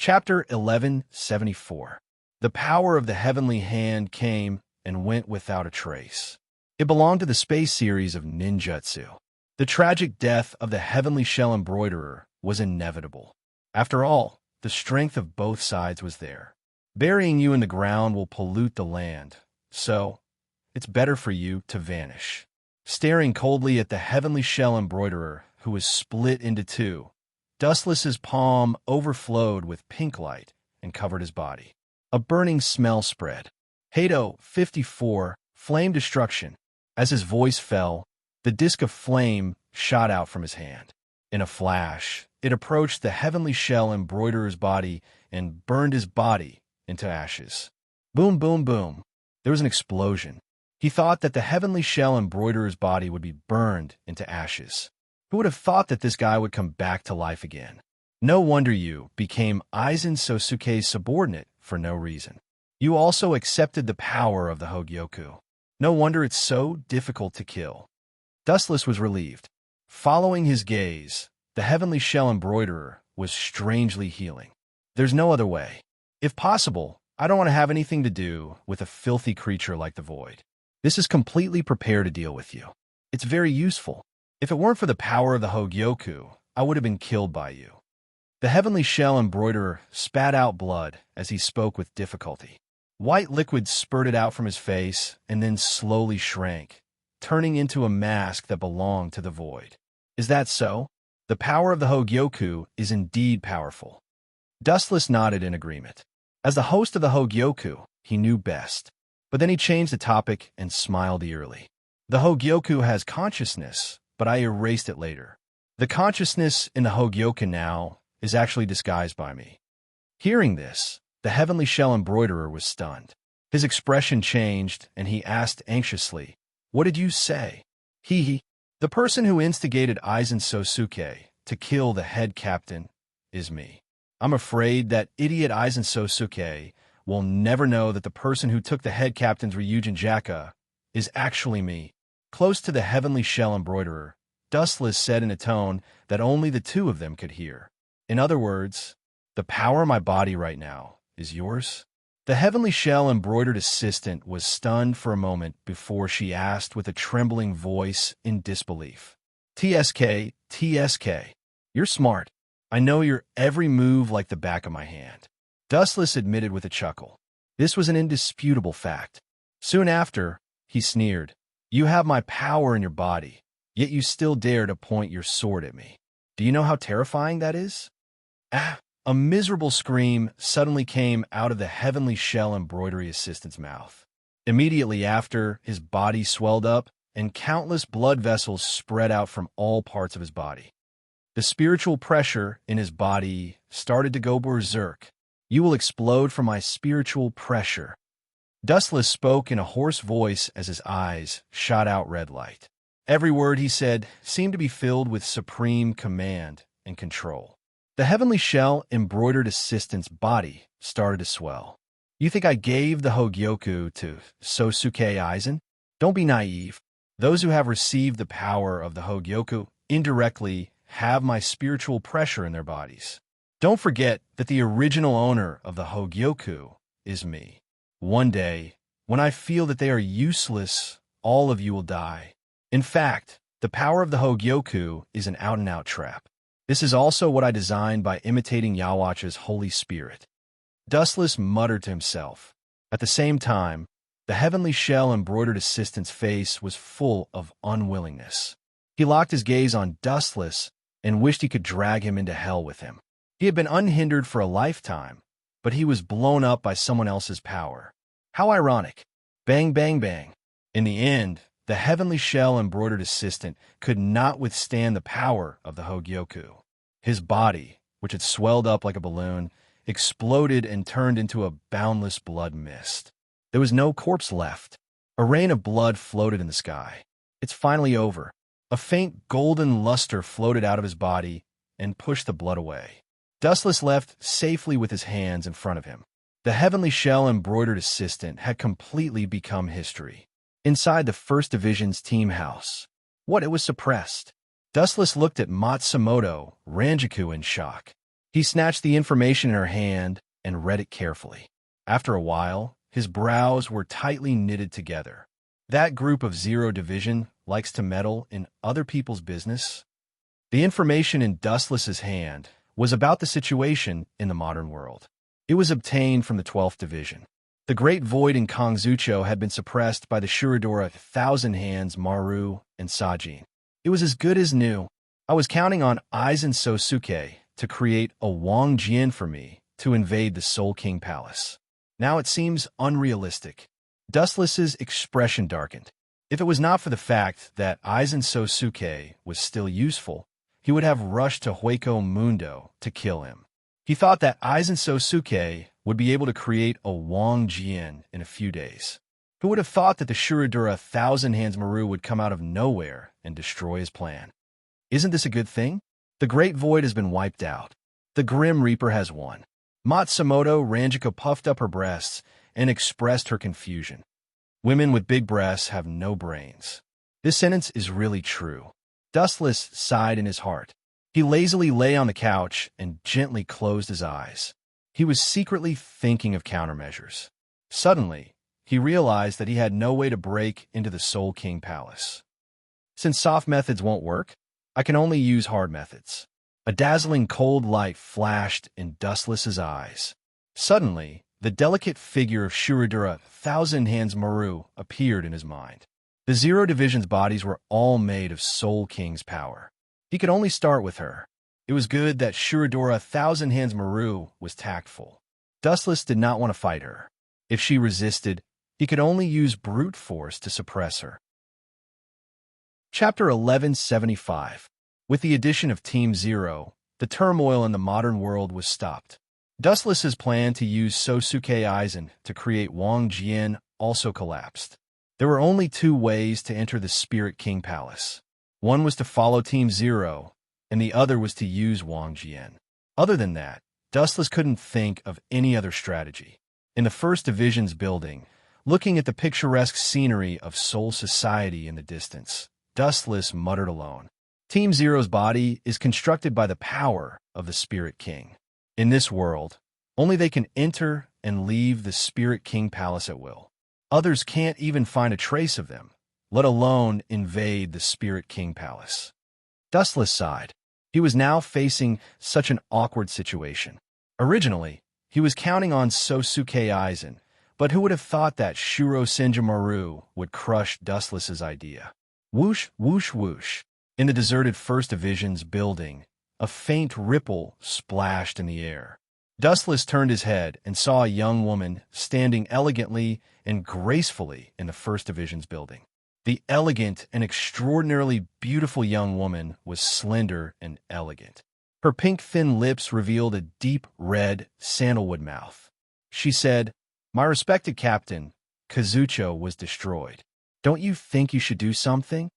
Chapter 1174. The power of the heavenly hand came and went without a trace. It belonged to the space series of ninjutsu. The tragic death of the heavenly shell embroiderer was inevitable. After all, the strength of both sides was there. Burying you in the ground will pollute the land, so it's better for you to vanish. Staring coldly at the heavenly shell embroiderer, who was split into two, Dustless's palm overflowed with pink light and covered his body. A burning smell spread. Hato 54, flame destruction. As his voice fell, the disk of flame shot out from his hand. In a flash, it approached the heavenly shell embroiderer's body and burned his body into ashes. Boom, boom, boom. There was an explosion. He thought that the heavenly shell embroiderer's body would be burned into ashes. Who would have thought that this guy would come back to life again? No wonder you became Aizen Sosuke's subordinate for no reason. You also accepted the power of the Hogyoku. No wonder it's so difficult to kill. Dustless was relieved. Following his gaze, the heavenly shell embroiderer was strangely healing. There's no other way. If possible, I don't want to have anything to do with a filthy creature like the Void. This is completely prepared to deal with you. It's very useful. If it weren't for the power of the Hogyoku, I would have been killed by you. The heavenly shell embroiderer spat out blood as he spoke with difficulty. White liquid spurted out from his face and then slowly shrank, turning into a mask that belonged to the Void. Is that so? The power of the Hogyoku is indeed powerful. Dustless nodded in agreement. As the host of the Hogyoku, he knew best. But then he changed the topic and smiled eerily. The Hogyoku has consciousness, but I erased it later. The consciousness in the Hogyoku now is actually disguised by me. Hearing this, the heavenly shell embroiderer was stunned. His expression changed, and he asked anxiously, "What did you say?" He, the person who instigated Aizen Sosuke to kill the head captain, is me. I'm afraid that idiot Aizen Sosuke will never know that the person who took the head captain's Ryujin Jaka is actually me. Close to the heavenly shell embroiderer, Dustless said in a tone that only the two of them could hear. In other words, the power of my body right now is yours? The heavenly shell embroidered assistant was stunned for a moment before she asked with a trembling voice in disbelief. TSK, TSK. You're smart. I know your every move like the back of my hand. Dustless admitted with a chuckle. This was an indisputable fact. Soon after, he sneered. You have my power in your body, yet you still dare to point your sword at me. Do you know how terrifying that is? Ah! A miserable scream suddenly came out of the heavenly shell embroidery assistant's mouth. Immediately after, his body swelled up, and countless blood vessels spread out from all parts of his body. The spiritual pressure in his body started to go berserk. You will explode from my spiritual pressure. Dustless spoke in a hoarse voice as his eyes shot out red light. Every word he said seemed to be filled with supreme command and control. The heavenly shell embroidered assistant's body started to swell. You think I gave the Hogyoku to Sosuke Aizen? Don't be naive. Those who have received the power of the Hogyoku indirectly have my spiritual pressure in their bodies. Don't forget that the original owner of the Hogyoku is me. One day, when I feel that they are useless, all of you will die. In fact, the power of the Hogyoku is an out-and-out trap. This is also what I designed by imitating Yawacha's Holy Spirit. Dustless muttered to himself. At the same time, the heavenly shell embroidered assistant's face was full of unwillingness. He locked his gaze on Dustless and wished he could drag him into hell with him. He had been unhindered for a lifetime, but he was blown up by someone else's power. How ironic. Bang, bang, bang. In the end, the heavenly shell embroidered assistant could not withstand the power of the Hogyoku. His body, which had swelled up like a balloon, exploded and turned into a boundless blood mist. There was no corpse left. A rain of blood floated in the sky. It's finally over. A faint golden luster floated out of his body and pushed the blood away. Dustless left safely with his hands in front of him. The heavenly shell embroidered assistant had completely become history. Inside the 1st Division's team house, it was suppressed. Dustless looked at Matsumoto Ranjaku in shock. He snatched the information in her hand and read it carefully. After a while, his brows were tightly knitted together. That group of Zero Division likes to meddle in other people's business. The information in Dustless's hand was about the situation in the modern world. It was obtained from the 12th Division. The Great Void in Kongzucho had been suppressed by the Shirodora Thousand Hands Maru and Sajin. It was as good as new. I was counting on Aizen Sosuke to create a Wang Jian for me to invade the Soul King Palace. Now it seems unrealistic. Dustless's expression darkened. If it was not for the fact that Aizen Sosuke was still useful, he would have rushed to Hueco Mundo to kill him. He thought that Aizen Sosuke would be able to create a Wang Jian in a few days. Who would have thought that the Shirodora Thousand Hands Maru would come out of nowhere and destroy his plan? Isn't this a good thing? The Great Void has been wiped out. The Grim Reaper has won. Matsumoto Ranjika puffed up her breasts and expressed her confusion. Women with big breasts have no brains. This sentence is really true. Dustless sighed in his heart. He lazily lay on the couch and gently closed his eyes. He was secretly thinking of countermeasures. Suddenly, he realized that he had no way to break into the Soul King Palace. Since soft methods won't work, I can only use hard methods. A dazzling cold light flashed in Dustless's eyes. Suddenly, the delicate figure of Shirodora Thousand Hands Maru appeared in his mind. The Zero Division's bodies were all made of Soul King's power. He could only start with her. It was good that Shirodora Thousand Hands Maru was tactful. Dustless did not want to fight her. If she resisted, he could only use brute force to suppress her. Chapter 1175. With the addition of Team Zero, the turmoil in the modern world was stopped. Dustless's plan to use Sosuke Aizen to create Wang Jian also collapsed. There were only two ways to enter the Spirit King Palace. One was to follow Team Zero, and the other was to use Wang Jian. Other than that, Dustless couldn't think of any other strategy. In the First Division's building, looking at the picturesque scenery of Soul Society in the distance, Dustless muttered alone. Team Zero's body is constructed by the power of the Spirit King. In this world, only they can enter and leave the Spirit King Palace at will. Others can't even find a trace of them, let alone invade the Spirit King Palace. Dustless sighed. He was now facing such an awkward situation. Originally, he was counting on Sosuke Aizen, but who would have thought that Shuro Senjumaru would crush Dustless's idea? Whoosh, whoosh, whoosh. In the deserted First Division's building, a faint ripple splashed in the air. Dustless turned his head and saw a young woman standing elegantly and gracefully in the First Division's building. The elegant and extraordinarily beautiful young woman was slender and elegant. Her pink thin lips revealed a deep red sandalwood mouth. She said, "My respected captain, Kazucho was destroyed. Don't you think you should do something?"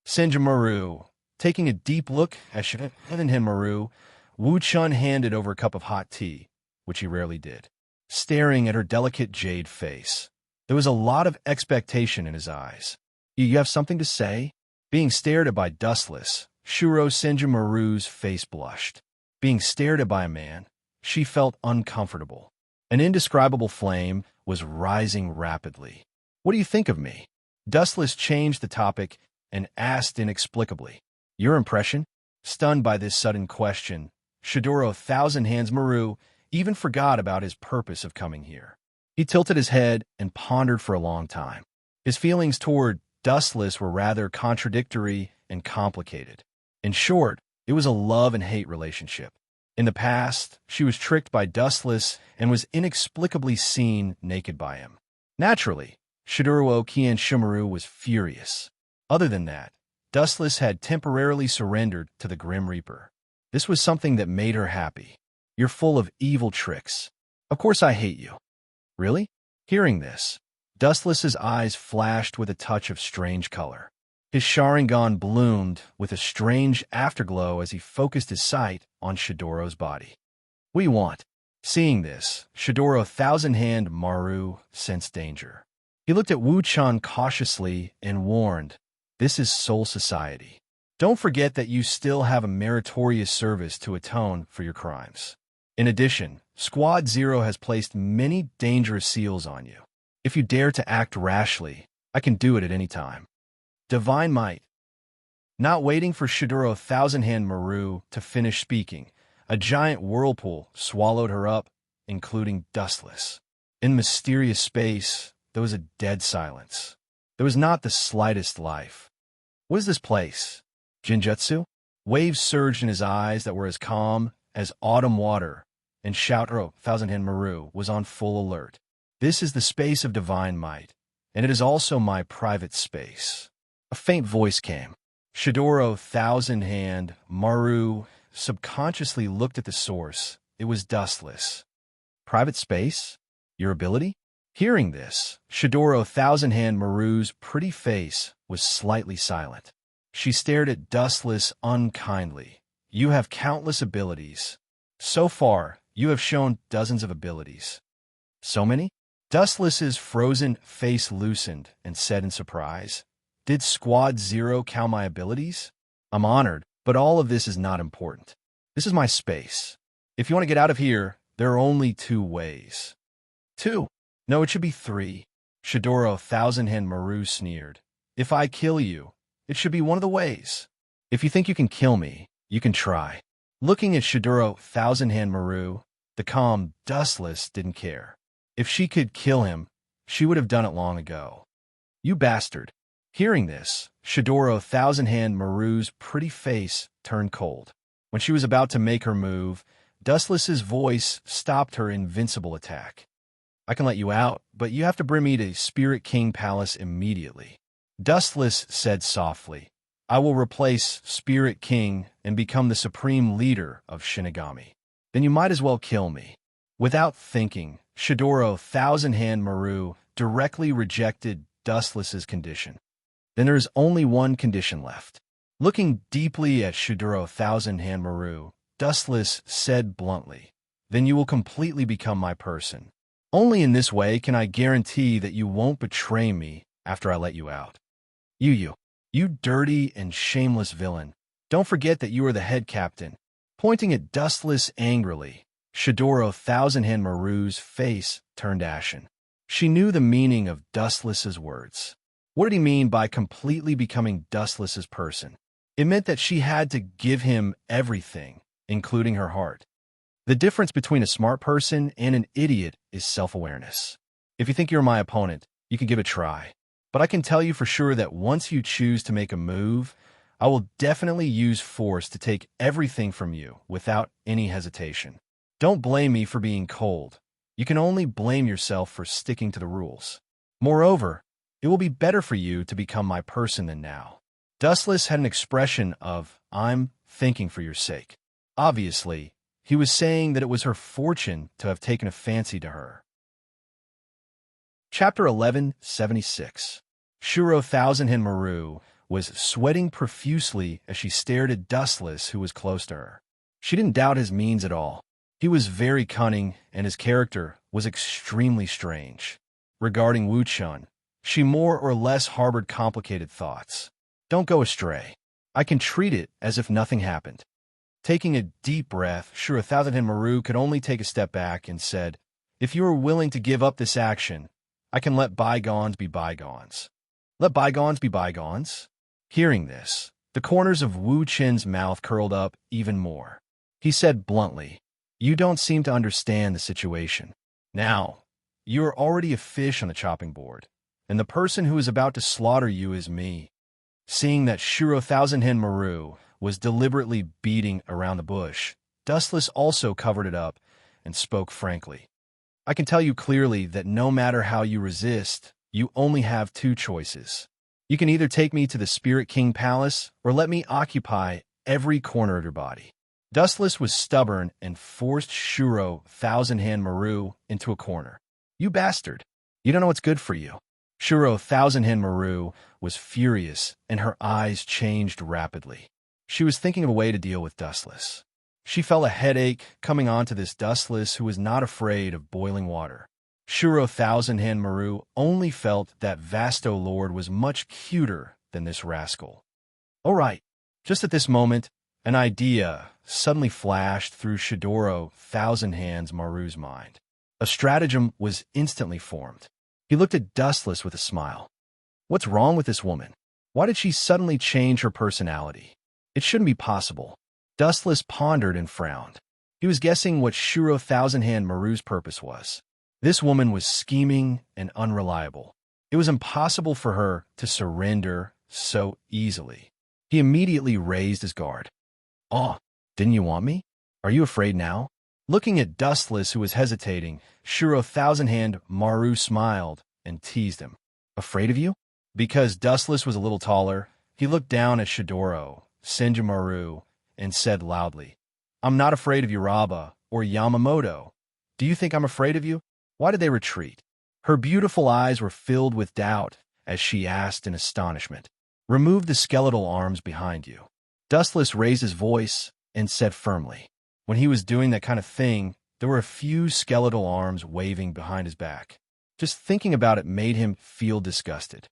Senjumaru, taking a deep look at Shinden Maru, Wu Chun handed over a cup of hot tea, which he rarely did. Staring at her delicate jade face, there was a lot of expectation in his eyes. "You have something to say?" Being stared at by Dustless, Shuro Senjumaru's face blushed. Being stared at by a man, she felt uncomfortable. An indescribable flame was rising rapidly. "What do you think of me?" Dustless changed the topic and asked inexplicably. "Your impression?" Stunned by this sudden question, Shidoro Thousand Hands Maru even forgot about his purpose of coming here. He tilted his head and pondered for a long time. His feelings toward Dustless were rather contradictory and complicated. In short, it was a love and hate relationship. In the past, she was tricked by Dustless and was inexplicably seen naked by him. Naturally, Shidoro Kian Shimaru was furious. Other than that, Dustless had temporarily surrendered to the Grim Reaper. This was something that made her happy. "You're full of evil tricks. Of course I hate you." "Really?" Hearing this, Dustless's eyes flashed with a touch of strange color. His Sharingan bloomed with a strange afterglow as he focused his sight on Shidoro's body. "What do you want?" Seeing this, Shidoro Thousand Hand Maru sensed danger. He looked at Wu Chun cautiously and warned, "This is Soul Society. Don't forget that you still have a meritorious service to atone for your crimes." In addition, Squad Zero has placed many dangerous seals on you. If you dare to act rashly, I can do it at any time. Divine Might. Not waiting for Shaduro Thousand-Hand Maru to finish speaking, a giant whirlpool swallowed her up, including Dustless. In mysterious space, there was a dead silence. There was not the slightest life. What is this place? Jinjutsu? Waves surged in his eyes that were as calm as autumn water, and Shaduro Thousand-Hand Maru was on full alert. This is the space of divine might, and it is also my private space. A faint voice came. Shaduro Thousand-Hand Maru subconsciously looked at the source. It was Dustless. Private space? Your ability? Hearing this, Shaduro Thousand-Hand Maru's pretty face was slightly silent. She stared at Dustless unkindly. You have countless abilities. So far, you have shown dozens of abilities. So many? Dustless's frozen face loosened and said in surprise, Did Squad Zero count my abilities? I'm honored, but all of this is not important. This is my space. If you want to get out of here, there are only 2 ways. 2? No, it should be 3. Shaduro Thousand-Hand Maru sneered. If I kill you, it should be one of the ways. If you think you can kill me, you can try. Looking at Shaduro Thousand-Hand Maru, the calm Dustless didn't care. If she could kill him, she would have done it long ago. You bastard. Hearing this, Shaduro Thousand-Hand Maru's pretty face turned cold. When she was about to make her move, Dustless's voice stopped her invincible attack. I can let you out, but you have to bring me to Spirit King Palace immediately. Dustless said softly, I will replace Spirit King and become the supreme leader of Shinigami. Then you might as well kill me. Without thinking, Shaduro Thousand-Hand Maru directly rejected Dustless's condition. Then there is only one condition left. Looking deeply at Shaduro Thousand-Hand Maru, Dustless said bluntly, Then you will completely become my person. Only in this way can I guarantee that you won't betray me after I let you out. You dirty and shameless villain. Don't forget that you are the head captain. Pointing at Dustless angrily, Shaduro Thousand-Hand Maru's face turned ashen. She knew the meaning of Dustless's words. What did he mean by completely becoming Dustless's person? It meant that she had to give him everything, including her heart. The difference between a smart person and an idiot is self-awareness. If you think you're my opponent, you can give it a try. But I can tell you for sure that once you choose to make a move, I will definitely use force to take everything from you without any hesitation. Don't blame me for being cold. You can only blame yourself for sticking to the rules. Moreover, it will be better for you to become my person than now. Dustless had an expression of, I'm thinking for your sake. Obviously, he was saying that it was her fortune to have taken a fancy to her. Chapter 1176. Shuro Thousand-Hand Maru was sweating profusely as she stared at Dustless, who was close to her. She didn't doubt his means at all. He was very cunning, and his character was extremely strange. Regarding Wu Chun, she more or less harbored complicated thoughts. Don't go astray. I can treat it as if nothing happened. Taking a deep breath, Shuro Thousand-Hand Maru could only take a step back and said, If you are willing to give up this action, I can let bygones be bygones. Let bygones be bygones? Hearing this, the corners of Wu Chen's mouth curled up even more. He said bluntly, You don't seem to understand the situation. Now, you are already a fish on the chopping board, and the person who is about to slaughter you is me. Seeing that Shuro Thousand-Hand Maru was deliberately beating around the bush, Dustless also covered it up and spoke frankly. I can tell you clearly that no matter how you resist, you only have 2 choices. You can either take me to the Spirit King Palace or let me occupy every corner of your body. Dustless was stubborn and forced Shuro Thousand-Hand Maru into a corner. You bastard! You don't know what's good for you. Shuro Thousand-Hand Maru was furious, and her eyes changed rapidly. She was thinking of a way to deal with Dustless. She felt a headache coming onto this Dustless who was not afraid of boiling water. Shuro Thousand-Hand Maru only felt that Vasto Lord was much cuter than this rascal. All right. Just at this moment, An idea suddenly flashed through Shidoro Thousand Hands Maru's mind. A stratagem was instantly formed. He looked at Dustless with a smile. What's wrong with this woman? Why did she suddenly change her personality? It shouldn't be possible. Dustless pondered and frowned. He was guessing what Shuro Thousand Hand Maru's purpose was. This woman was scheming and unreliable. It was impossible for her to surrender so easily. He immediately raised his guard. "Oh, didn't you want me? Are you afraid now?" Looking at Dustless, who was hesitating, Shuro Thousand Hand Maru smiled and teased him. "Afraid of you?" Because Dustless was a little taller, he looked down at Shidoro Senjumaru and said loudly, "I'm not afraid of Uraba or Yamamoto. Do you think I'm afraid of you?" Why did they retreat? Her beautiful eyes were filled with doubt as she asked in astonishment, "Remove the skeletal arms behind you." Dustless raised his voice and said firmly. When he was doing that kind of thing, there were a few skeletal arms waving behind his back. Just thinking about it made him feel disgusted.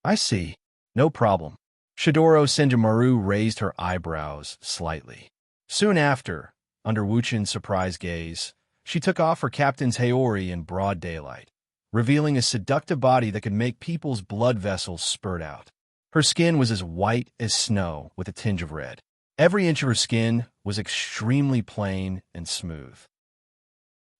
"I see. No problem." Shidoro Senjumaru raised her eyebrows slightly. Soon after, under Wuchin's surprised gaze, she took off her captain's haori in broad daylight, revealing a seductive body that could make people's blood vessels spurt out. Her skin was as white as snow with a tinge of red. Every inch of her skin was extremely plain and smooth.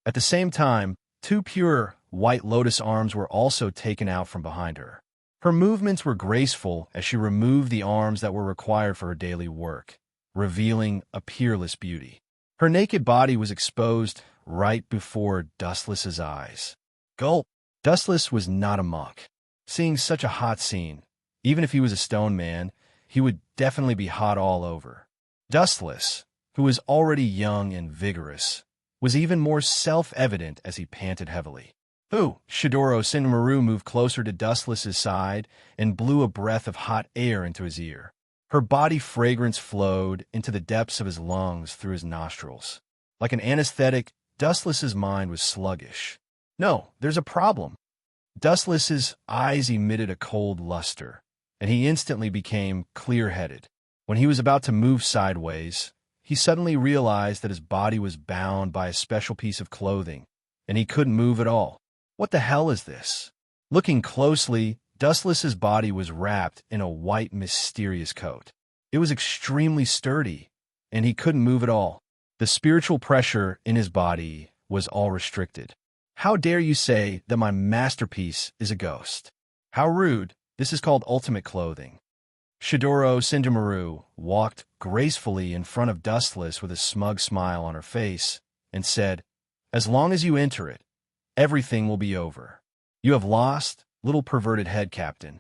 At the same time, two pure white lotus arms were also taken out from behind her. Her movements were graceful as she removed the arms that were required for her daily work, revealing a peerless beauty. Her naked body was exposed right before Dustless's eyes. Gulp! Dustless was not a monk. Seeing such a hot scene, even if he was a stone man, he would definitely be hot all over. Dustless, who was already young and vigorous, was even more self-evident as he panted heavily. "Ooh!" Shidoro Senmaru moved closer to Dustless's side and blew a breath of hot air into his ear. Her body fragrance flowed into the depths of his lungs through his nostrils. Like an anesthetic, Dustless's mind was sluggish. "No, there's a problem." Dustless's eyes emitted a cold luster, and he instantly became clear-headed. When he was about to move sideways, he suddenly realized that his body was bound by a special piece of clothing, and he couldn't move at all. What the hell is this? Looking closely, Dustless's body was wrapped in a white, mysterious coat. It was extremely sturdy, and he couldn't move at all. The spiritual pressure in his body was all restricted. "How dare you say that my masterpiece is a ghost? How rude. This is called ultimate clothing." Shidoro Senjumaru walked gracefully in front of Dustless with a smug smile on her face and said, "As long as you enter it, everything will be over. You have lost, little perverted head captain."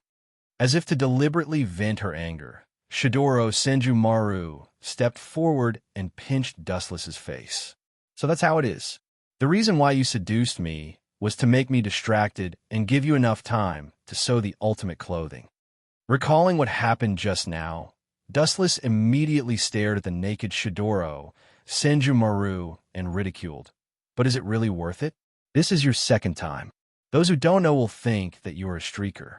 As if to deliberately vent her anger, Shidoro Senjumaru stepped forward and pinched Dustless's face. "So that's how it is. The reason why you seduced me was to make me distracted and give you enough time to sew the ultimate clothing." Recalling what happened just now, Dustless immediately stared at the naked Shidoro Senjumaru and ridiculed. "But is it really worth it? This is your second time. Those who don't know will think that you are a streaker."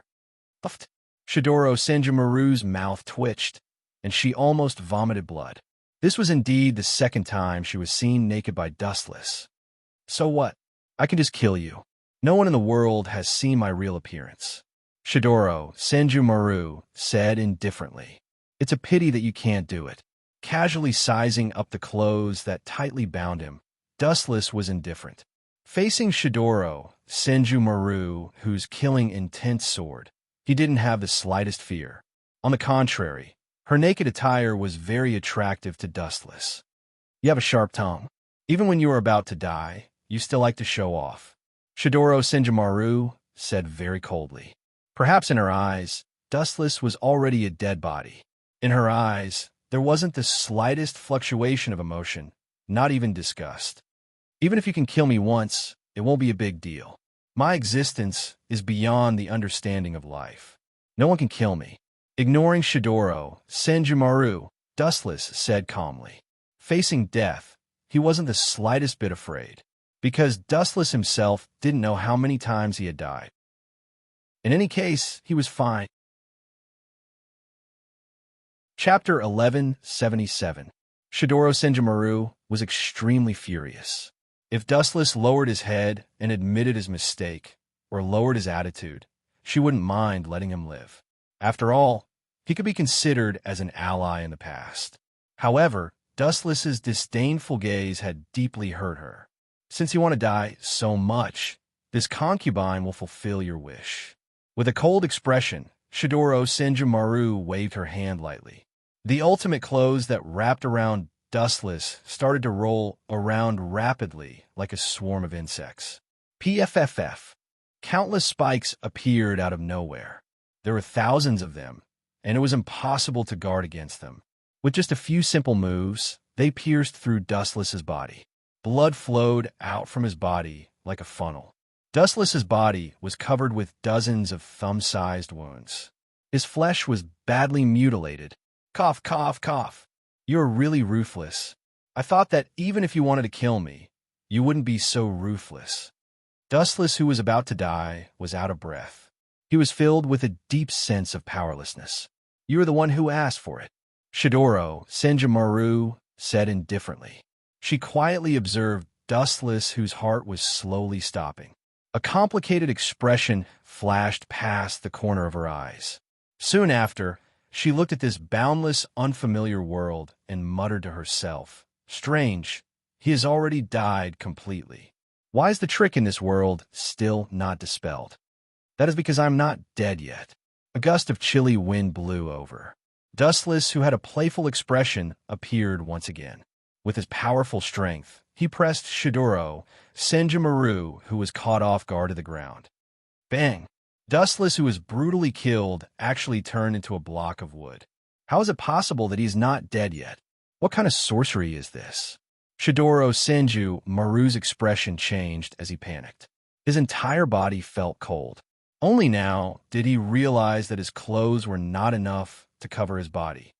Puffed. Shidoro Senjumaru's mouth twitched, and she almost vomited blood. This was indeed the second time she was seen naked by Dustless. "So what? I can just kill you. No one in the world has seen my real appearance," Shidoro Senjumaru said indifferently. "It's a pity that you can't do it." Casually sizing up the clothes that tightly bound him, Dustless was indifferent. Facing Shidoro Senjumaru, whose killing intense sword, he didn't have the slightest fear. On the contrary, her naked attire was very attractive to Dustless. "You have a sharp tongue. Even when you are about to die, you still like to show off," Shidoro Senjumaru said very coldly. Perhaps in her eyes, Dustless was already a dead body. In her eyes, there wasn't the slightest fluctuation of emotion, not even disgust. "Even if you can kill me once, it won't be a big deal. My existence is beyond the understanding of life. No one can kill me." Ignoring Shidoro Senjumaru, Dustless said calmly. Facing death, he wasn't the slightest bit afraid, because Dustless himself didn't know how many times he had died. In any case, he was fine. Chapter 1177. Shidoro Senjumaru was extremely furious. If Dustless lowered his head and admitted his mistake, or lowered his attitude, she wouldn't mind letting him live. After all, he could be considered as an ally in the past. However, Dustless's disdainful gaze had deeply hurt her. Since you want to die so much, this concubine will fulfill your wish. With a cold expression, Shidoro Senjumaru waved her hand lightly. The ultimate clothes that wrapped around Dustless started to roll around rapidly like a swarm of insects. PFFF. Countless spikes appeared out of nowhere. There were thousands of them, and it was impossible to guard against them. With just a few simple moves, they pierced through Dustless's body. Blood flowed out from his body like a funnel. Dustless's body was covered with dozens of thumb-sized wounds. His flesh was badly mutilated. Cough, cough, cough. You're really ruthless. I thought that even if you wanted to kill me, you wouldn't be so ruthless. Dustless, who was about to die, was out of breath. He was filled with a deep sense of powerlessness. You are the one who asked for it, Shidoro Senjumaru said indifferently. She quietly observed Dustless, whose heart was slowly stopping. A complicated expression flashed past the corner of her eyes. Soon after, she looked at this boundless, unfamiliar world and muttered to herself, "Strange, he has already died completely. Why is the trick in this world still not dispelled? That is because I'm not dead yet." A gust of chilly wind blew over. Dustless, who had a playful expression, appeared once again. With his powerful strength, he pressed Shidoro Senjumaru, who was caught off guard to the ground. Bang! Dustless, who was brutally killed, actually turned into a block of wood. How is it possible that he's not dead yet? What kind of sorcery is this? Shidoro Senjumaru's expression changed as he panicked. His entire body felt cold. Only now did he realize that his clothes were not enough to cover his body.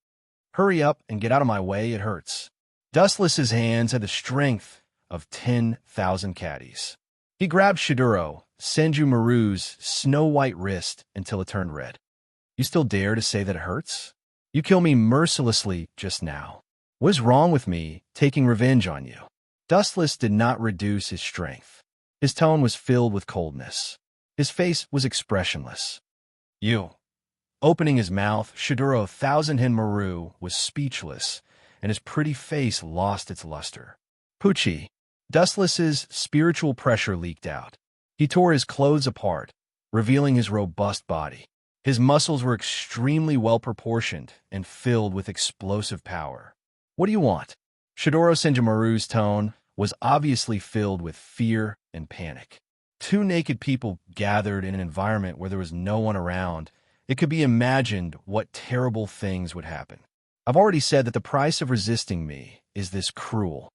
Hurry up and get out of my way, it hurts. Dustless's hands had the strength of 10,000 caddies. He grabbed Shidoro Senjumaru's snow-white wrist until it turned red. You still dare to say that it hurts? You killed me mercilessly just now. What is wrong with me taking revenge on you? Dustless did not reduce his strength. His tone was filled with coldness. His face was expressionless. You. Opening his mouth, Shidoro Senjumaru was speechless, and his pretty face lost its luster. Poochie. Dustless's spiritual pressure leaked out. He tore his clothes apart, revealing his robust body. His muscles were extremely well-proportioned and filled with explosive power. What do you want? Shidoro Senjumaru's tone was obviously filled with fear and panic. Two naked people gathered in an environment where there was no one around. It could be imagined what terrible things would happen. I've already said that the price of resisting me is this cruel.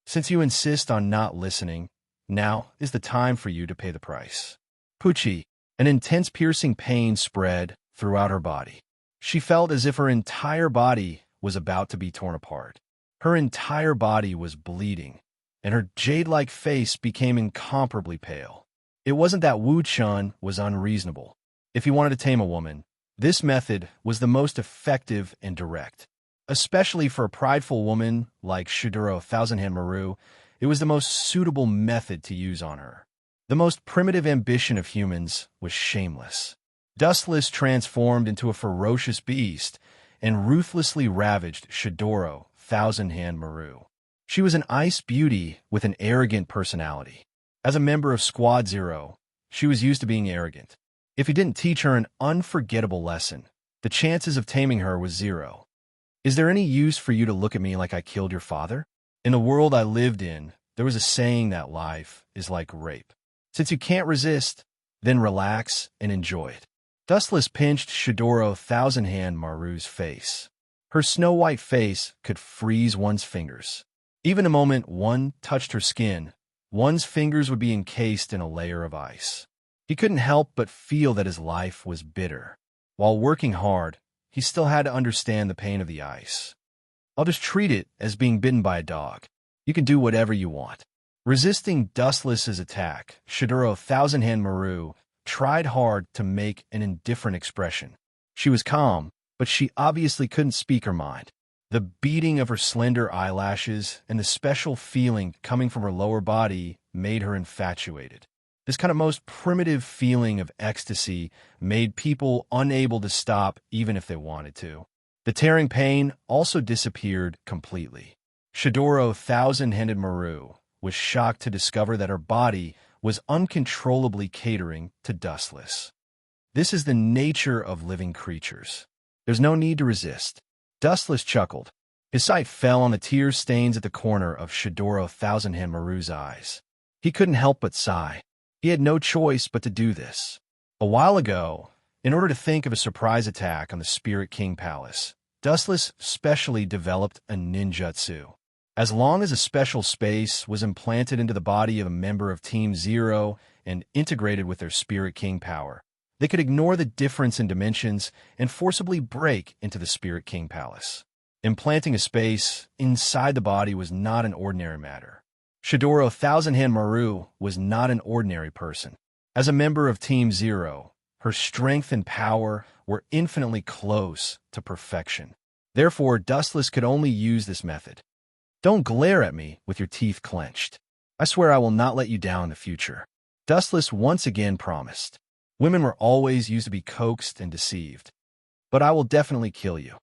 Since you insist on not listening, now is the time for you to pay the price. Poochie. An intense piercing pain spread throughout her body. She felt as if her entire body was about to be torn apart. Her entire body was bleeding, and her jade-like face became incomparably pale. It wasn't that Wu Chun was unreasonable. If he wanted to tame a woman, this method was the most effective and direct. Especially for a prideful woman like Shidoro Senjumaru, it was the most suitable method to use on her. The most primitive ambition of humans was shameless. Dustless transformed into a ferocious beast and ruthlessly ravaged Shidoro Senjumaru. She was an ice beauty with an arrogant personality. As a member of Squad Zero, she was used to being arrogant. If he didn't teach her an unforgettable lesson, the chances of taming her was zero. Is there any use for you to look at me like I killed your father? In the world I lived in, there was a saying that life is like rape. Since you can't resist, then relax and enjoy it. Dustless pinched Shidoro Senjumaru's face. Her snow-white face could freeze one's fingers. Even the moment one touched her skin, one's fingers would be encased in a layer of ice. He couldn't help but feel that his life was bitter. While working hard, he still had to understand the pain of the ice. I'll just treat it as being bitten by a dog. You can do whatever you want. Resisting Dustless's attack, Shidoro Senjumaru tried hard to make an indifferent expression. She was calm, but she obviously couldn't speak her mind. The beating of her slender eyelashes and the special feeling coming from her lower body made her infatuated. This kind of most primitive feeling of ecstasy made people unable to stop even if they wanted to. The tearing pain also disappeared completely. Shadoro Thousand-Handed Maru was shocked to discover that her body was uncontrollably catering to Dustless. This is the nature of living creatures. There's no need to resist. Dustless chuckled. His sight fell on the tear stains at the corner of Shadoro Thousand-Hand Maru's eyes. He couldn't help but sigh. He had no choice but to do this. A while ago, in order to think of a surprise attack on the Spirit King Palace, Dustless specially developed a ninjutsu. As long as a special space was implanted into the body of a member of Team Zero and integrated with their Spirit King power, they could ignore the difference in dimensions and forcibly break into the Spirit King Palace. Implanting a space inside the body was not an ordinary matter. Shadoro Thousand-Hand Maru was not an ordinary person. As a member of Team Zero, her strength and power were infinitely close to perfection. Therefore, Dustless could only use this method. Don't glare at me with your teeth clenched. I swear I will not let you down in the future. Dustless once again promised. Women were always used to be coaxed and deceived. But I will definitely kill you.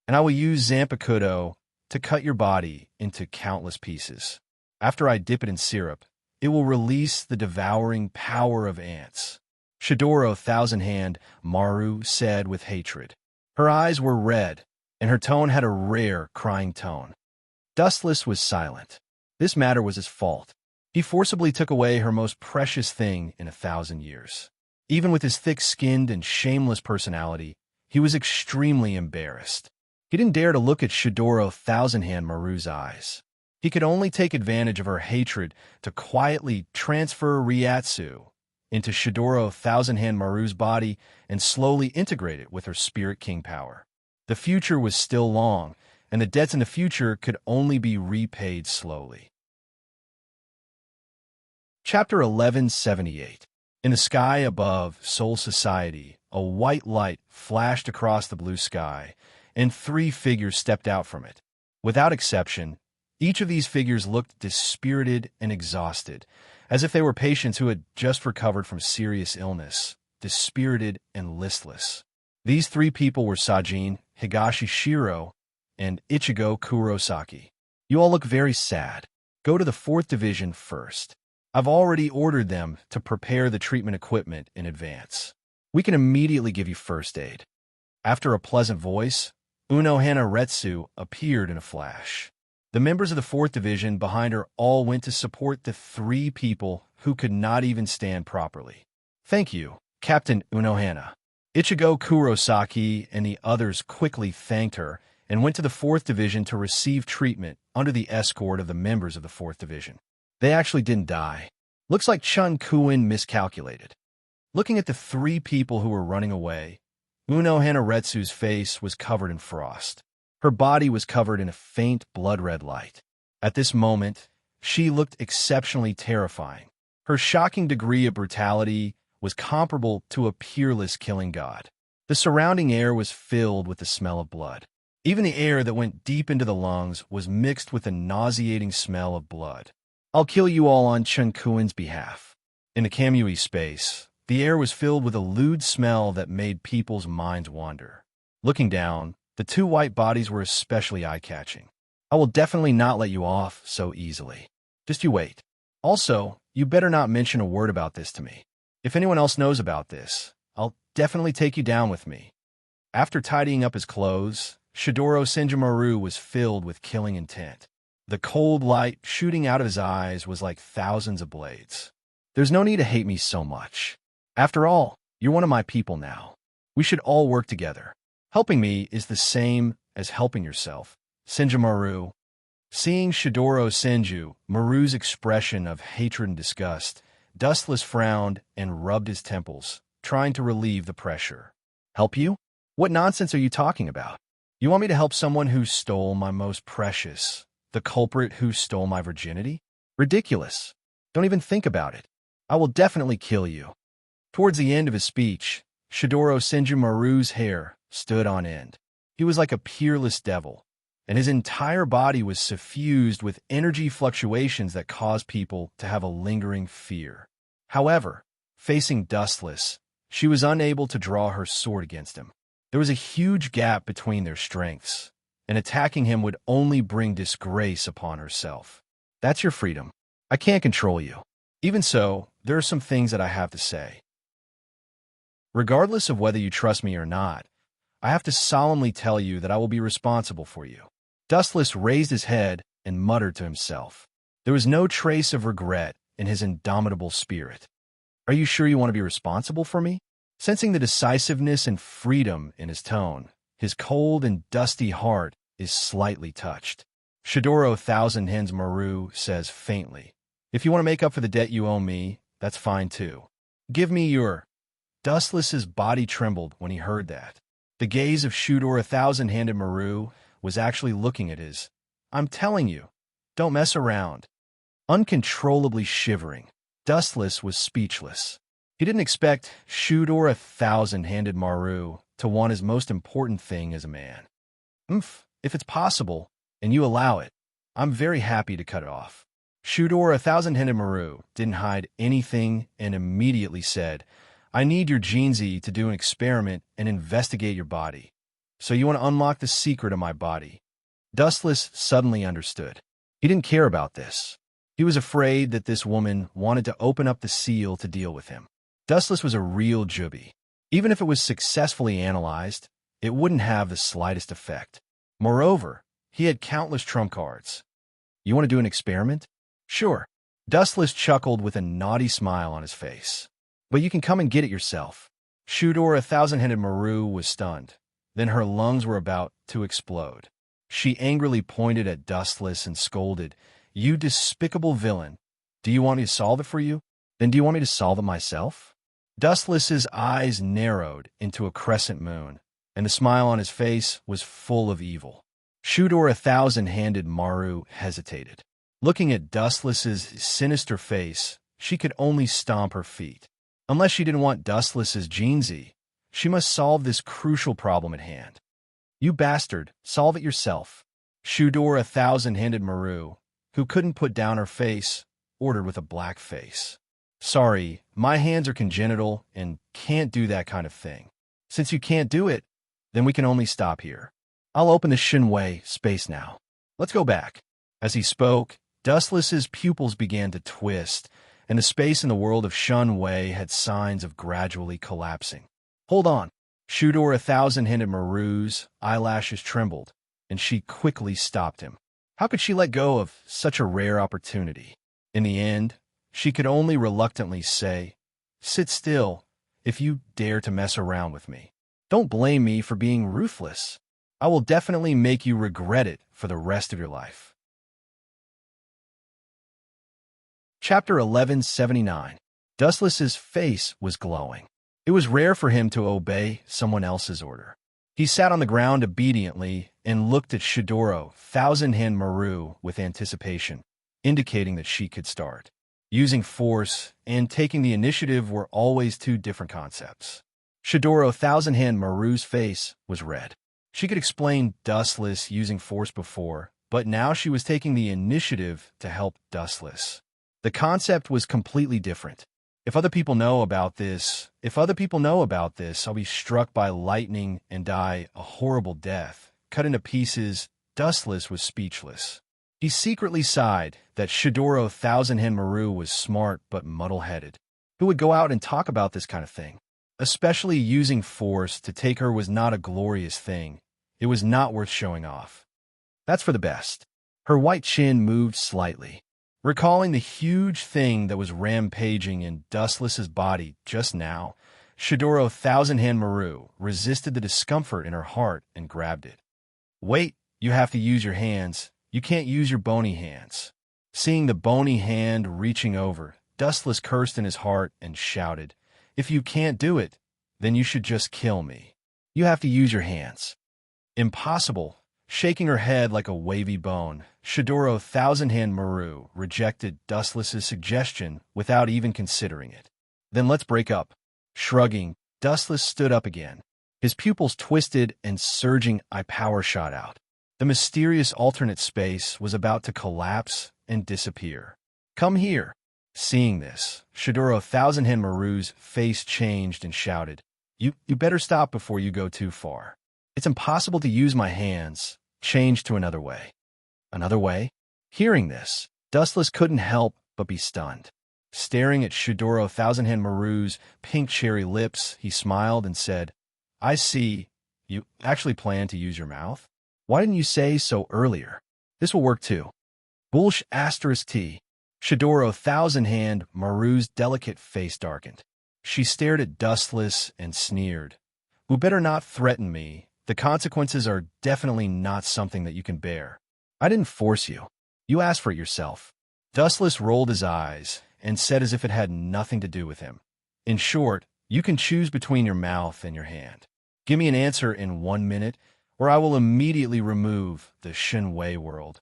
And I will use Zanpakuto to cut your body into countless pieces. After I dip it in syrup, it will release the devouring power of ants. Shadoro Thousand-Hand Maru said with hatred. Her eyes were red, and her tone had a rare, crying tone. Dustless was silent. This matter was his fault. He forcibly took away her most precious thing in 1,000 years. Even with his thick-skinned and shameless personality, he was extremely embarrassed. He didn't dare to look at Shadoro Thousand-Hand Maru's eyes. He could only take advantage of her hatred to quietly transfer Ryatsu into Shadoro Thousand-Hand Maru's body and slowly integrate it with her Spirit King power. The future was still long, and the debts in the future could only be repaid slowly. Chapter 1178. In the sky above Soul Society, a white light flashed across the blue sky, and 3 figures stepped out from it. Without exception, each of these figures looked dispirited and exhausted, as if they were patients who had just recovered from serious illness, dispirited and listless. These 3 people were Sajin, Higashi Shiro, and Ichigo Kurosaki. You all look very sad. Go to the 4th Division first. I've already ordered them to prepare the treatment equipment in advance. We can immediately give you first aid. After a pleasant voice, Unohana Retsu appeared in a flash. The members of the 4th Division behind her all went to support the 3 people who could not even stand properly. Thank you, Captain Unohana. Ichigo Kurosaki and the others quickly thanked her and went to the 4th Division to receive treatment under the escort of the members of the 4th Division. They actually didn't die. Looks like Chun Kuin miscalculated. Looking at the 3 people who were running away, Unohana Retsu's face was covered in frost. Her body was covered in a faint blood-red light. At this moment, she looked exceptionally terrifying. Her shocking degree of brutality was comparable to a peerless killing god. The surrounding air was filled with the smell of blood. Even the air that went deep into the lungs was mixed with a nauseating smell of blood. I'll kill you all on Chun Kuin's behalf. In the Kamui space, the air was filled with a lewd smell that made people's minds wander. Looking down, the 2 white bodies were especially eye-catching. I will definitely not let you off so easily. Just you wait. Also, you better not mention a word about this to me. If anyone else knows about this, I'll definitely take you down with me. After tidying up his clothes, Shadoro Senjumaru was filled with killing intent. The cold light shooting out of his eyes was like thousands of blades. There's no need to hate me so much. After all, you're one of my people now. We should all work together. Helping me is the same as helping yourself. Senjumaru. Seeing Shadoro Senju, Maru's expression of hatred and disgust, Dustless frowned and rubbed his temples, trying to relieve the pressure. Help you? What nonsense are you talking about? You want me to help someone who stole my most precious? The culprit who stole my virginity? Ridiculous. Don't even think about it. I will definitely kill you. Towards the end of his speech, Shadoro Senjumaru's hair stood on end. He was like a peerless devil, and his entire body was suffused with energy fluctuations that caused people to have a lingering fear. However, facing Dustless, she was unable to draw her sword against him. There was a huge gap between their strengths, and attacking him would only bring disgrace upon herself. That's your freedom. I can't control you. Even so, there are some things that I have to say. Regardless of whether you trust me or not, I have to solemnly tell you that I will be responsible for you. Dustless raised his head and muttered to himself. There was no trace of regret in his indomitable spirit. Are you sure you want to be responsible for me? Sensing the decisiveness and freedom in his tone, his cold and dusty heart is slightly touched. Shidoro Thousand Hens Maru says faintly, if you want to make up for the debt you owe me, that's fine too. Give me your... Dustless's body trembled when he heard that. The gaze of Shudor Thousand-Handed Maru was actually looking at his. I'm telling you, don't mess around. Uncontrollably shivering, Dustless was speechless. He didn't expect Shudor Thousand-Handed Maru to want his most important thing as a man. If it's possible, and you allow it, I'm very happy to cut it off. Shudor Thousand-Handed Maru didn't hide anything and immediately said, I need your Genzi to do an experiment and investigate your body. So you want to unlock the secret of my body. Dustless suddenly understood. He didn't care about this. He was afraid that this woman wanted to open up the seal to deal with him. Dustless was a real jubi. Even if it was successfully analyzed, it wouldn't have the slightest effect. Moreover, he had countless trump cards. You want to do an experiment? Sure. Dustless chuckled with a naughty smile on his face. But you can come and get it yourself. Shudor Thousand-Handed Maru was stunned. Then her lungs were about to explode. She angrily pointed at Dustless and scolded, You despicable villain. Do you want me to solve it for you? Then do you want me to solve it myself? Dustless's eyes narrowed into a crescent moon, and the smile on his face was full of evil. Shudor Thousand-Handed Maru hesitated. Looking at Dustless's sinister face, she could only stomp her feet. Unless she didn't want Dustless's Genzi, she must solve this crucial problem at hand. You bastard, solve it yourself. Shudor Thousand-Handed Maru, who couldn't put down her face, ordered with a black face. Sorry, my hands are congenital and can't do that kind of thing. Since you can't do it, then we can only stop here. I'll open the Shinwei space now. Let's go back. As he spoke, Dustless's pupils began to twist, and the space in the world of Shunwei had signs of gradually collapsing. Hold on. Shudor Thousand-Handed Maru's eyelashes trembled, and she quickly stopped him. How could she let go of such a rare opportunity? In the end, she could only reluctantly say, Sit still, if you dare to mess around with me. Don't blame me for being ruthless. I will definitely make you regret it for the rest of your life. Chapter 1179. Dustless's face was glowing. It was rare for him to obey someone else's order. He sat on the ground obediently and looked at Shidoro Thousand-Hand Maru with anticipation, indicating that she could start. Using force and taking the initiative were always two different concepts. Shidoro Thousand-Hand Maru's face was red. She could explain Dustless using force before, but now she was taking the initiative to help Dustless. The concept was completely different. If other people know about this, I'll be struck by lightning and die a horrible death. Cut into pieces, Dustless was speechless. He secretly sighed that Shidoro Thousand-Hand Maru was smart but muddle-headed. Who would go out and talk about this kind of thing? Especially using force to take her was not a glorious thing. It was not worth showing off. That's for the best. Her white chin moved slightly. Recalling the huge thing that was rampaging in Dustless's body just now, Shidoro Thousand-Hand Maru resisted the discomfort in her heart and grabbed it. Wait, you have to use your hands. You can't use your bony hands. Seeing the bony hand reaching over, Dustless cursed in his heart and shouted, If you can't do it, then you should just kill me. You have to use your hands. Impossible. Shaking her head like a wavy bone, Shidoro Thousand-Hand Maru rejected Dustless's suggestion without even considering it. Then let's break up. Shrugging, Dustless stood up again. His pupils twisted and surging eye power shot out. The mysterious alternate space was about to collapse and disappear. Come here. Seeing this, Shadoro Thousand-Hand Maru's face changed and shouted, You better stop before you go too far. It's impossible to use my hands. Change to another way. Another way? Hearing this, Dustless couldn't help but be stunned. Staring at Shadoro Thousand-Hand Maru's pink cherry lips, he smiled and said, I see. You actually plan to use your mouth? Why didn't you say so earlier? This will work too. Bullsh asterisk T. Shadoro Thousand-Hand Maru's delicate face darkened. She stared at Dustless and sneered. You better not threaten me. The consequences are definitely not something that you can bear. I didn't force you. You asked for it yourself. Dustless rolled his eyes and said as if it had nothing to do with him. In short, you can choose between your mouth and your hand. Give me an answer in 1 minute, or I will immediately remove the Shenwei world.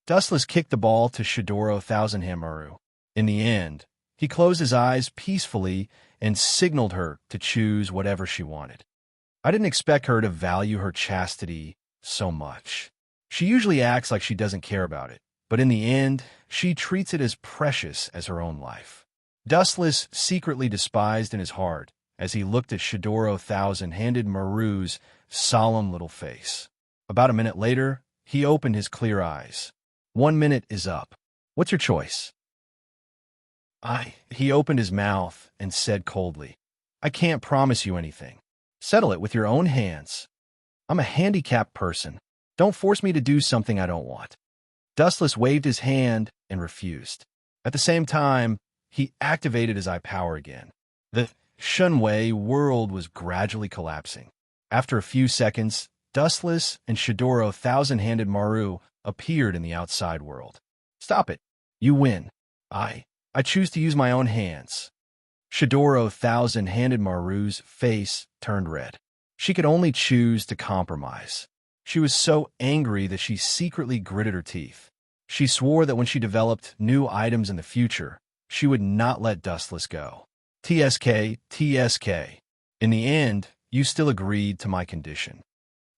Dustless kicked the ball to Shadoro Thousand-Hand Maru. In the end, he closed his eyes peacefully and signaled her to choose whatever she wanted. I didn't expect her to value her chastity so much. She usually acts like she doesn't care about it, but in the end, she treats it as precious as her own life. Dustless secretly despised in his heart as he looked at Shadoro Thousand-Handed Maru's solemn little face. About a minute later, he opened his clear eyes. 1 minute is up. What's your choice? He opened his mouth and said coldly, I can't promise you anything. Settle it with your own hands. I'm a handicapped person. Don't force me to do something I don't want. Dustless waved his hand and refused. At the same time, he activated his eye power again. The Shenwei world was gradually collapsing. After a few seconds, Dustless and Shadoro Thousand-Handed Maru appeared in the outside world. Stop it. You win. I choose to use my own hands. Shadoro Thousand-Handed Maru's face turned red. She could only choose to compromise. She was so angry that she secretly gritted her teeth. She swore that when she developed new items in the future, she would not let Dustless go. TSK. In the end, you still agreed to my condition.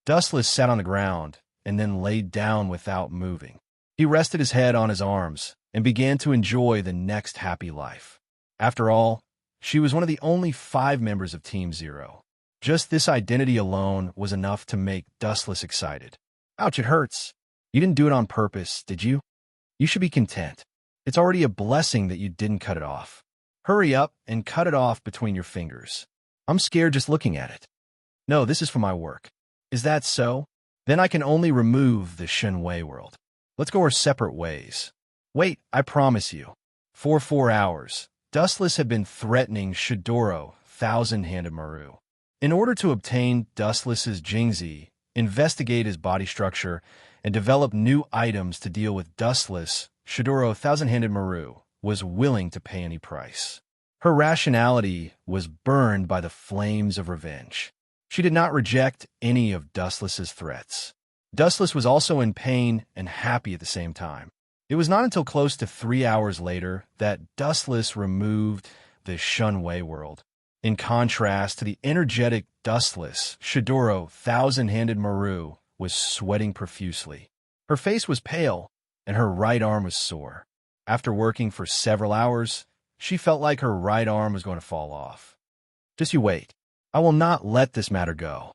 Dustless sat on the ground and then laid down without moving. He rested his head on his arms and began to enjoy the next happy life. After all, she was one of the only 5 members of Team Zero. Just this identity alone was enough to make Dustless excited. Ouch, it hurts. You didn't do it on purpose, did you? You should be content. It's already a blessing that you didn't cut it off. Hurry up and cut it off between your fingers. I'm scared just looking at it. No, this is for my work. Is that so? Then I can only remove the Shenwei world. Let's go our separate ways. Wait, I promise you. For 4 hours, Dustless had been threatening Shadoro Thousand-Handed Maru. In order to obtain Dustless's Jingzi, investigate his body structure, and develop new items to deal with Dustless, Shadoro Thousand-Handed Maru was willing to pay any price. Her rationality was burned by the flames of revenge. She did not reject any of Dustless's threats. Dustless was also in pain and happy at the same time. It was not until close to 3 hours later that Dustless removed the Shenwei world. In contrast to the energetic Dustless, Shadoro Thousand-Handed Maru was sweating profusely. Her face was pale, and her right arm was sore. After working for several hours, she felt like her right arm was going to fall off. Just you wait. I will not let this matter go.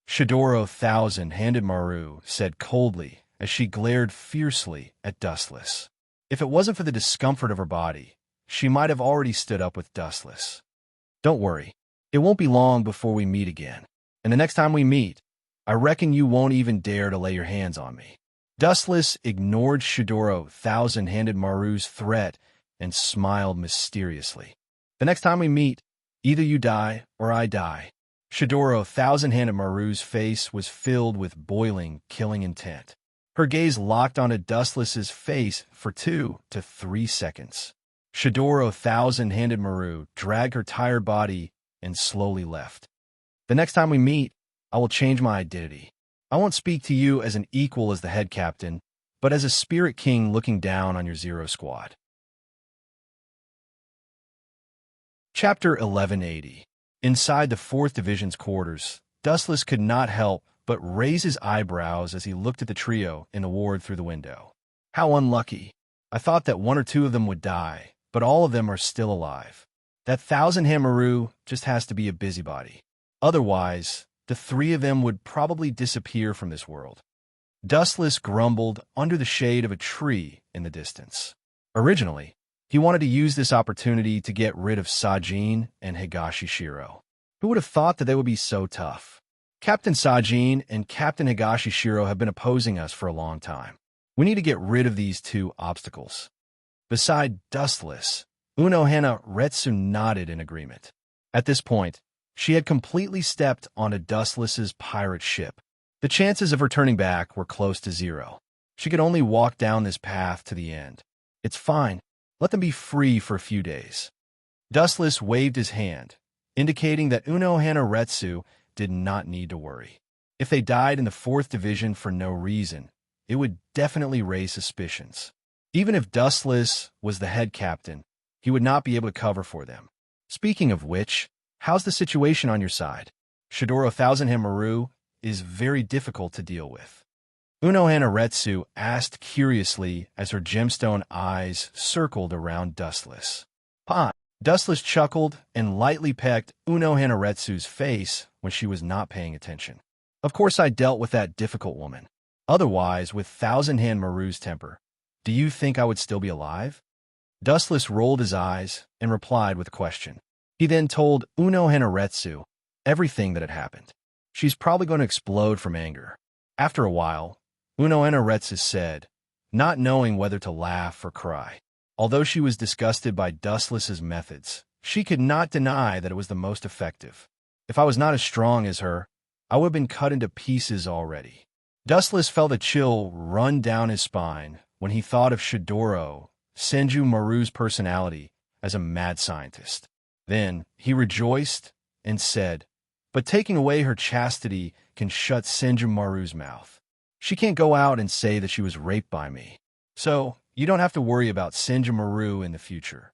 Shadoro Thousand-Handed Maru said coldly as she glared fiercely at Dustless. If it wasn't for the discomfort of her body, she might have already stood up with Dustless. Don't worry. It won't be long before we meet again. And the next time we meet, I reckon you won't even dare to lay your hands on me. Dustless ignored Shadoro Thousand-Handed Maru's threat and smiled mysteriously. The next time we meet, either you die or I die. Shadoro Thousand-Handed Maru's face was filled with boiling, killing intent. Her gaze locked onto Dustless's face for 2 to 3 seconds. Shadoro Thousand-Handed Maru dragged her tired body and slowly left. The next time we meet, I will change my identity. I won't speak to you as an equal as the head captain, but as a spirit king looking down on your Zero Squad. Chapter 1180. Inside the 4th Division's quarters, Dustless could not help but raise his eyebrows as he looked at the trio in the ward through the window. How unlucky. I thought that one or two of them would die, but all of them are still alive. That thousand-hand Maru just has to be a busybody. Otherwise, the three of them would probably disappear from this world. Dustless grumbled under the shade of a tree in the distance. Originally, he wanted to use this opportunity to get rid of Sajin and Higashishiro. Who would have thought that they would be so tough? Captain Sajin and Captain Higashishiro have been opposing us for a long time. We need to get rid of these two obstacles. Beside Dustless, Unohana Retsu nodded in agreement. At this point, she had completely stepped onto Dustless's pirate ship. The chances of her turning back were close to zero. She could only walk down this path to the end. It's fine. Let them be free for a few days. Dustless waved his hand, indicating that Unohana Retsu did not need to worry. If they died in the 4th Division for no reason, it would definitely raise suspicions. Even if Dustless was the head captain, he would not be able to cover for them. Speaking of which, how's the situation on your side? Shidoro Thousand-Hand Maru is very difficult to deal with. Unohana Retsu asked curiously as her gemstone eyes circled around Dustless. "Pa." Dustless chuckled and lightly pecked Unohana Retsu's face when she was not paying attention. Of course I dealt with that difficult woman. Otherwise, with Thousand-Hand Maru's temper, do you think I would still be alive? Dustless rolled his eyes and replied with a question. He then told Unohana Retsu everything that had happened. She's probably going to explode from anger. After a while, Unohana Retsu said, not knowing whether to laugh or cry. Although she was disgusted by Dustless's methods, she could not deny that it was the most effective. If I was not as strong as her, I would have been cut into pieces already. Dustless felt a chill run down his spine when he thought of Shidoro Senju Maru's personality as a mad scientist. Then he rejoiced and said, but taking away her chastity can shut Senju Maru's mouth. She can't go out and say that she was raped by me. So, you don't have to worry about Senju Maru in the future.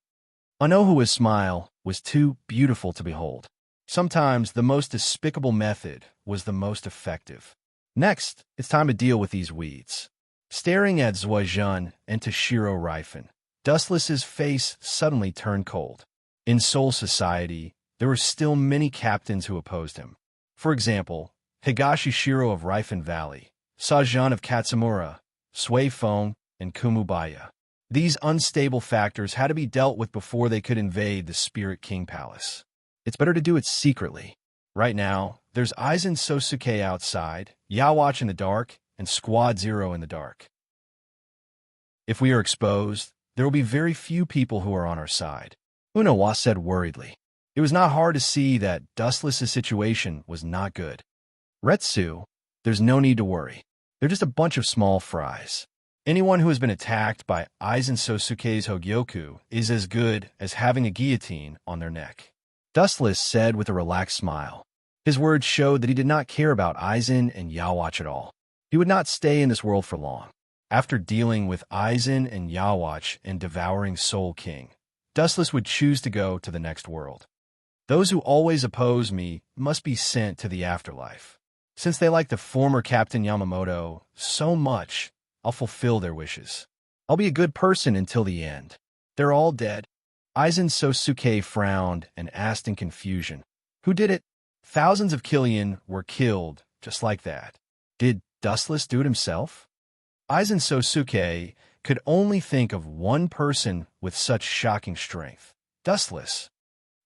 Anohua's smile was too beautiful to behold. Sometimes the most despicable method was the most effective. Next, it's time to deal with these weeds. Staring at Zuozhun and Toshiro Rifen, Dustless's face suddenly turned cold. In Soul Society, there were still many captains who opposed him. For example, Higashishiro of Rifen Valley, Sajin of Katsumura, Suifeng, and Kumubaya. These unstable factors had to be dealt with before they could invade the Spirit King Palace. It's better to do it secretly. Right now, there's Aizen Sosuke outside, Yawatch in the dark, and Squad Zero in the dark. If we are exposed, there will be very few people who are on our side, Unowa said worriedly. It was not hard to see that Dustless's situation was not good. Retsu, there's no need to worry. They're just a bunch of small fries. Anyone who has been attacked by Aizen Sosuke's Hogyoku is as good as having a guillotine on their neck. Dustless said with a relaxed smile. His words showed that he did not care about Aizen and Yawatch at all. He would not stay in this world for long. After dealing with Aizen and Yawatch and devouring Soul King, Dustless would choose to go to the next world. Those who always oppose me must be sent to the afterlife. Since they like the former Captain Yamamoto so much, I'll fulfill their wishes. I'll be a good person until the end. They're all dead. Aizen Sosuke frowned and asked in confusion, who did it? Thousands of Killian were killed just like that. Did Dustless do it himself? Aizen Sosuke could only think of one person with such shocking strength. Dustless.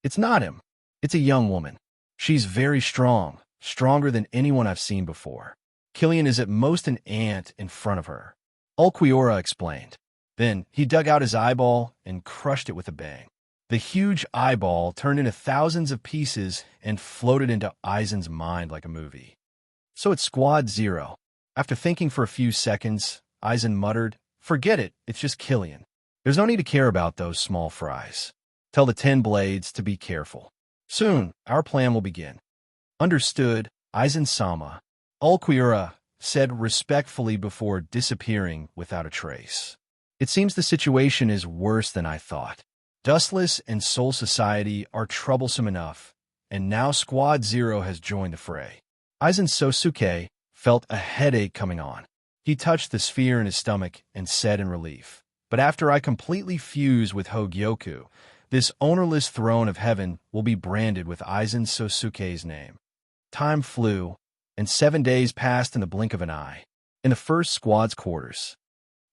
It's not him. It's a young woman. She's very strong, stronger than anyone I've seen before. Killian is at most an ant in front of her. Ulquiorra explained. Then he dug out his eyeball and crushed it with a bang. The huge eyeball turned into thousands of pieces and floated into Aizen's mind like a movie. So it's Squad Zero. After thinking for a few seconds, Aizen muttered, forget it, it's just Killian. There's no need to care about those small fries. Tell the 10 Blades to be careful. Soon, our plan will begin. Understood, Aizen-sama. Ulquiorra said respectfully before disappearing without a trace. It seems the situation is worse than I thought. Dustless and Soul Society are troublesome enough, and now Squad Zero has joined the fray. Aizen Sosuke felt a headache coming on. He touched the sphere in his stomach and said in relief, "But after I completely fuse with Hogyoku, this ownerless throne of heaven will be branded with Aizen Sosuke's name." Time flew, and 7 days passed in the blink of an eye. In the first squad's quarters.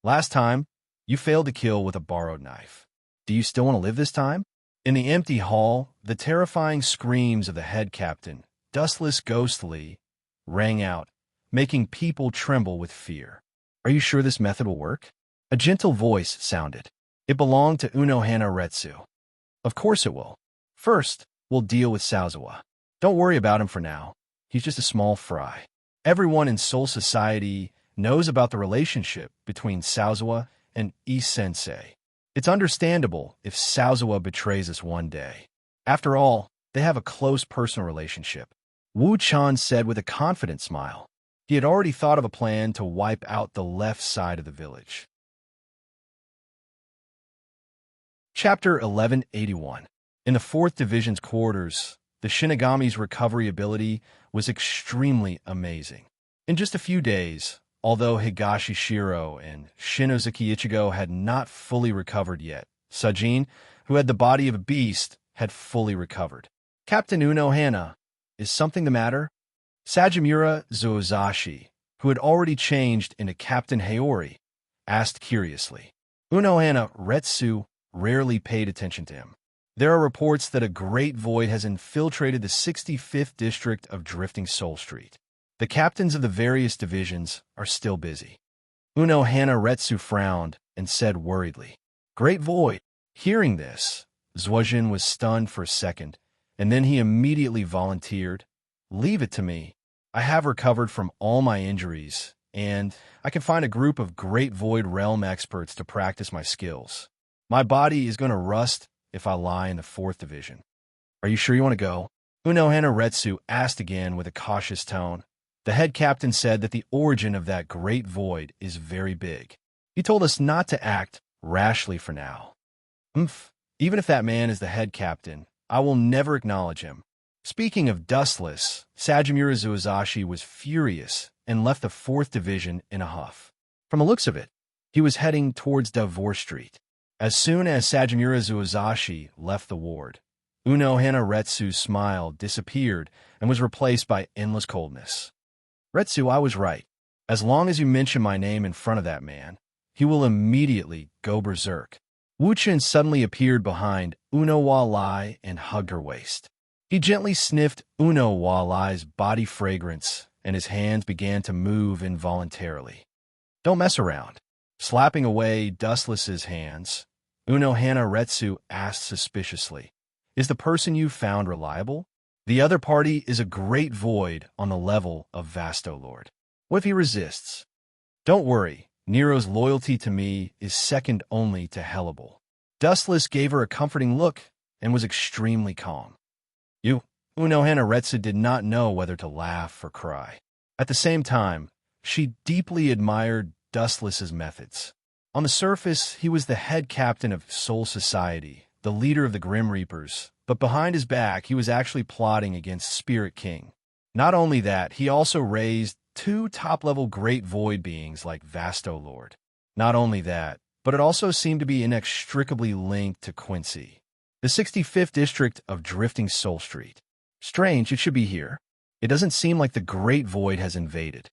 "Last time, you failed to kill with a borrowed knife. Do you still want to live this time?" In the empty hall, the terrifying screams of the head captain, dustless ghostly, rang out, making people tremble with fear. "Are you sure this method will work?" A gentle voice sounded. It belonged to Unohana Retsu. "Of course it will. First, we'll deal with Sazawa. Don't worry about him for now. He's just a small fry. Everyone in Soul Society knows about the relationship between Sazawa and I-sensei. It's understandable if Sazawa betrays us one day. After all, they have a close personal relationship," Wu Chan said with a confident smile. He had already thought of a plan to wipe out the left side of the village. Chapter 1181. In the 4th Division's quarters, the Shinigami's recovery ability was extremely amazing. In just a few days, although Higashi Shiro and Shinozuki Ichigo had not fully recovered yet, Sajin, who had the body of a beast, had fully recovered. "Captain Unohana, is something the matter?" Sajimura Zuozashi, who had already changed into Captain Haori, asked curiously. Unohana Retsu rarely paid attention to him. "There are reports that a great void has infiltrated the 65th district of Drifting Soul Street. The captains of the various divisions are still busy." Unohana Retsu frowned and said worriedly, "Great void." Hearing this, Zuojin was stunned for a second, and then he immediately volunteered, "Leave it to me. I have recovered from all my injuries, and I can find a group of Great Void Realm experts to practice my skills. My body is going to rust if I lie in the 4th Division. Are you sure you want to go?" Unohana Retsu asked again with a cautious tone. The head captain said that the origin of that great void is very big. He told us not to act rashly for now. Even if that man is the head captain, I will never acknowledge him." Speaking of dustless, Sajimura Zuozashi was furious and left the 4th Division in a huff. From the looks of it, he was heading towards Divorce Street. As soon as Sajimura Zuozashi left the ward, Unohana Retsu's smile disappeared and was replaced by endless coldness. "Retsu, I was right. As long as you mention my name in front of that man, he will immediately go berserk." Wuchen suddenly appeared behind Unohana Lai and hugged her waist. He gently sniffed Unohana Lai's body fragrance, and his hands began to move involuntarily. "Don't mess around." Slapping away Dustless's hands, Unohana Retsu asked suspiciously, "Is the person you found reliable? The other party is a great void on the level of Vasto Lord. What if he resists?" "Don't worry, Nero's loyalty to me is second only to Hellable." Dustless gave her a comforting look and was extremely calm. Unohana Retsu did not know whether to laugh or cry. At the same time, she deeply admired Dustless's methods. On the surface, he was the head captain of Soul Society, the leader of the Grim Reapers, but behind his back he was actually plotting against Spirit King. Not only that, he also raised 2 top-level Great Void beings like Vasto Lord. Not only that, but it also seemed to be inextricably linked to Quincy, the 65th district of Drifting Soul Street. Strange, it should be here. It doesn't seem like the Great Void has invaded.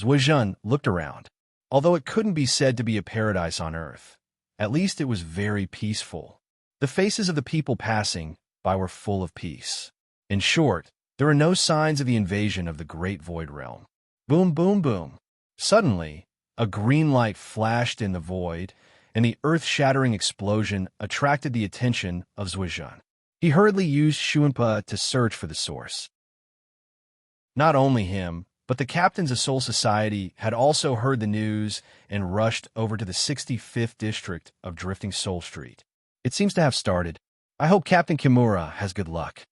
Zuojin looked around. Although it couldn't be said to be a paradise on Earth, at least it was very peaceful. The faces of the people passing by were full of peace. In short, there were no signs of the invasion of the Great Void Realm. Boom, boom, boom. Suddenly, a green light flashed in the void, and the earth-shattering explosion attracted the attention of Zuojin. He hurriedly used Shuinpa to search for the source. Not only him, but the captains of Soul Society had also heard the news and rushed over to the 65th district of Drifting Soul Street. It seems to have started. I hope Captain Kimura has good luck.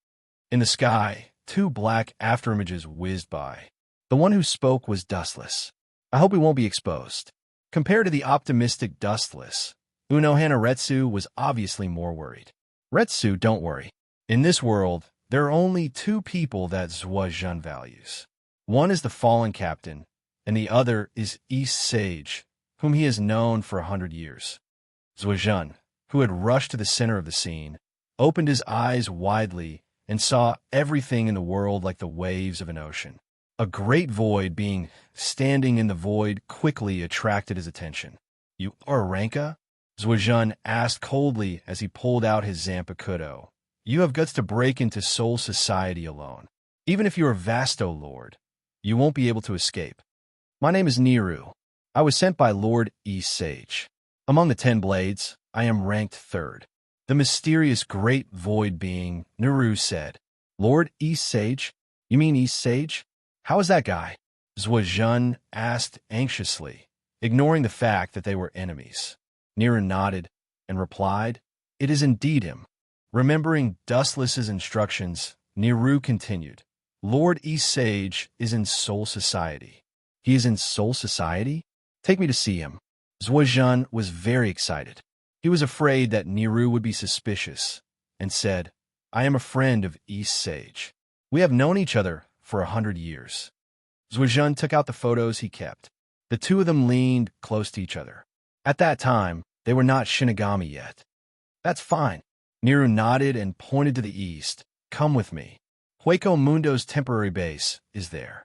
In the sky, 2 black afterimages whizzed by. The one who spoke was Dustless. I hope he won't be exposed. Compared to the optimistic Dustless, Unohana Retsu was obviously more worried. "Retsu, don't worry. In this world, there are only 2 people that Zuojin values. One is the fallen captain, and the other is East Sage, whom he has known for 100 years. Zhuozhen, who had rushed to the center of the scene, opened his eyes widely and saw everything in the world like the waves of an ocean. A great void being standing in the void quickly attracted his attention. "You are Ranka?" Zhuozhen asked coldly as he pulled out his Zanpakuto. "You have guts to break into Soul Society alone. Even if you are Vasto Lord, you won't be able to escape." "My name is Niru. I was sent by Lord East Sage. Among the 10 blades, I am ranked 3rd. The mysterious great void being, Niru said. "Lord East Sage? You mean East Sage? How is that guy?" Zhuozhen asked anxiously, ignoring the fact that they were enemies. Niru nodded and replied, "It is indeed him." Remembering Dustless's instructions, Niru continued, "Lord East Sage is in Soul Society." "He is in Soul Society? Take me to see him." Zhuozhen was very excited. He was afraid that Niru would be suspicious, and said, "I am a friend of East Sage. We have known each other for 100 years." Zhuozhen took out the photos he kept. The two of them leaned close to each other. At that time, they were not Shinigami yet. "That's fine." Niru nodded and pointed to the east. "Come with me. Hueco Mundo's temporary base is there."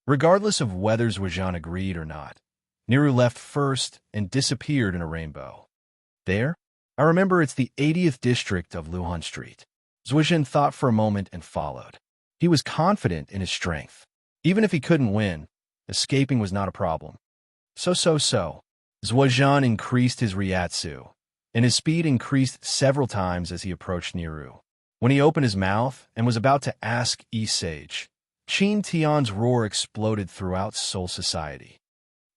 Regardless of whether Zhuozhen agreed or not, Niru left first and disappeared in a rainbow. "There? I remember it's the 80th district of Luhan Street." Zhuozhen thought for a moment and followed. He was confident in his strength. Even if he couldn't win, escaping was not a problem. So. Zhuozhen increased his Ryatsu, and his speed increased several times as he approached Niru. When he opened his mouth and was about to ask East Sage, Qin Tian's roar exploded throughout Soul Society.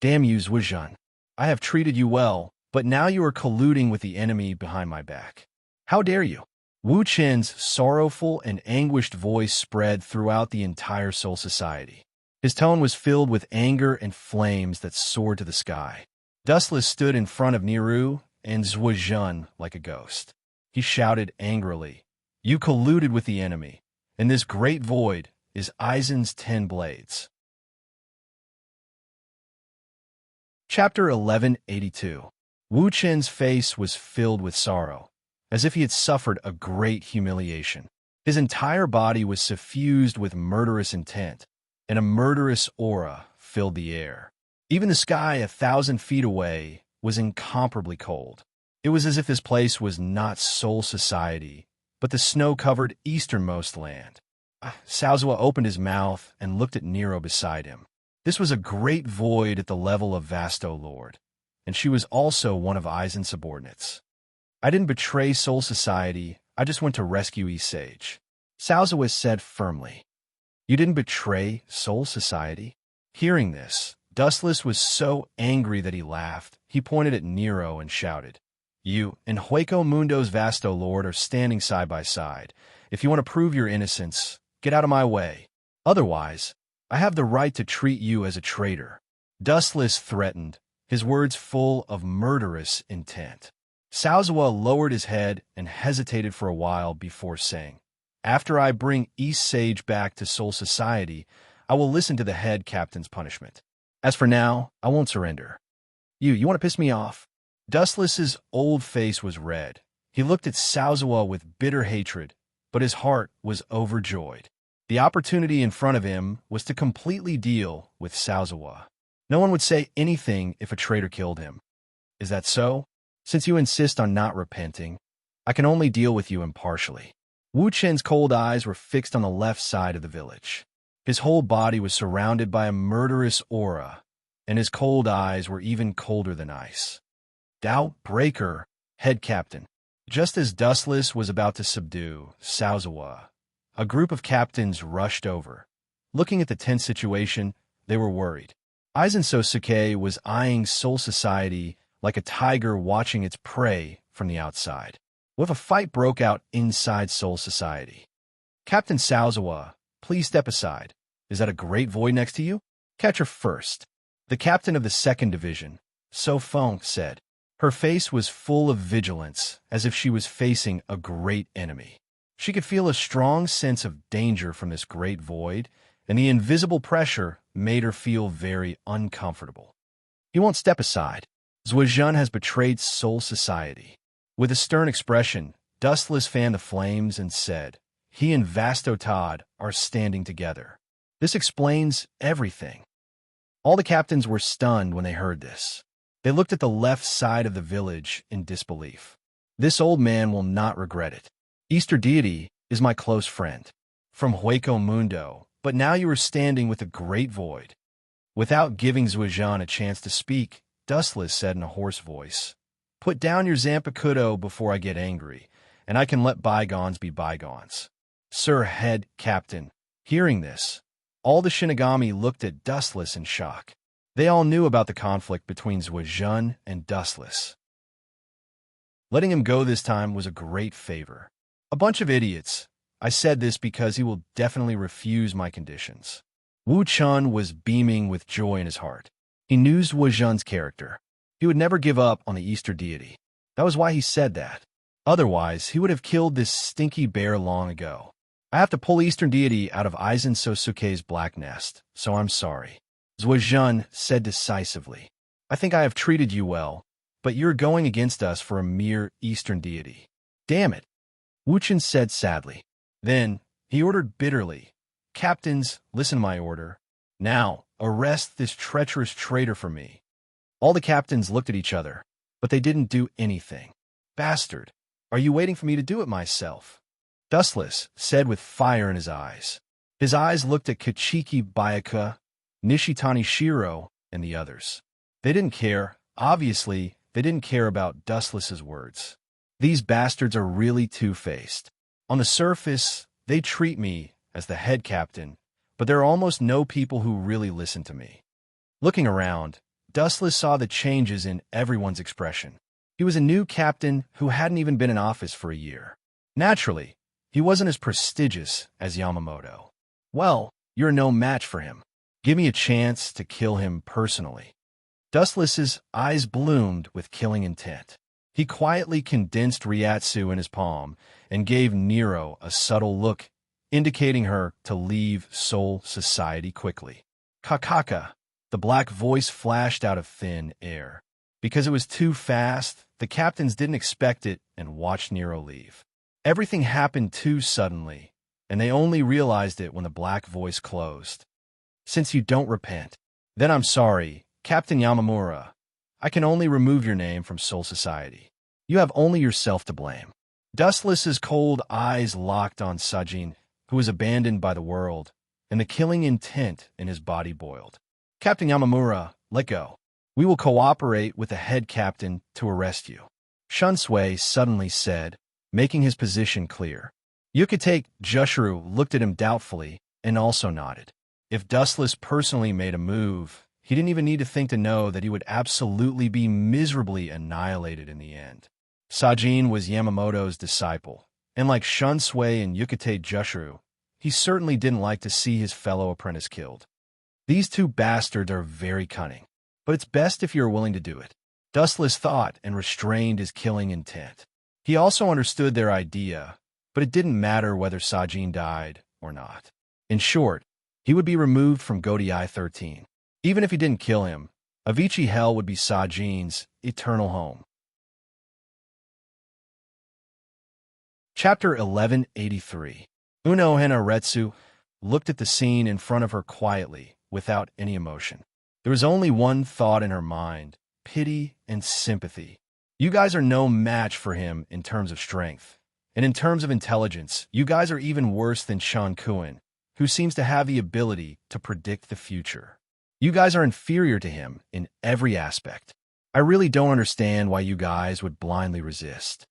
"Damn you, Zhuozhen. I have treated you well, but now you are colluding with the enemy behind my back. How dare you?" Wu Chen's sorrowful and anguished voice spread throughout the entire Soul Society. His tone was filled with anger and flames that soared to the sky. Dustless stood in front of Niru and Zhuozhen like a ghost. He shouted angrily, "You colluded with the enemy, and this great void is Aizen's 10 blades." Chapter 1182. Wu Chen's face was filled with sorrow, as if he had suffered a great humiliation. His entire body was suffused with murderous intent, and a murderous aura filled the air. Even the sky 1,000 feet away was incomparably cold. It was as if this place was not Soul Society, but the snow-covered easternmost land. Saozuo opened his mouth and looked at Nero beside him. This was a great void at the level of Vasto Lord, and she was also one of Aizen's subordinates. "I didn't betray Soul Society, I just went to rescue East Sage," Saozuo said firmly. "You didn't betray Soul Society?" Hearing this, Dustless was so angry that he laughed. He pointed at Nero and shouted, "You and Hueco Mundo's Vasto Lord are standing side by side. If you want to prove your innocence, get out of my way. Otherwise, I have the right to treat you as a traitor." Dustless threatened, his words full of murderous intent. Saozuo lowered his head and hesitated for a while before saying, "After I bring East Sage back to Soul Society, I will listen to the head captain's punishment. As for now, I won't surrender." You want to piss me off?" Dustless's old face was red. He looked at Saozuo with bitter hatred, but his heart was overjoyed. The opportunity in front of him was to completely deal with Saozuo. No one would say anything if a traitor killed him. "Is that so? Since you insist on not repenting, I can only deal with you impartially." Wu Chen's cold eyes were fixed on the left side of the village. His whole body was surrounded by a murderous aura, and his cold eyes were even colder than ice. "Doubt Breaker, head captain." Just as Dustless was about to subdue Saozuo, a group of captains rushed over. Looking at the tense situation, they were worried. Aizen Sosuke was eyeing Soul Society like a tiger watching its prey from the outside. What if a fight broke out inside Soul Society? "Captain Saozuo, please step aside. Is that a great void next to you?" "Catch her first." The captain of the 2nd Division, So Feng, said. Her face was full of vigilance, as if she was facing a great enemy. She could feel a strong sense of danger from this great void, and the invisible pressure made her feel very uncomfortable. He won't step aside. Zhuozhen has betrayed Soul Society. With a stern expression, Dustless fanned the flames and said, he and Vastotad are standing together. This explains everything. All the captains were stunned when they heard this. They looked at the left side of the village in disbelief. This old man will not regret it. Easter deity is my close friend. From Hueco Mundo, but now you are standing with a great void. Without giving Zhuozhen a chance to speak, Dustless said in a hoarse voice, put down your Zanpakuto before I get angry, and I can let bygones be bygones. Sir Head Captain, hearing this, all the Shinigami looked at Dustless in shock. They all knew about the conflict between Zhuozhen and Dustless. Letting him go this time was a great favor. A bunch of idiots. I said this because he will definitely refuse my conditions. Wu Chun was beaming with joy in his heart. He knew Zhuozhen's character. He would never give up on the Easter deity. That was why he said that. Otherwise, he would have killed this stinky bear long ago. I have to pull Eastern deity out of Aizen Sosuke's black nest, so I'm sorry. Zhuozhen said decisively. I think I have treated you well, but you're going against us for a mere Eastern deity. Damn it. Wu Chun said sadly. Then, he ordered bitterly, Captains, listen to my order. Now, arrest this treacherous traitor for me. All the captains looked at each other, but they didn't do anything. Bastard, are you waiting for me to do it myself? Dustless said with fire in his eyes. His eyes looked at Kachiki Bayaka, Nishitani Shiro, and the others. They didn't care. Obviously, they didn't care about Dustless's words. These bastards are really two-faced. On the surface, they treat me as the head captain, but there are almost no people who really listen to me. Looking around, Dustless saw the changes in everyone's expression. He was a new captain who hadn't even been in office for a year. Naturally, he wasn't as prestigious as Yamamoto. Well, you're no match for him. Give me a chance to kill him personally. Dustless's eyes bloomed with killing intent. He quietly condensed Ryatsu in his palm and gave Nero a subtle look, indicating her to leave Soul Society quickly. Kakaka, the black voice flashed out of thin air. Because it was too fast, the captains didn't expect it and watched Nero leave. Everything happened too suddenly, and they only realized it when the black voice closed. Since you don't repent, then I'm sorry, Captain Yamamura. I can only remove your name from Soul Society. You have only yourself to blame. Dustless's cold eyes locked on Sajin, who was abandoned by the world, and the killing intent in his body boiled. Captain Yamamura, let go. We will cooperate with the head captain to arrest you. Shunsui suddenly said, making his position clear. Yukitake Jushiro looked at him doubtfully and also nodded. If Dustless personally made a move, he didn't even need to think to know that he would absolutely be miserably annihilated in the end. Sajin was Yamamoto's disciple, and like Shunsui and Yukite Jushiro, he certainly didn't like to see his fellow apprentice killed. These two bastards are very cunning, but it's best if you're willing to do it. Dustless thought and restrained his killing intent. He also understood their idea, but it didn't matter whether Sajin died or not. In short, he would be removed from Godai 13. Even if he didn't kill him, Avicii Hell would be Sajin's eternal home. Chapter 1183. Uno Hanaretsu looked at the scene in front of her quietly, without any emotion. There was only one thought in her mind, pity and sympathy. You guys are no match for him in terms of strength. And in terms of intelligence, you guys are even worse than Shan Kuan, who seems to have the ability to predict the future. You guys are inferior to him in every aspect. I really don't understand why you guys would blindly resist.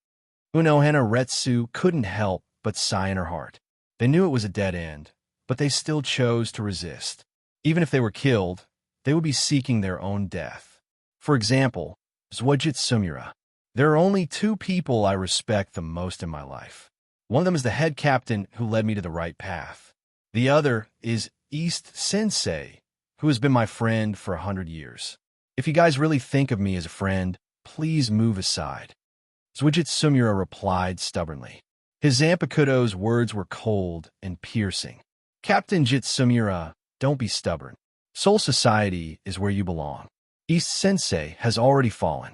Uno Hanaretsu couldn't help but sigh in her heart. They knew it was a dead end, but they still chose to resist. Even if they were killed, they would be seeking their own death. For example, Zhuozhen Sumira. There are only two people I respect the most in my life. One of them is the head captain who led me to the right path. The other is East Sensei, who has been my friend for 100 years. If you guys really think of me as a friend, please move aside. Zhuozhen Sumira replied stubbornly. His Zanpakuto's words were cold and piercing. Captain Jitsumura, don't be stubborn. Soul Society is where you belong. East Sensei has already fallen.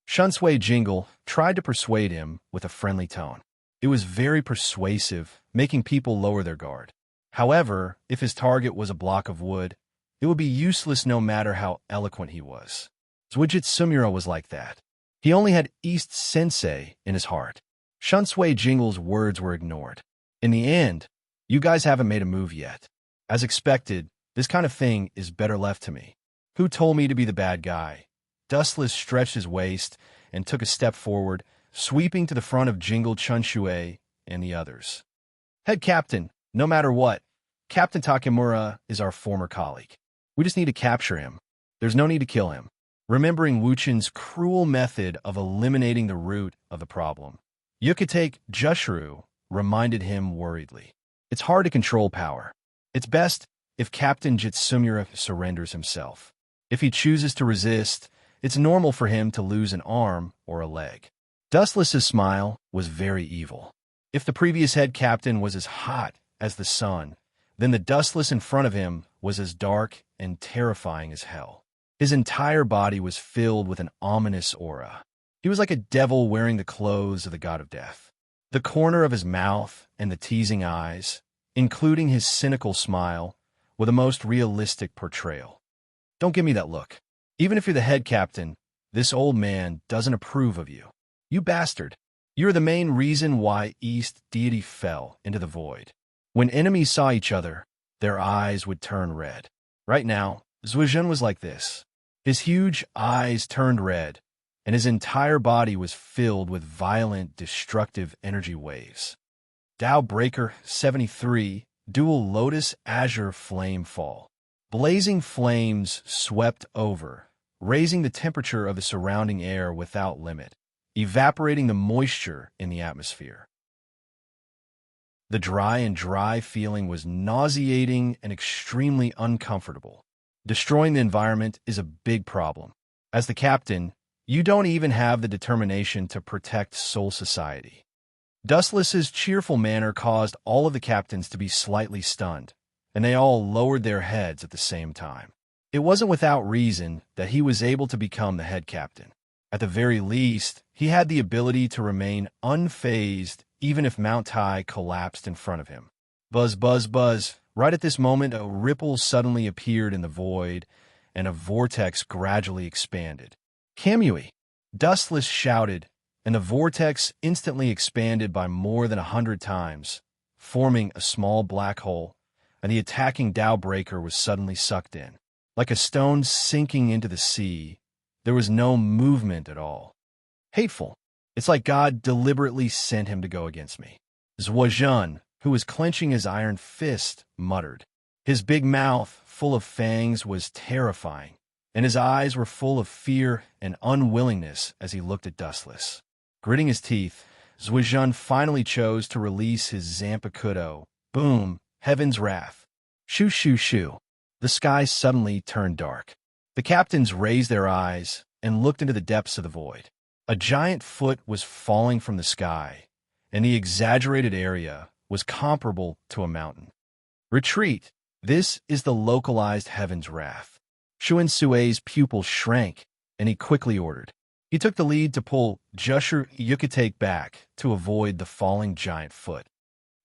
Shunsui Jingle tried to persuade him with a friendly tone. It was very persuasive, making people lower their guard. However, if his target was a block of wood, it would be useless no matter how eloquent he was. Jitsumura was like that. He only had East Sensei in his heart. Shunsui Jingle's words were ignored. In the end, you guys haven't made a move yet. As expected, this kind of thing is better left to me. Who told me to be the bad guy? Dustless stretched his waist and took a step forward, sweeping to the front of Jingle Chunshui and the others. Head Captain, no matter what, Captain Takemura is our former colleague. We just need to capture him. There's no need to kill him. Remembering Wuchin's cruel method of eliminating the root of the problem, Yukitake Jushuru reminded him worriedly. It's hard to control power. It's best if Captain Jitsumura surrenders himself. If he chooses to resist, it's normal for him to lose an arm or a leg. Dustless's smile was very evil. If the previous head captain was as hot as the sun, then the Dustless in front of him was as dark and terrifying as hell. His entire body was filled with an ominous aura. He was like a devil wearing the clothes of the god of death. The corner of his mouth and the teasing eyes, including his cynical smile, were the most realistic portrayal. Don't give me that look. Even if you're the head captain, this old man doesn't approve of you. You bastard. You're the main reason why East Deity fell into the void. When enemies saw each other, their eyes would turn red. Right now, Zuijun was like this. His huge eyes turned red, and his entire body was filled with violent, destructive energy waves. Tao Breaker 73, Dual Lotus Azure Flame Fall. Blazing flames swept over, raising the temperature of the surrounding air without limit, evaporating the moisture in the atmosphere. The dry feeling was nauseating and extremely uncomfortable. Destroying the environment is a big problem. As the captain, you don't even have the determination to protect Soul Society. Dustless's cheerful manner caused all of the captains to be slightly stunned, and they all lowered their heads at the same time. It wasn't without reason that he was able to become the head captain. At the very least, he had the ability to remain unfazed even if Mount Tai collapsed in front of him. Buzz, buzz, buzz. Right at this moment, a ripple suddenly appeared in the void, and a vortex gradually expanded. Kamui! Dustless shouted, and the vortex instantly expanded by more than 100 times, forming a small black hole, and the attacking Tao Breaker was suddenly sucked in. Like a stone sinking into the sea, there was no movement at all. Hateful. It's like God deliberately sent him to go against me. Zuojun, who was clenching his iron fist, muttered. His big mouth, full of fangs, was terrifying, and his eyes were full of fear and unwillingness as he looked at Dustless. Gritting his teeth, Zuojun finally chose to release his Zanpakuto. Boom! Heaven's wrath. Shoo, shoo, shoo. The sky suddenly turned dark. The captains raised their eyes and looked into the depths of the void. A giant foot was falling from the sky, and the exaggerated area was comparable to a mountain. Retreat! This is the localized heaven's wrath. Shuin Sue's pupil shrank, and he quickly ordered. He took the lead to pull Jushur Yukitake back to avoid the falling giant foot.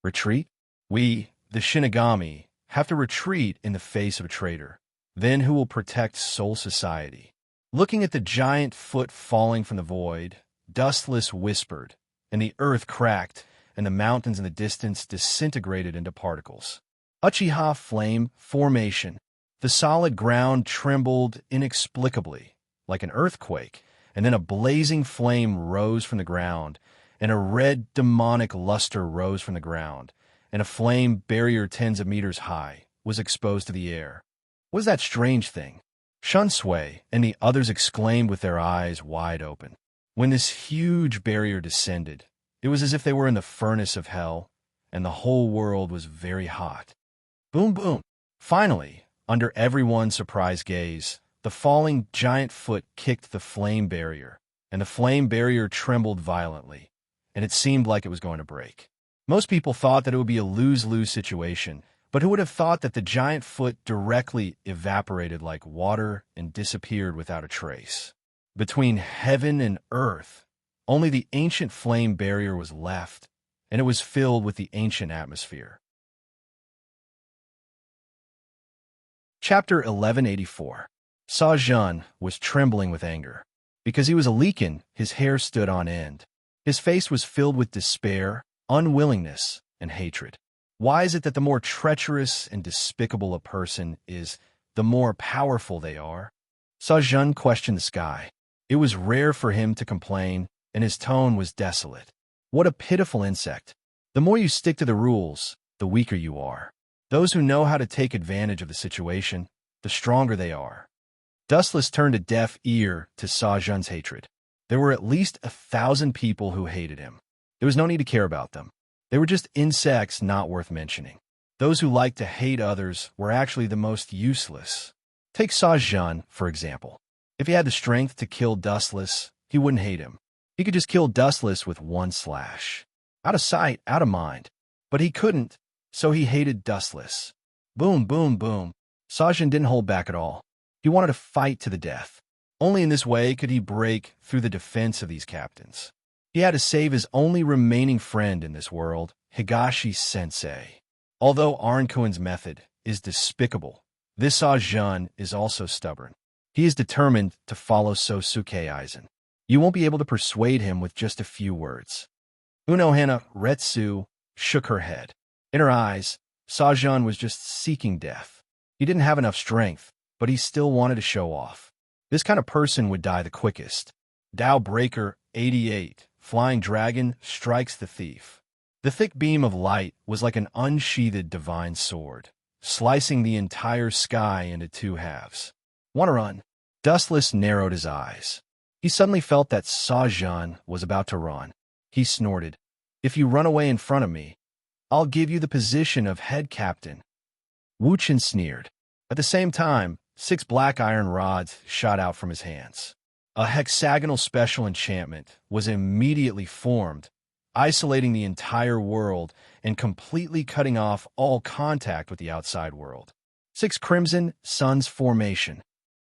Retreat? We, the Shinigami, have to retreat in the face of a traitor. Then who will protect Soul Society? Looking at the giant foot falling from the void, Dustless whispered, and the earth cracked, and the mountains in the distance disintegrated into particles. Uchiha Flame Formation. The solid ground trembled inexplicably, like an earthquake, and then a blazing flame rose from the ground, and a red demonic luster rose from the ground, and a flame barrier tens of meters high was exposed to the air. What was that strange thing? Shunsui and the others exclaimed with their eyes wide open. When this huge barrier descended, it was as if they were in the furnace of hell, and the whole world was very hot. Boom, boom. Finally, under everyone's surprised gaze, the falling giant foot kicked the flame barrier, and the flame barrier trembled violently, and it seemed like it was going to break. Most people thought that it would be a lose-lose situation, But who would have thought that the giant foot directly evaporated like water and disappeared without a trace? Between heaven and earth, only the ancient flame barrier was left, and it was filled with the ancient atmosphere. Chapter 1184. Sa-Zhan was trembling with anger. Because he was a Leekin, his hair stood on end. His face was filled with despair, unwillingness, and hatred. Why is it that the more treacherous and despicable a person is, the more powerful they are? Sa-Zhan questioned the sky. It was rare for him to complain, and his tone was desolate. What a pitiful insect. The more you stick to the rules, the weaker you are. Those who know how to take advantage of the situation, the stronger they are. Dustless turned a deaf ear to Sa-Zhan's hatred. There were at least 1,000 people who hated him. There was no need to care about them. They were just insects not worth mentioning. Those who liked to hate others were actually the most useless. Take Sa-Zhan, for example. If he had the strength to kill Dustless, he wouldn't hate him. He could just kill Dustless with one slash. Out of sight, out of mind. But he couldn't, so he hated Dustless. Boom, boom, boom. Sa-Zhan didn't hold back at all. He wanted to fight to the death. Only in this way could he break through the defense of these captains. He had to save his only remaining friend in this world, Higashi-sensei. Although Arnkoen's method is despicable, this Sa-Zhan is also stubborn. He is determined to follow Sosuke Aizen. You won't be able to persuade him with just a few words. Unohana Retsu shook her head. In her eyes, Sa-Zhan was just seeking death. He didn't have enough strength, but he still wanted to show off. This kind of person would die the quickest. Dao Breaker 88, Flying Dragon, strikes the thief. The thick beam of light was like an unsheathed divine sword, slicing the entire sky into two halves. "Wanna run?" Dustless narrowed his eyes. He suddenly felt that Sa-Zhan was about to run. He snorted. "If you run away in front of me, I'll give you the position of head captain." Wuchen sneered. At the same time, 6 black iron rods shot out from his hands. A hexagonal special enchantment was immediately formed, isolating the entire world and completely cutting off all contact with the outside world. 6 crimson suns formation.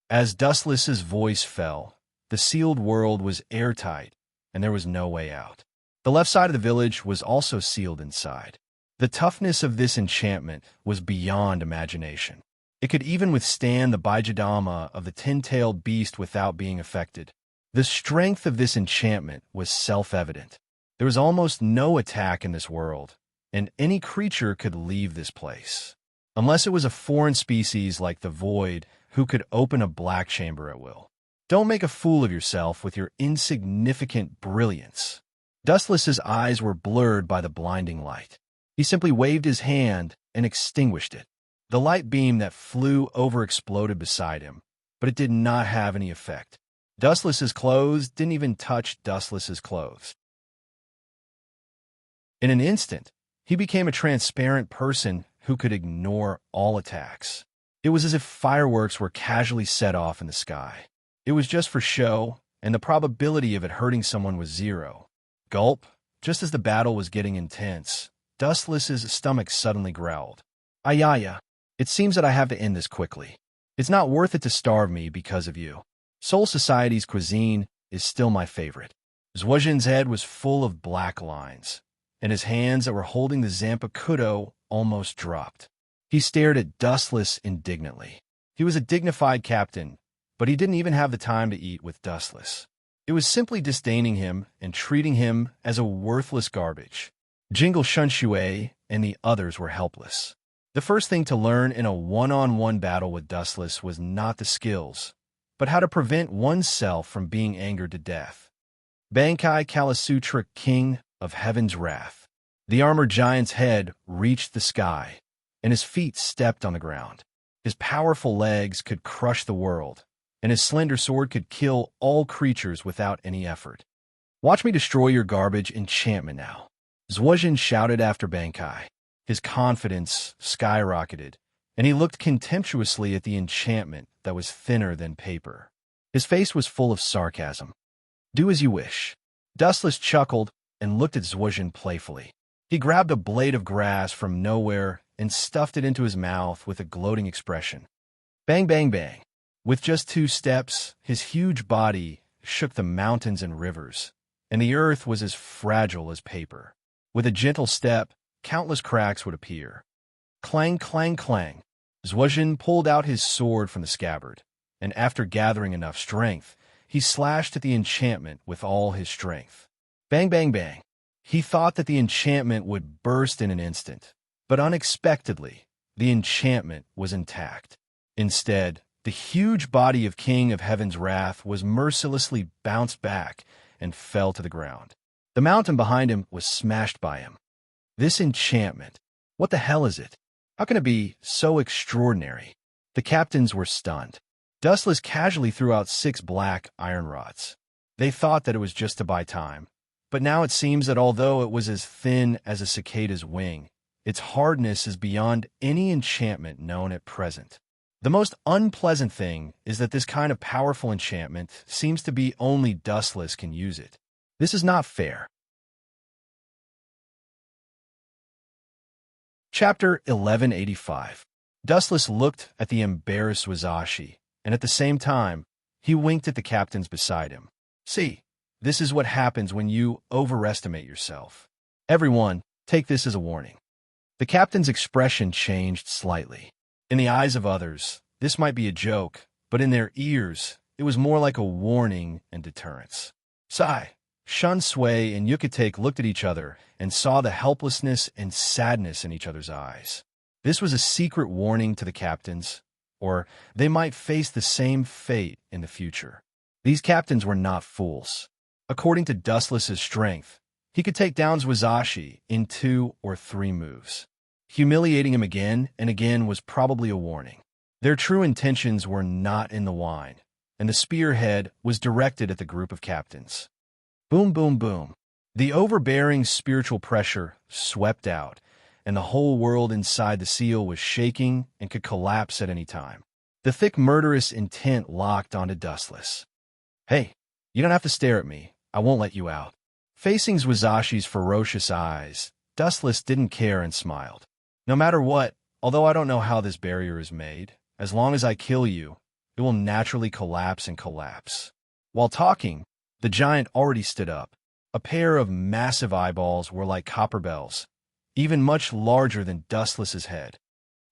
As Dustless's voice fell, the sealed world was airtight, and there was no way out. The left side of the village was also sealed inside. The toughness of this enchantment was beyond imagination. It could even withstand the Baijidama of the tin-tailed beast without being affected. The strength of this enchantment was self-evident. There was almost no attack in this world, and any creature could leave this place. Unless it was a foreign species like the Void, who could open a black chamber at will. Don't make a fool of yourself with your insignificant brilliance. Dustless's eyes were blurred by the blinding light. He simply waved his hand and extinguished it. The light beam that flew over exploded beside him, but it did not have any effect. Dustless's clothes didn't even touch Dustless's clothes. In an instant, he became a transparent person who could ignore all attacks. It was as if fireworks were casually set off in the sky. It was just for show, and the probability of it hurting someone was 0. Gulp. Just as the battle was getting intense, Dustless's stomach suddenly growled. "Ayaya. It seems that I have to end this quickly. It's not worth it to starve me because of you. Soul Society's cuisine is still my favorite." Zwozhin's head was full of black lines, and his hands that were holding the Zanpakuto almost dropped. He stared at Dustless indignantly. He was a dignified captain, but he didn't even have the time to eat with Dustless. It was simply disdaining him and treating him as a worthless garbage. Jingle Shunshui and the others were helpless. The first thing to learn in a one-on-one battle with Dustless was not the skills, but how to prevent oneself from being angered to death. Bankai Kalasutra, King of Heaven's Wrath. The armored giant's head reached the sky, and his feet stepped on the ground. His powerful legs could crush the world, and his slender sword could kill all creatures without any effort. "Watch me destroy your garbage enchantment now," Zwozhin shouted after Bankai. His confidence skyrocketed, and he looked contemptuously at the enchantment that was thinner than paper. His face was full of sarcasm. "Do as you wish." Dustless chuckled and looked at Zwozhin playfully. He grabbed a blade of grass from nowhere and stuffed it into his mouth with a gloating expression. Bang, bang, bang. With just 2 steps, his huge body shook the mountains and rivers, and the earth was as fragile as paper. With a gentle step, countless cracks would appear. Clang, clang, clang. Zwajin pulled out his sword from the scabbard, and after gathering enough strength, he slashed at the enchantment with all his strength. Bang, bang, bang. He thought that the enchantment would burst in an instant, but unexpectedly, the enchantment was intact. Instead, the huge body of King of Heaven's wrath was mercilessly bounced back and fell to the ground. The mountain behind him was smashed by him. This enchantment, what the hell is it? How can it be so extraordinary? The captains were stunned. Dustless casually threw out 6 black iron rods. They thought that it was just to buy time, but now it seems that although it was as thin as a cicada's wing, its hardness is beyond any enchantment known at present. The most unpleasant thing is that this kind of powerful enchantment seems to be only Dustless can use it. This is not fair. Chapter 1185. Dustless looked at the embarrassed Wazashi, and at the same time, he winked at the captains beside him. See, this is what happens when you overestimate yourself. Everyone, take this as a warning. The captain's expression changed slightly. In the eyes of others, this might be a joke, but in their ears, it was more like a warning and deterrence. Sigh. Shun Sui and Yucatec looked at each other and saw the helplessness and sadness in each other's eyes. This was a secret warning to the captains, or they might face the same fate in the future. These captains were not fools. According to Dustless's strength, he could take down Wazashi in 2 or 3 moves. Humiliating him again and again was probably a warning. Their true intentions were not in the wine, and the spearhead was directed at the group of captains. Boom, boom, boom. The overbearing spiritual pressure swept out, and the whole world inside the seal was shaking and could collapse at any time. The thick murderous intent locked onto Dustless. Hey, you don't have to stare at me. I won't let you out. Facing Wazashi's ferocious eyes, Dustless didn't care and smiled. No matter what, although I don't know how this barrier is made, as long as I kill you, it will naturally collapse and collapse. While talking, the giant already stood up. A pair of massive eyeballs were like copper bells, even much larger than Dustless's head.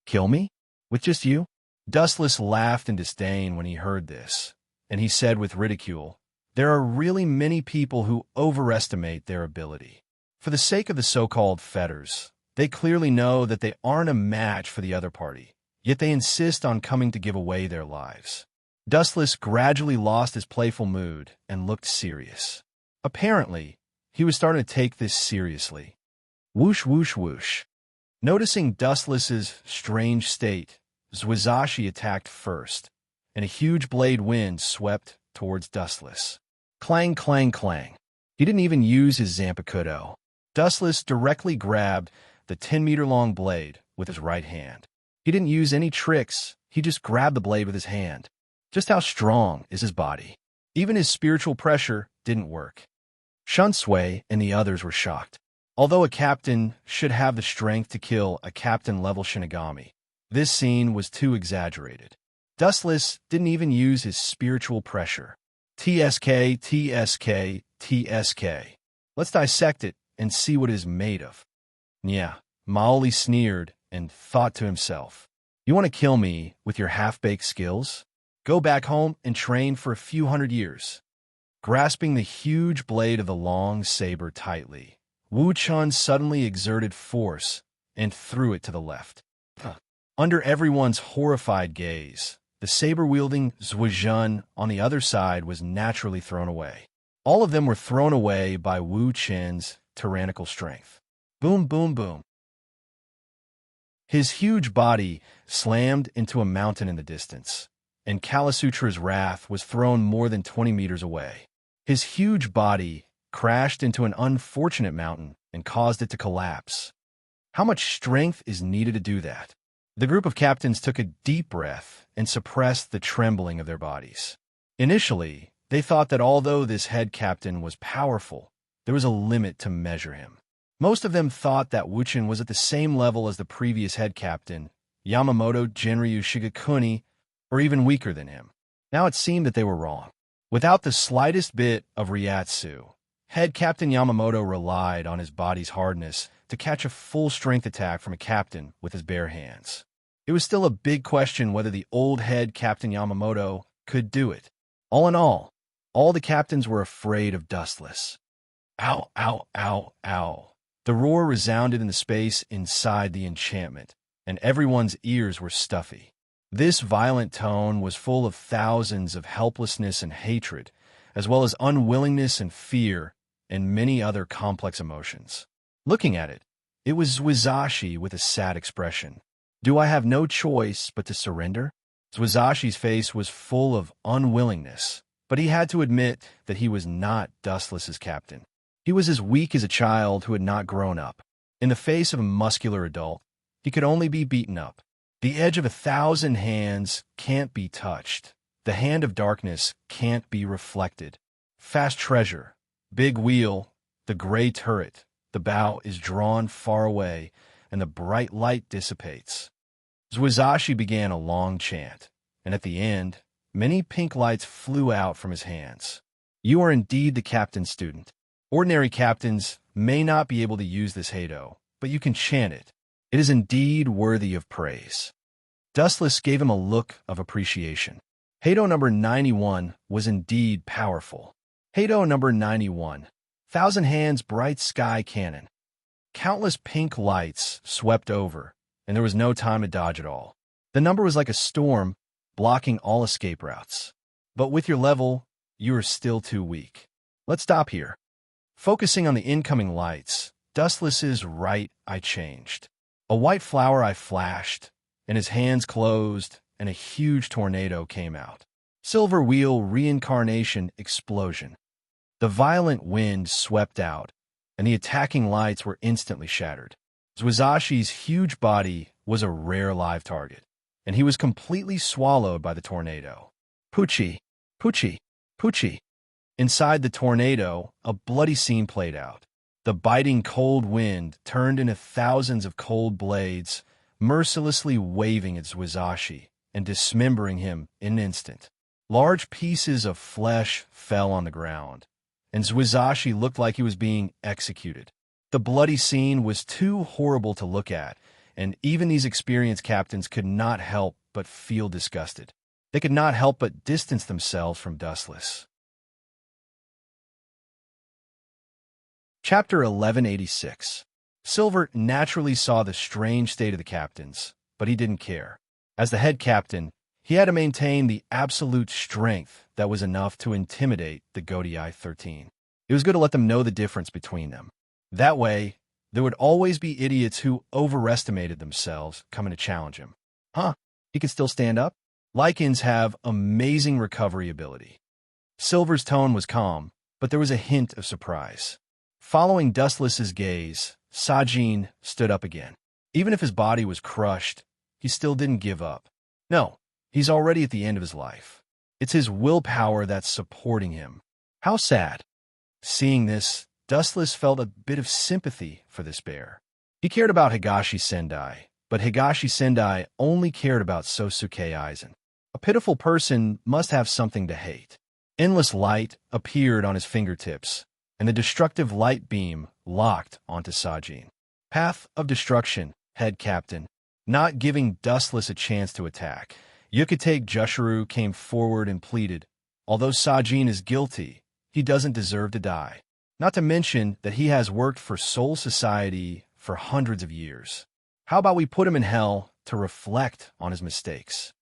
Kill me? With just you? Dustless laughed in disdain when he heard this, and he said with ridicule, "There are really many people who overestimate their ability. For the sake of the so-called fetters, they clearly know that they aren't a match for the other party, yet they insist on coming to give away their lives." Dustless gradually lost his playful mood and looked serious. Apparently, he was starting to take this seriously. Whoosh, whoosh, whoosh. Noticing Dustless's strange state, Wazashi attacked first, and a huge blade wind swept towards Dustless. Clang, clang, clang. He didn't even use his Zanpakuto. Dustless directly grabbed the 10-meter-long blade with his right hand. He didn't use any tricks, he just grabbed the blade with his hand. Just how strong is his body? Even his spiritual pressure didn't work. Shun Sui and the others were shocked. Although a captain should have the strength to kill a captain-level Shinigami, this scene was too exaggerated. Dustless didn't even use his spiritual pressure. TSK, TSK, TSK. Let's dissect it and see what it is made of. Yeah, Maoli sneered and thought to himself, "You want to kill me with your half-baked skills? Go back home and train for a few hundred years." Grasping the huge blade of the long saber tightly, Wu Chun suddenly exerted force and threw it to the left. Under everyone's horrified gaze, the saber-wielding Zwajun on the other side was naturally thrown away. All of them were thrown away by Wu Chen's tyrannical strength. Boom, boom, boom. His huge body slammed into a mountain in the distance, and Kalasutra's wrath was thrown more than 20 meters away. His huge body crashed into an unfortunate mountain and caused it to collapse. How much strength is needed to do that? The group of captains took a deep breath and suppressed the trembling of their bodies. Initially, they thought that although this head captain was powerful, there was a limit to measure him. Most of them thought that Wuchen was at the same level as the previous head captain, Yamamoto Jinryu Shigekuni, or even weaker than him. Now it seemed that they were wrong. Without the slightest bit of Ryatsu, head captain Yamamoto relied on his body's hardness to catch a full-strength attack from a captain with his bare hands. It was still a big question whether the old head captain Yamamoto could do it. All in all the captains were afraid of Dustless. Ow, ow, ow, ow. The roar resounded in the space inside the enchantment, and everyone's ears were stuffy. This violent tone was full of thousands of helplessness and hatred, as well as unwillingness and fear, and many other complex emotions. Looking at it, it was Zwizashi with a sad expression. Do I have no choice but to surrender? Zwizashi's face was full of unwillingness, but he had to admit that he was not Dustless's captain. He was as weak as a child who had not grown up. In the face of a muscular adult, he could only be beaten up. The edge of 1,000 hands can't be touched. The hand of darkness can't be reflected. Fast treasure, big wheel, the gray turret, the bow is drawn far away, and the bright light dissipates. Zwizashi began a long chant, and at the end, many pink lights flew out from his hands. You are indeed the captain, student. Ordinary captains may not be able to use this Heido, but you can chant it. It is indeed worthy of praise. Dustless gave him a look of appreciation. Heido number 91 was indeed powerful. Heido number 91, 1,000 hands bright sky cannon. Countless pink lights swept over, and there was no time to dodge at all. The number was like a storm, blocking all escape routes. But with your level, you are still too weak. Let's stop here. Focusing on the incoming lights, Dustless's right eye changed. A white flower eye flashed, and his hands closed, and a huge tornado came out. Silver wheel reincarnation explosion. The violent wind swept out, and the attacking lights were instantly shattered. Zwizashi's huge body was a rare live target, and he was completely swallowed by the tornado. Poochie, Poochie, Poochie. Inside the tornado, a bloody scene played out. The biting cold wind turned into thousands of cold blades, mercilessly waving at Zwizashi and dismembering him in an instant. Large pieces of flesh fell on the ground, and Zwizashi looked like he was being executed. The bloody scene was too horrible to look at, and even these experienced captains could not help but feel disgusted. They could not help but distance themselves from Dustless. Chapter 1186. Silver naturally saw the strange state of the captains, but he didn't care. As the head captain, he had to maintain the absolute strength that was enough to intimidate the Godii 13. It was good to let them know the difference between them. That way, there would always be idiots who overestimated themselves coming to challenge him. Huh, he can still stand up? Lycans have amazing recovery ability. Silver's tone was calm, but there was a hint of surprise. Following Dustless's gaze, Sajin stood up again. Even if his body was crushed, he still didn't give up. No, he's already at the end of his life. It's his willpower that's supporting him. How sad. Seeing this, Dustless felt a bit of sympathy for this bear. He cared about Higashi Sendai, but Higashi Sendai only cared about Sosuke Aizen. A pitiful person must have something to hate. Endless light appeared on his fingertips, and the destructive light beam locked onto Sajin. Path of destruction, head captain. Not giving Dustless a chance to attack, Yukitake Jushiro came forward and pleaded, although Sajin is guilty, he doesn't deserve to die. Not to mention that he has worked for Soul Society for hundreds of years. How about we put him in hell to reflect on his mistakes?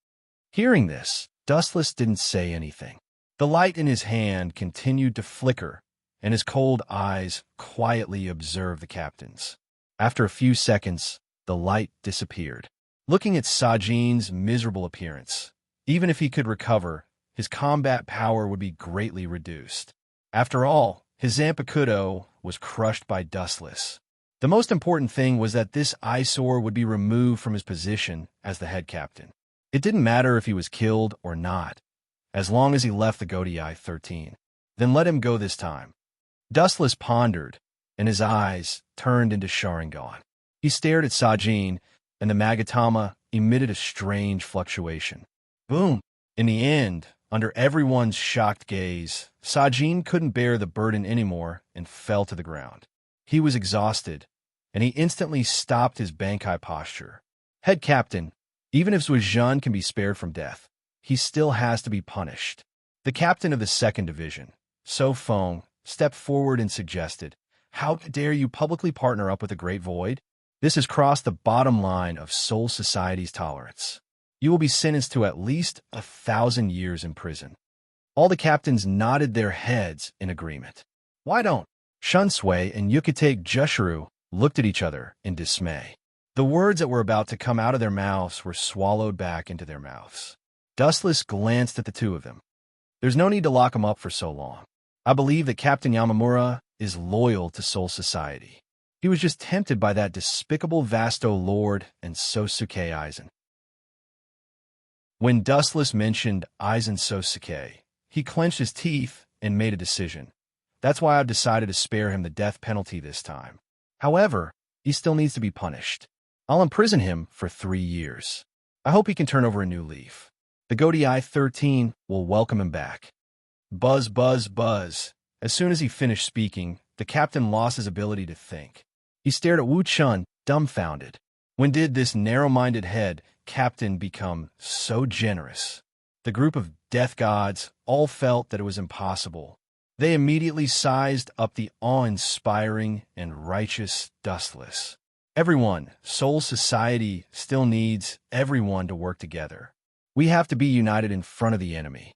Hearing this, Dustless didn't say anything. The light in his hand continued to flicker, and his cold eyes quietly observed the captains. After a few seconds, the light disappeared. Looking at Sajin's miserable appearance, even if he could recover, his combat power would be greatly reduced. After all, his Zanpakuto was crushed by Dustless. The most important thing was that this eyesore would be removed from his position as the head captain. It didn't matter if he was killed or not, as long as he left the Godii 13. Then let him go this time. Dustless pondered, and his eyes turned into Sharingan. He stared at Sajin, and the Magatama emitted a strange fluctuation. Boom! In the end, under everyone's shocked gaze, Sajin couldn't bear the burden anymore and fell to the ground. He was exhausted, and he instantly stopped his Bankai posture. Head captain, even if Zuizhan can be spared from death, he still has to be punished. The captain of the 2nd Division, So Feng, stepped forward and suggested, "How dare you publicly partner up with the Great Void? This has crossed the bottom line of Soul Society's tolerance. You will be sentenced to at least 1,000 years in prison." All the captains nodded their heads in agreement. Why don't? Shunsui and Yukitake Jushuru looked at each other in dismay. The words that were about to come out of their mouths were swallowed back into their mouths. Dustless glanced at the two of them. There's no need to lock him up for so long. I believe that Captain Yamamura is loyal to Soul Society. He was just tempted by that despicable Vasto Lord and Sosuke Aizen. When Dustless mentioned Aizen Sosuke, he clenched his teeth and made a decision. That's why I've decided to spare him the death penalty this time. However, he still needs to be punished. I'll imprison him for 3 years. I hope he can turn over a new leaf. The Godii 13 will welcome him back. Buzz, buzz, buzz. As soon as he finished speaking, the captain lost his ability to think. He stared at Wu Chun, dumbfounded. When did this narrow-minded head captain become so generous? The group of death gods all felt that it was impossible. They immediately sized up the awe-inspiring and righteous Dustless. Everyone, Soul Society still needs everyone to work together. We have to be united in front of the enemy,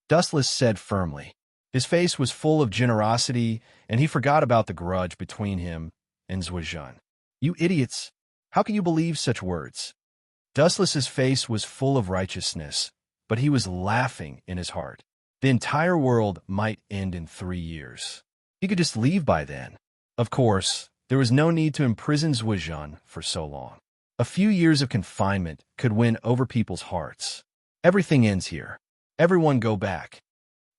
Dustless said firmly. His face was full of generosity, and he forgot about the grudge between him and Zuizhan. You idiots! How can you believe such words? Dustless's face was full of righteousness, but he was laughing in his heart. The entire world might end in 3 years. He could just leave by then. Of course, there was no need to imprison Zuizhan for so long. A few years of confinement could win over people's hearts. Everything ends here. Everyone go back.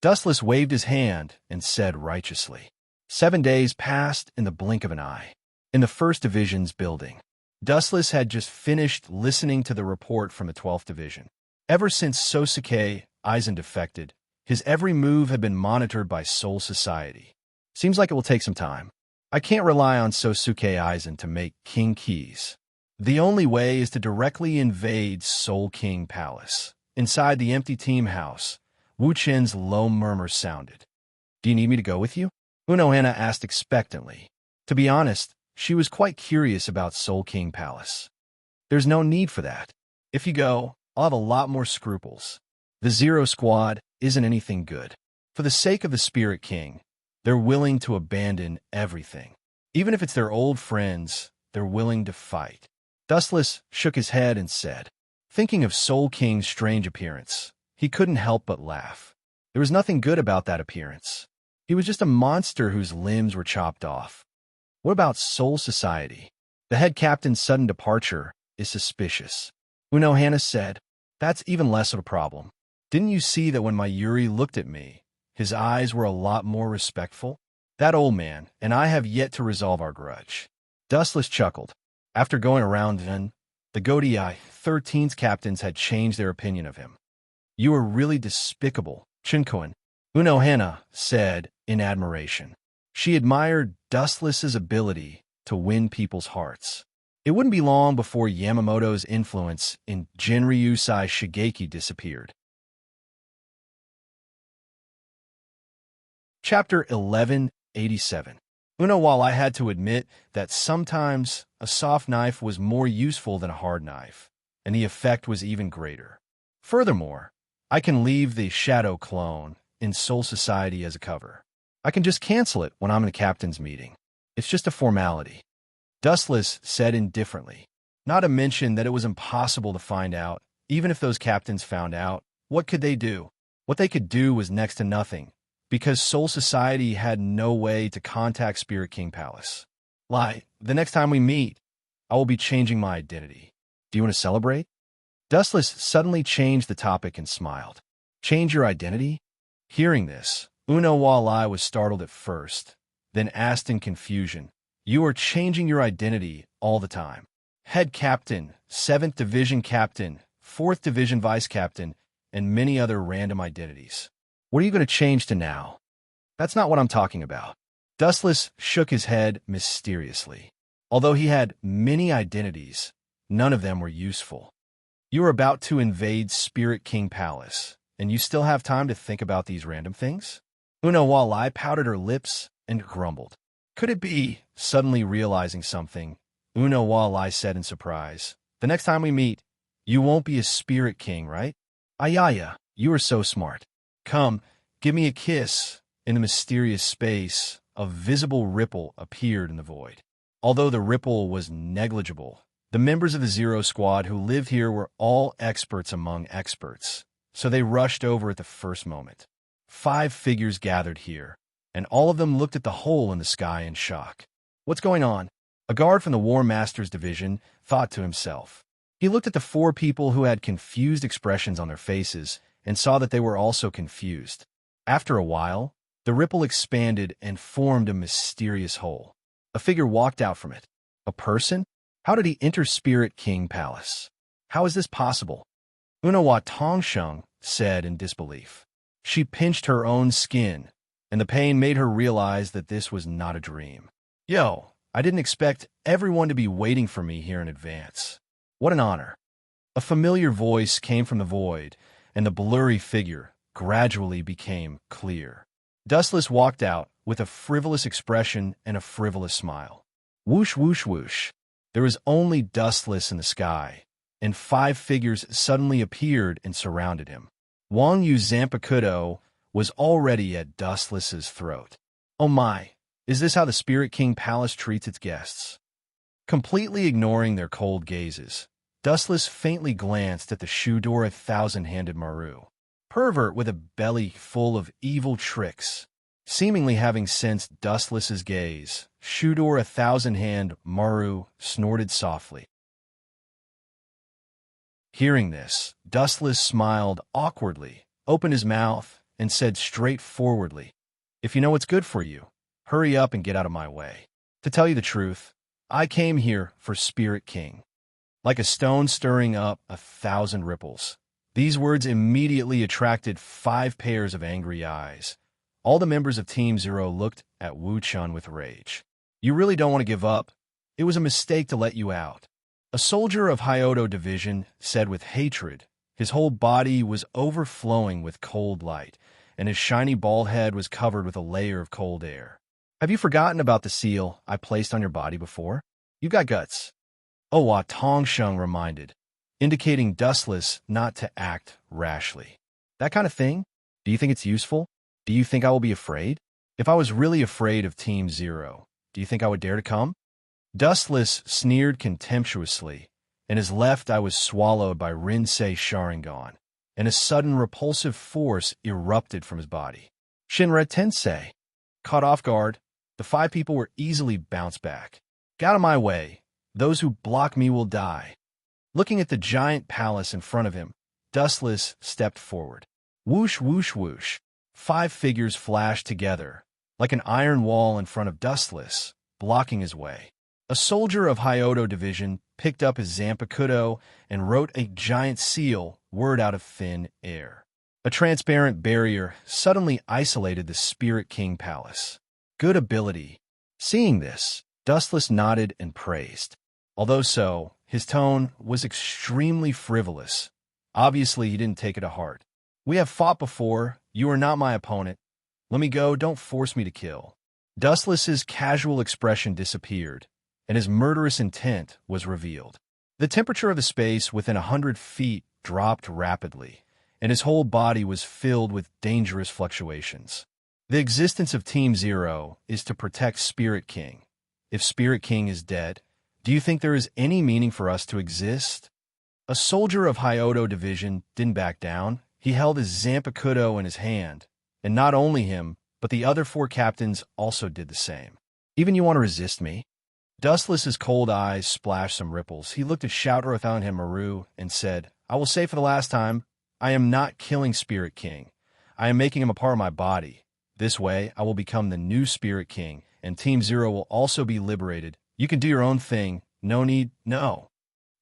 Dustless waved his hand and said righteously. 7 days passed in the blink of an eye. In the 1st Division's building, Dustless had just finished listening to the report from the 12th Division. Ever since Sosuke Aizen defected, his every move had been monitored by Soul Society. Seems like it will take some time. I can't rely on Sosuke Aizen to make King Keys. The only way is to directly invade Soul King Palace. Inside the empty team house, Wu Chen's low murmur sounded. Do you need me to go with you? Unohana asked expectantly. To be honest, she was quite curious about Soul King Palace. There's no need for that. If you go, I'll have a lot more scruples. The Zero Squad isn't anything good. For the sake of the Spirit King, they're willing to abandon everything. Even if it's their old friends, they're willing to fight. Dustless shook his head and said, thinking of Soul King's strange appearance, he couldn't help but laugh. There was nothing good about that appearance. He was just a monster whose limbs were chopped off. What about Soul Society? The head captain's sudden departure is suspicious. Unohana said, that's even less of a problem. Didn't you see that when my Yuri looked at me, his eyes were a lot more respectful? That old man and I have yet to resolve our grudge. Dustless chuckled. After going around then, the Godii 13's captains had changed their opinion of him. You are really despicable, Chinkoan, Unohana said in admiration. She admired Dustless's ability to win people's hearts. It wouldn't be long before Yamamoto's influence in Jinryusai Shigeki disappeared. Chapter 1187. While I had to admit that sometimes a soft knife was more useful than a hard knife, and the effect was even greater. Furthermore, I can leave the Shadow Clone in Soul Society as a cover. I can just cancel it when I'm in a captain's meeting. It's just a formality. Dustless said indifferently, not to mention that it was impossible to find out. Even if those captains found out, what could they do? What they could do was next to nothing, because Soul Society had no way to contact Spirit King Palace. The next time we meet, I will be changing my identity. Do you want to celebrate? Dustless suddenly changed the topic and smiled. Change your identity? Hearing this, Uno Walleye was startled at first, then asked in confusion, "You are changing your identity all the time. Head Captain, 7th Division Captain, 4th Division Vice Captain, and many other random identities. What are you going to change to now?" "That's not what I'm talking about." Dustless shook his head mysteriously. Although he had many identities, none of them were useful. "You are about to invade Spirit King Palace, and you still have time to think about these random things?" Unawalai pouted her lips and grumbled. "Could it be?" Suddenly realizing something, Unawalai said in surprise, "The next time we meet, you won't be a Spirit King, right?" "Ayaya, you are so smart. Come, give me a kiss." In the mysterious space, a visible ripple appeared in the void. Although the ripple was negligible, the members of the Zero Squad who lived here were all experts among experts, so they rushed over at the first moment. 5 figures gathered here, and all of them looked at the hole in the sky in shock. "What's going on?" A guard from the War Master's division thought to himself. He looked at the 4 people who had confused expressions on their faces and saw that they were also confused. After a while, the ripple expanded and formed a mysterious hole. A figure walked out from it. A person? How did he enter Spirit King Palace? How is this possible? Unawa Tongsheng said in disbelief. She pinched her own skin, and the pain made her realize that this was not a dream. "Yo, I didn't expect everyone to be waiting for me here in advance. What an honor." A familiar voice came from the void, and the blurry figure gradually became clear. Dustless walked out with a frivolous expression and a frivolous smile. Whoosh, whoosh, whoosh. There was only Dustless in the sky, and 5 figures suddenly appeared and surrounded him. Wang Yu Zampakudo was already at Dustless's throat. "Oh my, is this how the Spirit King Palace treats its guests?" Completely ignoring their cold gazes, Dustless faintly glanced at the Shudora thousand-handed Maru. Pervert with a belly full of evil tricks. Seemingly having sensed Dustless's gaze, Shudora thousand-hand Maru snorted softly. Hearing this, Dustless smiled awkwardly, opened his mouth, and said straightforwardly, "If you know what's good for you, hurry up and get out of my way. To tell you the truth, I came here for Spirit King." Like a stone stirring up 1,000 ripples, these words immediately attracted 5 pairs of angry eyes. All the members of Team Zero looked at Wu Chun with rage. "You really don't want to give up? It was a mistake to let you out." A soldier of Hyodo Division said with hatred. His whole body was overflowing with cold light, and his shiny bald head was covered with a layer of cold air. "Have you forgotten about the seal I placed on your body before? You got guts." Owa Tongsheng reminded, indicating Dustless not to act rashly. "That kind of thing? Do you think it's useful? Do you think I will be afraid? If I was really afraid of Team Zero, do you think I would dare to come?" Dustless sneered contemptuously, and his left eye was swallowed by Rinsei Sharingan, and a sudden repulsive force erupted from his body. Shinra Tensei. Caught off guard, the 5 people were easily bounced back. "Get out of my way. Those who block me will die." Looking at the giant palace in front of him, Dustless stepped forward. Whoosh, whoosh, whoosh. 5 figures flashed together, like an iron wall in front of Dustless, blocking his way. A soldier of Hyodo Division picked up his Zampakudo and wrote a giant seal word out of thin air. A transparent barrier suddenly isolated the Spirit King Palace. Good ability. Seeing this, Dustless nodded and praised. Although so, his tone was extremely frivolous. Obviously, he didn't take it to heart. "We have fought before. You are not my opponent. Let me go. Don't force me to kill." Dustless's casual expression disappeared, and his murderous intent was revealed. The temperature of the space within 100 feet dropped rapidly, and his whole body was filled with dangerous fluctuations. The existence of Team Zero is to protect Spirit King. If Spirit King is dead, do you think there is any meaning for us to exist? A soldier of Hyodo Division didn't back down. He held his Zampakudo in his hand, and not only him, but the other 4 captains also did the same. "Even you want to resist me?" Dustless's cold eyes splashed some ripples. He looked at Shouter found him Maru and said, "I will say for the last time, I am not killing Spirit King. I am making him a part of my body. This way, I will become the new Spirit King, and Team Zero will also be liberated. You can do your own thing. No need, no.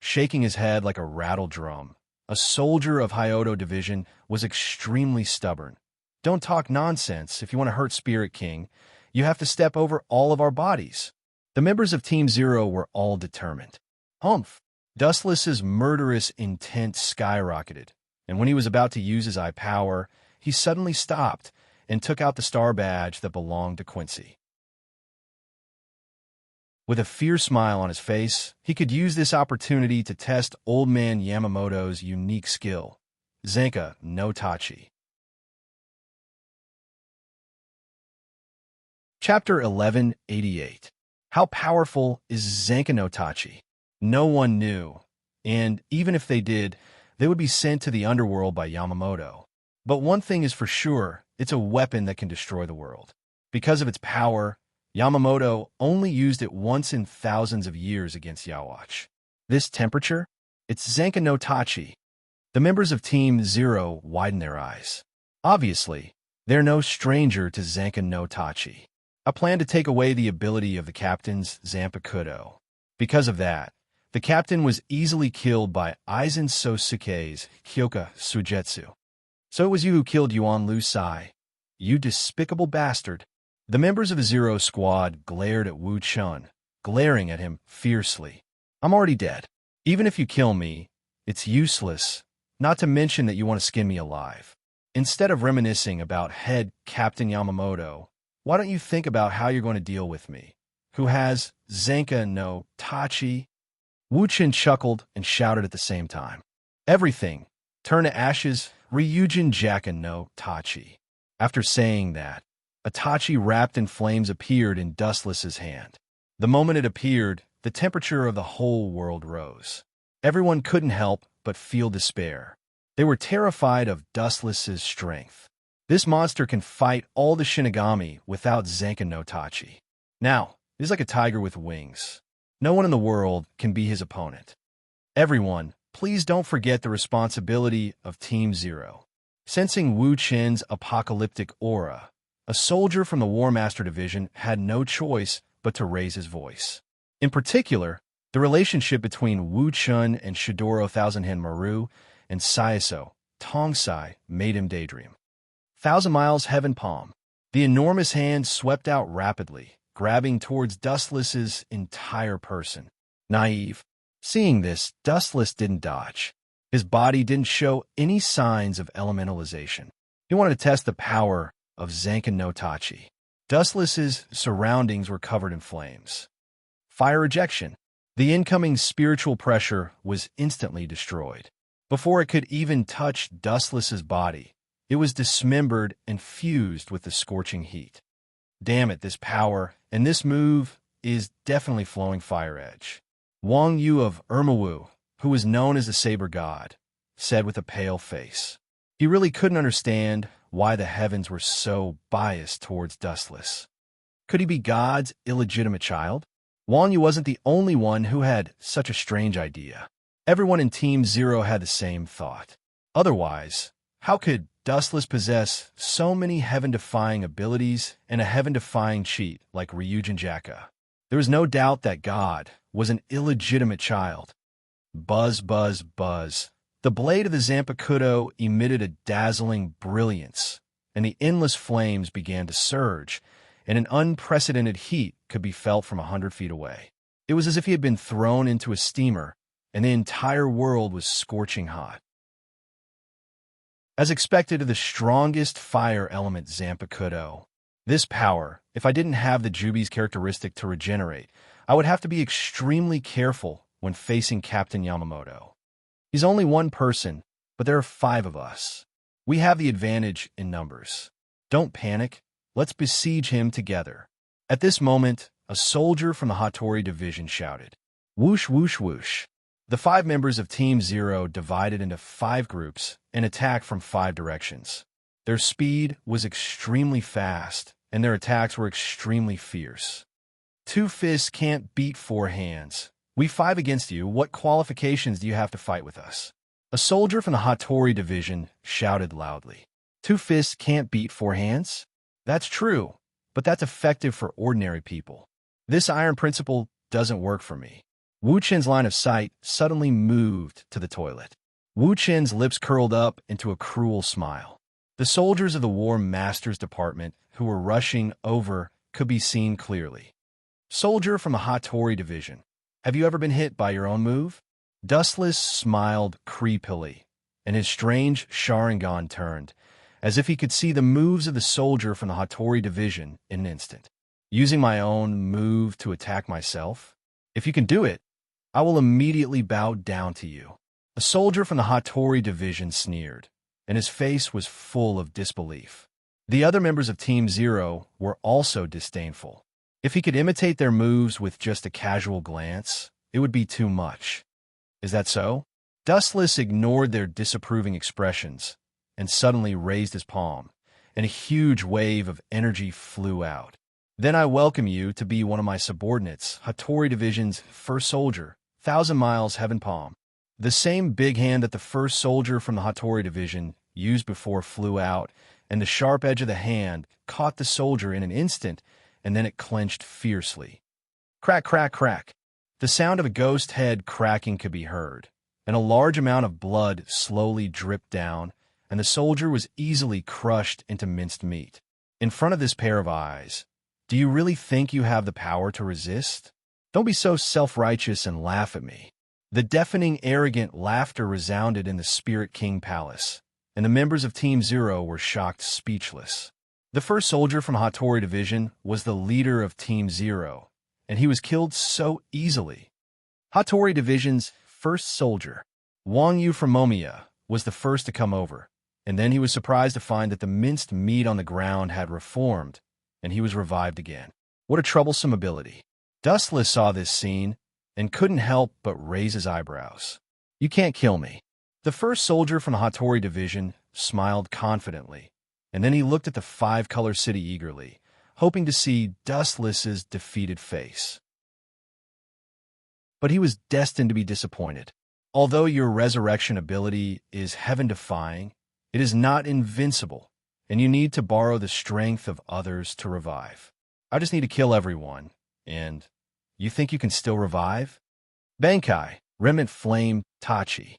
Shaking his head like a rattle drum, a soldier of Hyodo Division was extremely stubborn. Don't talk nonsense. If you want to hurt Spirit King, you have to step over all of our bodies. The members of Team Zero were all determined. Humph! Dustless's murderous intent skyrocketed, and when he was about to use his eye power, he suddenly stopped and took out the star badge that belonged to Quincy. With a fierce smile on his face, he could use this opportunity to test Old Man Yamamoto's unique skill, Zenka no Tachi. Chapter 1188. How powerful is Zenka no Tachi? No one knew, and even if they did, they would be sent to the underworld by Yamamoto. But one thing is for sure, it's a weapon that can destroy the world. Because of its power, Yamamoto only used it once in thousands of years against Yawatch. This temperature? It's Zenka no Tachi. The members of Team Zero widen their eyes. Obviously, they're no stranger to Zenka no Tachi. I plan to take away the ability of the captain's Zanpakuto. Because of that, the captain was easily killed by Aizen Sosuke's Hyoka Sujetsu. So it was you who killed Yuan Lu Sai. You despicable bastard. The members of the Zero Squad glared at Wu Chun, glaring at him fiercely. I'm already dead. Even if you kill me, it's useless, not to mention that you want to skin me alive. Instead of reminiscing about head Captain Yamamoto, why don't you think about how you're going to deal with me, who has Zenka no Tachi? Wu Chun chuckled and shouted at the same time. Everything, turn to ashes, Ryujin Jaka no Tachi. After saying that, a Tachi wrapped in flames appeared in Dustless's hand. The moment it appeared, the temperature of the whole world rose. Everyone couldn't help but feel despair. They were terrified of Dustless's strength. This monster can fight all the Shinigami without Zenka no Tachi. Now, he's like a tiger with wings. No one in the world can be his opponent. Everyone, please don't forget the responsibility of Team Zero. Sensing Wu Chen's apocalyptic aura, a soldier from the War Master Division had no choice but to raise his voice. In particular, the relationship between Wu Chun and Shidoro Thousand-Hand Maru and Saiso, Tongsai, made him daydream. Thousand Miles Heaven Palm. The enormous hand swept out rapidly, grabbing towards Dustless's entire person. Naive. Seeing this, Dustless didn't dodge. His body didn't show any signs of elementalization. He wanted to test the power of Zenka no Tachi. Dustless's surroundings were covered in flames. Fire ejection. The incoming spiritual pressure was instantly destroyed. Before it could even touch Dustless's body, it was dismembered and fused with the scorching heat. Damn it, this power and this move is definitely flowing fire edge. Wang Yu of Irmawu, who was known as the Saber God, said with a pale face. He really couldn't understand why the heavens were so biased towards Dustless. Could he be God's illegitimate child? Wang Yu wasn't the only one who had such a strange idea. Everyone in Team Zero had the same thought. Otherwise, how could Dustless possess so many heaven-defying abilities and a heaven-defying cheat like Ryujin Jaka? There was no doubt that God was an illegitimate child. Buzz, buzz, buzz. The blade of the Zanpakuto emitted a dazzling brilliance, and the endless flames began to surge, and an unprecedented heat could be felt from 100 feet away. It was as if he had been thrown into a steamer, and the entire world was scorching hot. As expected of the strongest fire element Zanpakuto, this power, if I didn't have the Jubi's characteristic to regenerate, I would have to be extremely careful when facing Captain Yamamoto. He's only one person, but there are 5 of us. We have the advantage in numbers. Don't panic. Let's besiege him together. At this moment, a soldier from the Hattori division shouted, "Whoosh, whoosh, whoosh." The 5 members of Team Zero divided into 5 groups and attacked from 5 directions. Their speed was extremely fast, and their attacks were extremely fierce. 2 fists can't beat 4 hands. We 5 against you. What qualifications do you have to fight with us? A soldier from the Hattori division shouted loudly. 2 fists can't beat 4 hands? That's true, but that's effective for ordinary people. This iron principle doesn't work for me. Wu Chen's line of sight suddenly moved to the toilet. Wu Chen's lips curled up into a cruel smile. The soldiers of the War Master's Department who were rushing over could be seen clearly. Soldier from the Hattori Division, have you ever been hit by your own move? Dustless smiled creepily, and his strange Sharingan turned, as if he could see the moves of the soldier from the Hattori Division in an instant. Using my own move to attack myself? If you can do it, I will immediately bow down to you. A soldier from the Hattori Division sneered, and his face was full of disbelief. The other members of Team Zero were also disdainful. If he could imitate their moves with just a casual glance, it would be too much. Is that so? Dustless ignored their disapproving expressions and suddenly raised his palm, and a huge wave of energy flew out. Then I welcome you to be one of my subordinates, Hattori Division's first soldier, 1,000 Miles Heaven Palm. The same big hand that the first soldier from the Hattori Division used before flew out, and the sharp edge of the hand caught the soldier in an instant, and then it clenched fiercely. Crack, crack, crack. The sound of a ghost head cracking could be heard, and a large amount of blood slowly dripped down, and the soldier was easily crushed into minced meat. In front of this pair of eyes, do you really think you have the power to resist? Don't be so self-righteous and laugh at me. The deafening, arrogant laughter resounded in the Spirit King Palace, and the members of Team Zero were shocked speechless. The first soldier from Hattori Division was the leader of Team Zero, and he was killed so easily. Hattori Division's first soldier, Wang Yu from Momiya, was the first to come over, and then he was surprised to find that the minced meat on the ground had reformed, and he was revived again. What a troublesome ability. Dustless saw this scene and couldn't help but raise his eyebrows. You can't kill me. The first soldier from the Hattori Division smiled confidently, and then he looked at the five-color city eagerly, hoping to see Dustless's defeated face. But he was destined to be disappointed. Although your resurrection ability is heaven-defying, it is not invincible, and you need to borrow the strength of others to revive. I just need to kill everyone, and you think you can still revive? Bankai, Remnant Flame, Tachi.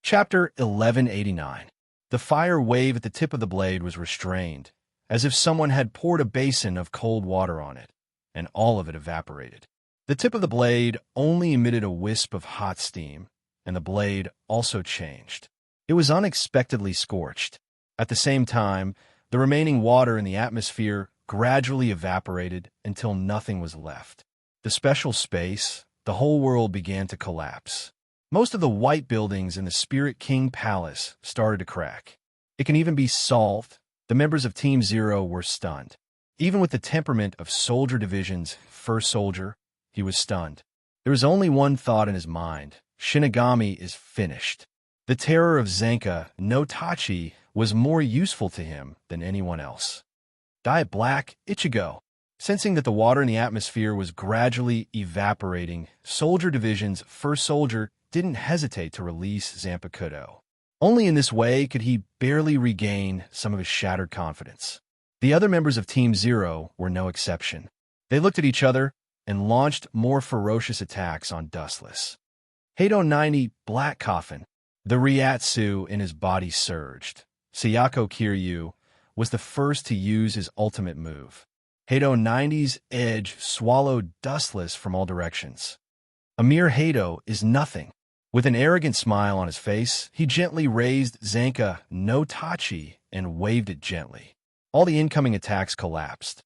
Chapter 1189. The fire wave at the tip of the blade was restrained, as if someone had poured a basin of cold water on it, and all of it evaporated. The tip of the blade only emitted a wisp of hot steam, and the blade also changed. It was unexpectedly scorched. At the same time, the remaining water in the atmosphere gradually evaporated until nothing was left. The special space, the whole world began to collapse. Most of the white buildings in the Spirit King Palace started to crack. It can even be solved. The members of Team Zero were stunned. Even with the temperament of Soldier Division's first soldier, he was stunned. There was only one thought in his mind. Shinigami is finished. The terror of Zenka no Tachi was more useful to him than anyone else. Diet Black, Ichigo. Sensing that the water in the atmosphere was gradually evaporating, Soldier Division's first soldier didn't hesitate to release Zanpakuto. Only in this way could he barely regain some of his shattered confidence. The other members of Team Zero were no exception. They looked at each other and launched more ferocious attacks on Dustless. Hado 90, Black Coffin. The Ryatsu in his body surged. Sayako Kiryu was the first to use his ultimate move. Hado 90's edge swallowed Dustless from all directions. A mere Hado is nothing. With an arrogant smile on his face, he gently raised Zenka no Tachi and waved it gently. All the incoming attacks collapsed.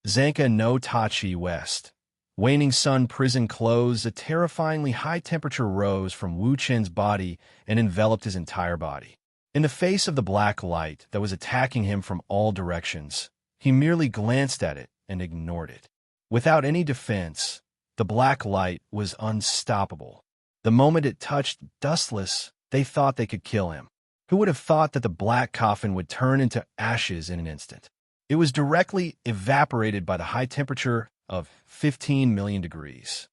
Zenka no Tachi West. Waning sun prison closed, a terrifyingly high temperature rose from Wu Chen's body and enveloped his entire body. In the face of the black light that was attacking him from all directions, he merely glanced at it and ignored it. Without any defense, the black light was unstoppable. The moment it touched Dustless, they thought they could kill him. Who would have thought that the black coffin would turn into ashes in an instant? It was directly evaporated by the high temperature of 15 million degrees.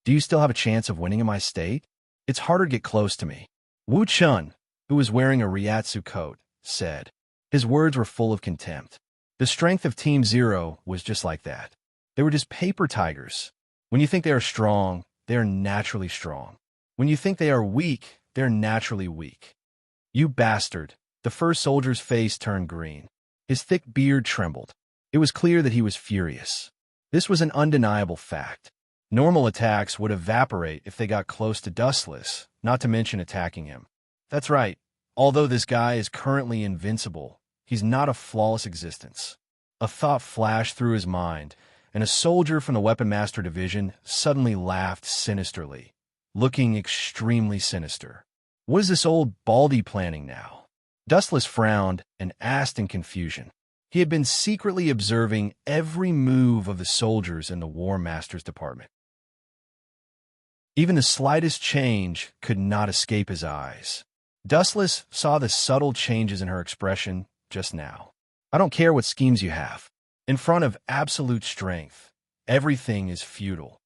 Do you still have a chance of winning in my state? It's harder to get close to me. Wu Chun, who was wearing a Ryatsu coat, said. His words were full of contempt. The strength of Team Zero was just like that. They were just paper tigers. When you think they are strong, they are naturally strong. When you think they are weak, they're naturally weak. You bastard. The first soldier's face turned green. His thick beard trembled. It was clear that he was furious. This was an undeniable fact. Normal attacks would evaporate if they got close to Dustless, not to mention attacking him. That's right. Although this guy is currently invincible, he's not a flawless existence. A thought flashed through his mind, and a soldier from the Weapon Master Division suddenly laughed sinisterly, looking extremely sinister. What is this old baldy planning now? Dustless frowned and asked in confusion. He had been secretly observing every move of the soldiers in the War Master's department. Even the slightest change could not escape his eyes. Dustless saw the subtle changes in her expression just now. I don't care what schemes you have. In front of absolute strength, everything is futile.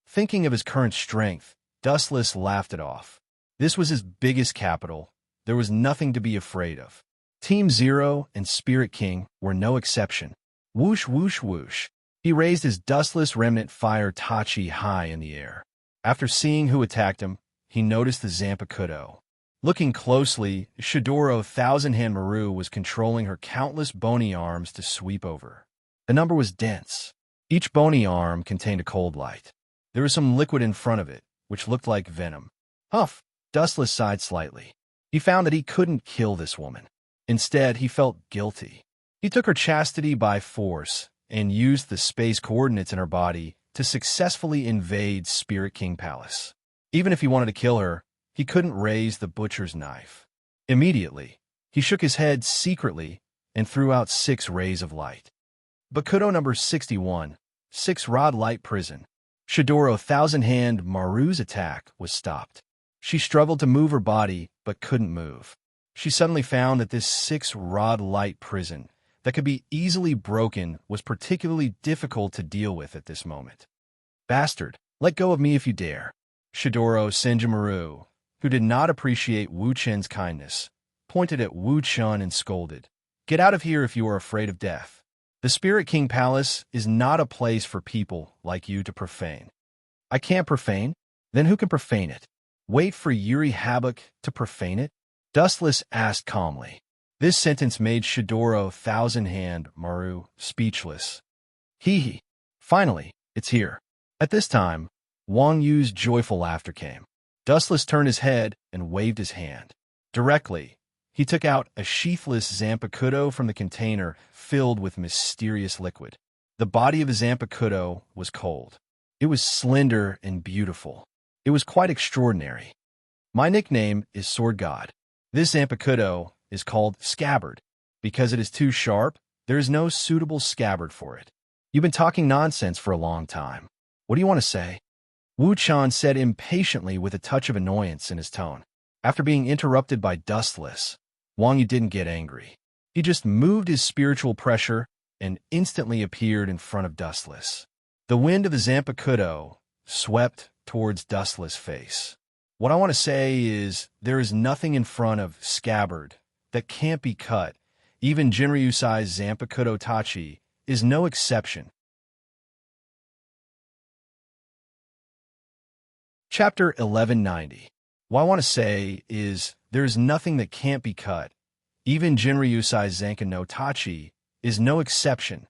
Thinking of his current strength, Dustless laughed it off. This was his biggest capital. There was nothing to be afraid of. Team Zero and Spirit King were no exception. Whoosh, whoosh, whoosh. He raised his dustless remnant fire Tachi high in the air. After seeing who attacked him, he noticed the Zanpakuto. Looking closely, Shidoro Thousand Hand Maru was controlling her countless bony arms to sweep over. The number was dense. Each bony arm contained a cold light. There was some liquid in front of it, which looked like venom. Huff! Dustless sighed slightly. He found that he couldn't kill this woman. Instead, he felt guilty. He took her chastity by force and used the space coordinates in her body to successfully invade Spirit King Palace. Even if he wanted to kill her, he couldn't raise the butcher's knife. Immediately, he shook his head secretly and threw out 6 rays of light. Bakudo number 61, 6-rod light prison. Shidoro Thousand Hand Maru's attack was stopped. She struggled to move her body, but couldn't move. She suddenly found that this 6-rod light prison that could be easily broken was particularly difficult to deal with at this moment. Bastard, let go of me if you dare. Shidoro Senjumaru, who did not appreciate Wu Chen's kindness, pointed at Wu Chen and scolded. Get out of here if you are afraid of death. The Spirit King Palace is not a place for people like you to profane. I can't profane? Then who can profane it? Wait for Yuri Havoc to profane it? Dustless asked calmly. This sentence made Shidoro Thousand Hand Maru speechless. Hee. Finally, it's here. At this time, Wang Yu's joyful laughter came. Dustless turned his head and waved his hand. Directly, he took out a sheathless Zanpakuto from the container filled with mysterious liquid. The body of the Zanpakuto was cold. It was slender and beautiful. It was quite extraordinary. My nickname is Sword God. This Zanpakuto is called Scabbard. Because it is too sharp, there is no suitable scabbard for it. You've been talking nonsense for a long time. What do you want to say? Wu Chan said impatiently with a touch of annoyance in his tone. After being interrupted by Dustless, Wang Yu didn't get angry. He just moved his spiritual pressure and instantly appeared in front of Dustless. The wind of the Zanpakuto swept towards Dustless' face. What I want to say is there is nothing in front of Scabbard that can't be cut. Even Jinryusai's Zanpakuto Tachi is no exception. Chapter 1190. What I want to say is there is nothing that can't be cut. Even Jinryusai's Zanka no Tachi is no exception.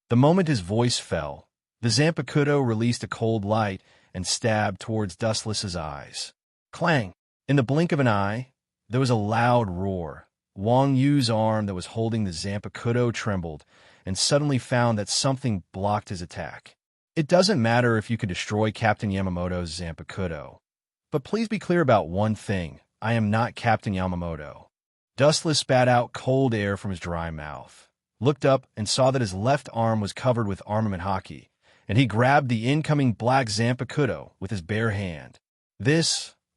The moment his voice fell, the Zanpakuto released a cold light and stabbed towards Dustless's eyes. Clang! In the blink of an eye, there was a loud roar. Wang Yu's arm that was holding the Zanpakuto trembled and suddenly found that something blocked his attack. It doesn't matter if you can destroy Captain Yamamoto's Zanpakuto. But please be clear about one thing. I am not Captain Yamamoto. Dustless spat out cold air from his dry mouth, looked up and saw that his left arm was covered with armament hockey, and he grabbed the incoming black Zanpakuto with his bare hand.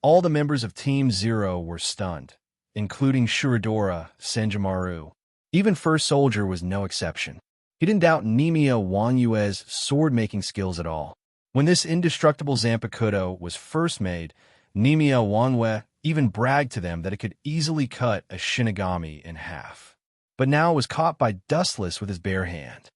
All the members of Team Zero were stunned, including Shirodora Senjumaru. Even First Soldier was no exception. He didn't doubt Nemia Wanyue's sword-making skills at all. When this indestructible Zanpakuto was first made, Nemia Wanwe even bragged to them that it could easily cut a Shinigami in half. But now it was caught by Dustless with his bare hand.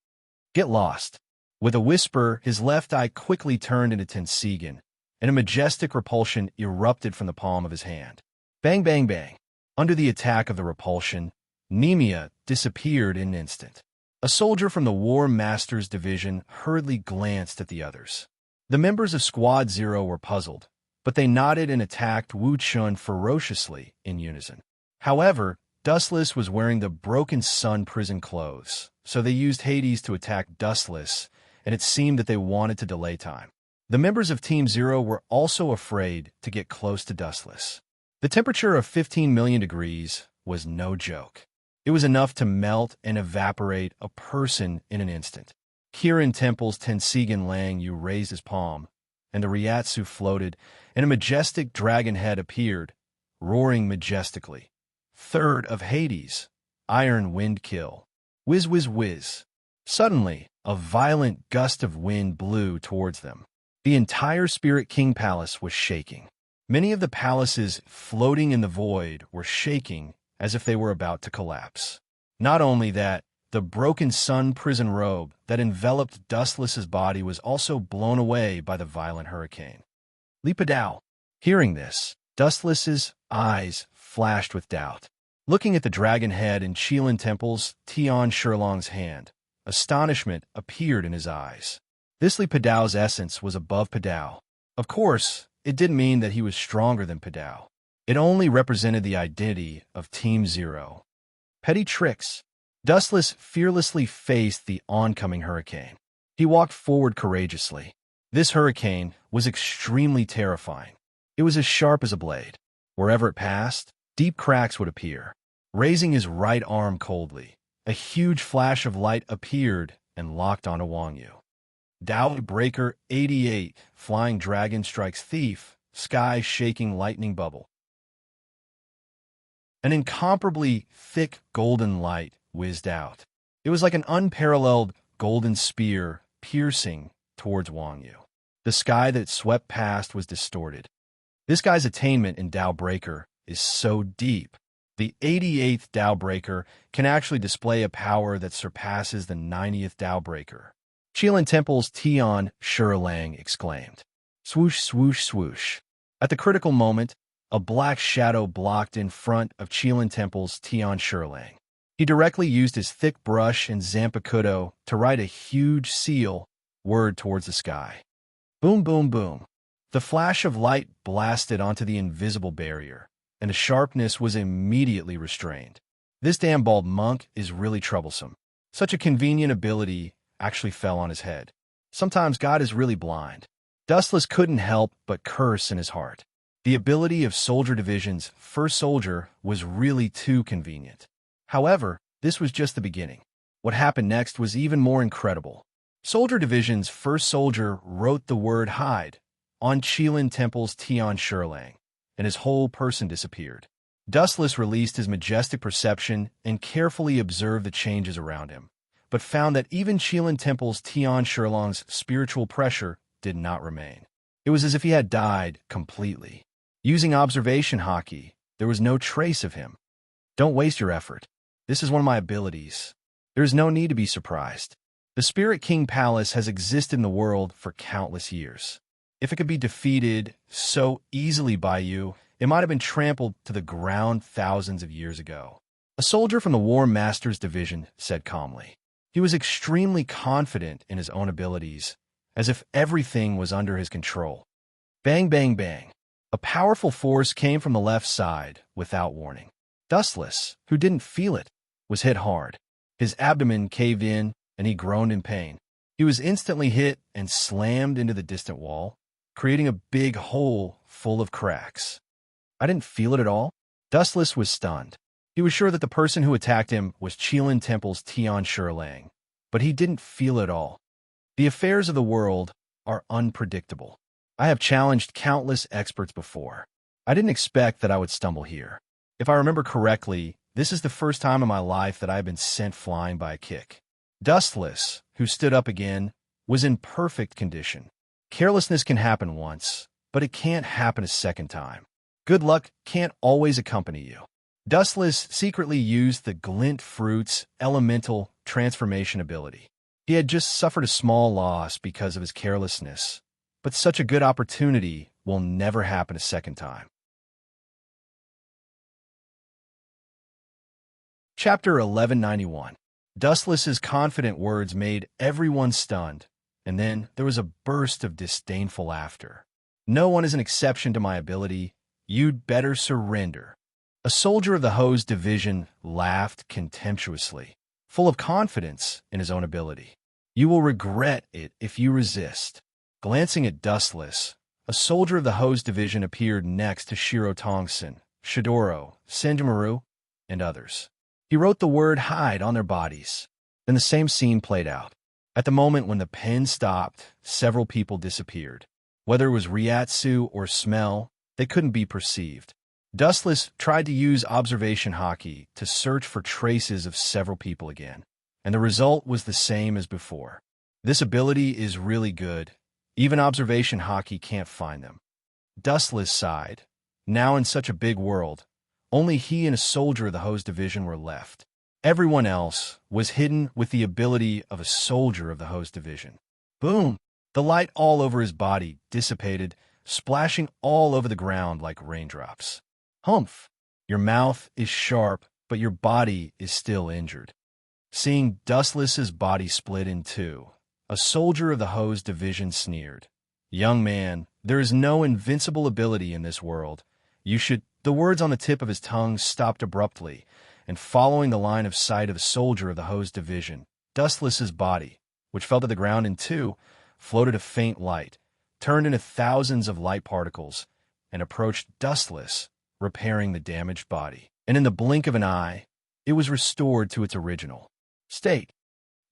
Get lost. With a whisper, his left eye quickly turned into Tensigan, and a majestic repulsion erupted from the palm of his hand. Bang, bang, bang. Under the attack of the repulsion, Nemia disappeared in an instant. A soldier from the War Master's division hurriedly glanced at the others. The members of Squad Zero were puzzled, but they nodded and attacked Wu Chun ferociously in unison. However, Dustless was wearing the Broken Sun prison clothes, so they used Hades to attack Dustless, and it seemed that they wanted to delay time. The members of Team Zero were also afraid to get close to Dustless. The temperature of 15 million degrees was no joke. It was enough to melt and evaporate a person in an instant. Kirin Temple's Tensigan Lang Yu raised his palm, and the Ryatsu floated, and a majestic dragon head appeared, roaring majestically. Third of Hades, Iron Wind Kill. Whiz, whiz, whiz. Suddenly, a violent gust of wind blew towards them. The entire Spirit King Palace was shaking. Many of the palaces floating in the void were shaking as if they were about to collapse. Not only that, the Broken Sun prison robe that enveloped Dustless's body was also blown away by the violent hurricane. Lipadao. Hearing this, Dustless's eyes flashed with doubt. Looking at the dragon head in Qilin Temple's Tian Shurlong's hand, astonishment appeared in his eyes. This Li Padao's essence was above Padao. Of course, it didn't mean that he was stronger than Padao. It only represented the identity of Team Zero. Petty tricks. Dustless fearlessly faced the oncoming hurricane. He walked forward courageously. This hurricane was extremely terrifying. It was as sharp as a blade. Wherever it passed, deep cracks would appear. Raising his right arm coldly, a huge flash of light appeared and locked onto Wang Yu. Dao Breaker 88, Flying Dragon Strikes Thief, Sky-Shaking Lightning Bubble. An incomparably thick golden light whizzed out. It was like an unparalleled golden spear piercing towards Wang Yu. The sky that swept past was distorted. This guy's attainment in Dao Breaker is so deep. The 88th Dao Breaker can actually display a power that surpasses the 90th Dao Breaker. Qilin Temple's Tian Shurlang exclaimed. Swoosh, swoosh, swoosh. At the critical moment, a black shadow blocked in front of Qilin Temple's Tian Shurlang. He directly used his thick brush and Zanpakuto to write a huge seal word towards the sky. Boom, boom, boom. The flash of light blasted onto the invisible barrier, and the sharpness was immediately restrained. This damn bald monk is really troublesome. Such a convenient ability actually fell on his head. Sometimes God is really blind. Dustless couldn't help but curse in his heart. The ability of Soldier Division's first soldier was really too convenient. However, this was just the beginning. What happened next was even more incredible. Soldier Division's first soldier wrote the word hide on Qilin Temple's Tian Shurlang, and his whole person disappeared. Dustless released his majestic perception and carefully observed the changes around him, but found that even Qilin Temple's Tian Shurlong's spiritual pressure did not remain. It was as if he had died completely. Using observation hockey, there was no trace of him. Don't waste your effort. This is one of my abilities. There is no need to be surprised. The Spirit King Palace has existed in the world for countless years. If it could be defeated so easily by you, it might have been trampled to the ground thousands of years ago. A soldier from the War Master's division said calmly. He was extremely confident in his own abilities, as if everything was under his control. Bang, bang, bang. A powerful force came from the left side without warning. Dustless, who didn't feel it, was hit hard. His abdomen caved in, and he groaned in pain. He was instantly hit and slammed into the distant wall, creating a big hole full of cracks. I didn't feel it at all. Dustless was stunned. He was sure that the person who attacked him was Qilin Temple's Tian Shurlang, but he didn't feel it all. The affairs of the world are unpredictable. I have challenged countless experts before. I didn't expect that I would stumble here. If I remember correctly, this is the first time in my life that I have been sent flying by a kick. Dustless, who stood up again, was in perfect condition. Carelessness can happen once, but it can't happen a second time. Good luck can't always accompany you. Dustless secretly used the glint fruit's elemental transformation ability. He had just suffered a small loss because of his carelessness, but such a good opportunity will never happen a second time. Chapter 1191. Dustless's confident words made everyone stunned, and then there was a burst of disdainful laughter. No one is an exception to my ability. You'd better surrender. A soldier of the Hose division laughed contemptuously, full of confidence in his own ability. You will regret it if you resist. Glancing at Dustless, a soldier of the Hose division appeared next to Shiro Tongson, Shidoro, Senjumaru, and others. He wrote the word hide on their bodies. Then the same scene played out. At the moment when the pen stopped, several people disappeared. Whether it was Ryatsu or smell, they couldn't be perceived. Dustless tried to use observation hockey to search for traces of several people again, and the result was the same as before. This ability is really good. Even observation hockey can't find them. Dustless sighed. Now in such a big world, only he and a soldier of the Hose division were left. Everyone else was hidden with the ability of a soldier of the Hose division. Boom! The light all over his body dissipated, splashing all over the ground like raindrops. Humph! Your mouth is sharp, but your body is still injured. Seeing Dustless's body split in two, a soldier of the Hose division sneered. Young man, there is no invincible ability in this world. You should... The words on the tip of his tongue stopped abruptly, and following the line of sight of the soldier of the Hose division, Dustless's body, which fell to the ground in two, floated a faint light, turned into thousands of light particles, and approached Dustless, repairing the damaged body. And in the blink of an eye, it was restored to its original state.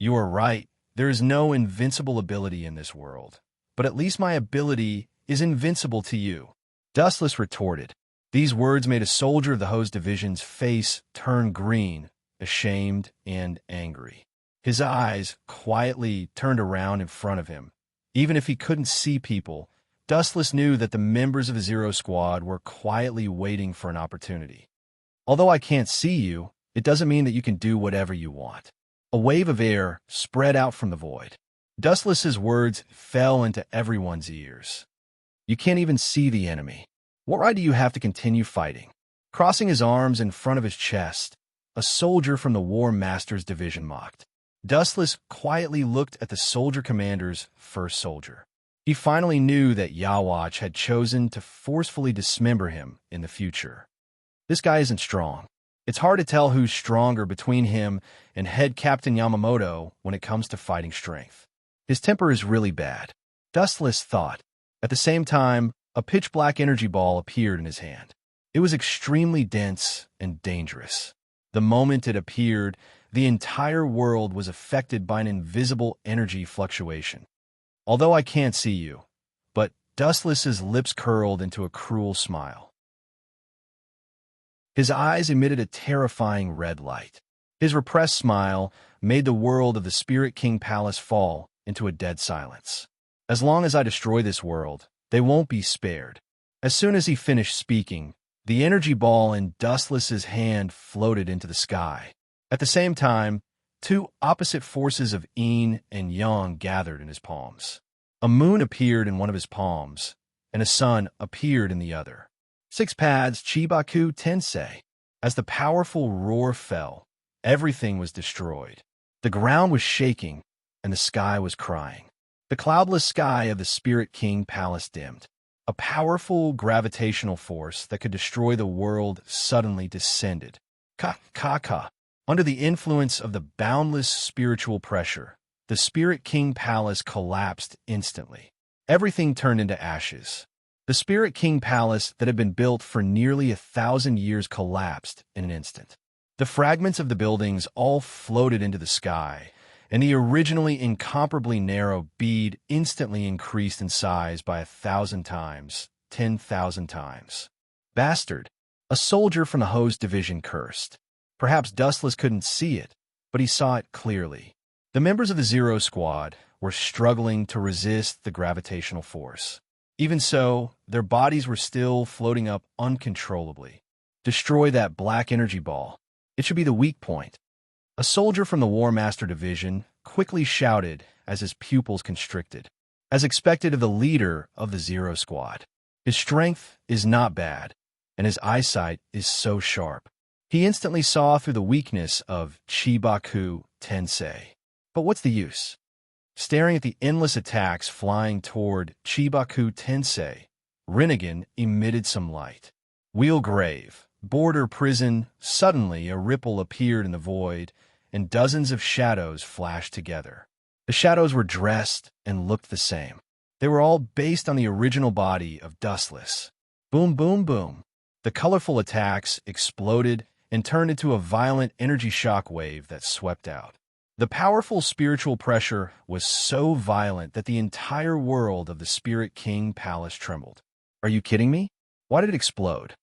You are right, there is no invincible ability in this world, but at least my ability is invincible to you. Dustless retorted. These words made a soldier of the Hose division's face turn green, ashamed and angry. His eyes quietly turned around in front of him. Even if he couldn't see people, Dustless knew that the members of the Zero Squad were quietly waiting for an opportunity. Although I can't see you, it doesn't mean that you can do whatever you want. A wave of air spread out from the void. Dustless's words fell into everyone's ears. You can't even see the enemy. What right do you have to continue fighting? Crossing his arms in front of his chest, a soldier from the War Master's division mocked. Dustless quietly looked at the soldier commander's first soldier. He finally knew that Yawatch had chosen to forcefully dismember him in the future. This guy isn't strong. It's hard to tell who's stronger between him and Head Captain Yamamoto when it comes to fighting strength. His temper is really bad, Dustless thought. At the same time, a pitch-black energy ball appeared in his hand. It was extremely dense and dangerous. The moment it appeared, the entire world was affected by an invisible energy fluctuation. Although I can't see you, but Dustless's lips curled into a cruel smile. His eyes emitted a terrifying red light. His repressed smile made the world of the Spirit King Palace fall into a dead silence. As long as I destroy this world, they won't be spared. As soon as he finished speaking, the energy ball in Dustless's hand floated into the sky. At the same time, two opposite forces of yin and yang gathered in his palms. A moon appeared in one of his palms, and a sun appeared in the other. Six pads Chibaku Tensei. As the powerful roar fell, everything was destroyed. The ground was shaking, and the sky was crying. The cloudless sky of the Spirit King Palace dimmed. A powerful gravitational force that could destroy the world suddenly descended. Ka. Under the influence of the boundless spiritual pressure, the Spirit King Palace collapsed instantly. Everything turned into ashes. The Spirit King Palace that had been built for nearly 1,000 years collapsed in an instant. The fragments of the buildings all floated into the sky, and the originally incomparably narrow bead instantly increased in size by 1,000 times, 10,000 times. Bastard! A soldier from the Hose division cursed. Perhaps Dustless couldn't see it, but he saw it clearly. The members of the Zero Squad were struggling to resist the gravitational force. Even so, their bodies were still floating up uncontrollably. Destroy that black energy ball. It should be the weak point. A soldier from the War Master Division quickly shouted as his pupils constricted, as expected of the leader of the Zero Squad. His strength is not bad, and his eyesight is so sharp. He instantly saw through the weakness of Chibaku Tensei. But what's the use? Staring at the endless attacks flying toward Chibaku Tensei, Rinnegan emitted some light. Wheelgrave, border prison, suddenly a ripple appeared in the void, and dozens of shadows flashed together. The shadows were dressed and looked the same. They were all based on the original body of Dustless. Boom, boom, boom. The colorful attacks exploded and turned into a violent energy shock wave that swept out. The powerful spiritual pressure was so violent that the entire world of the Spirit King Palace trembled. Are you kidding me? Why did it explode?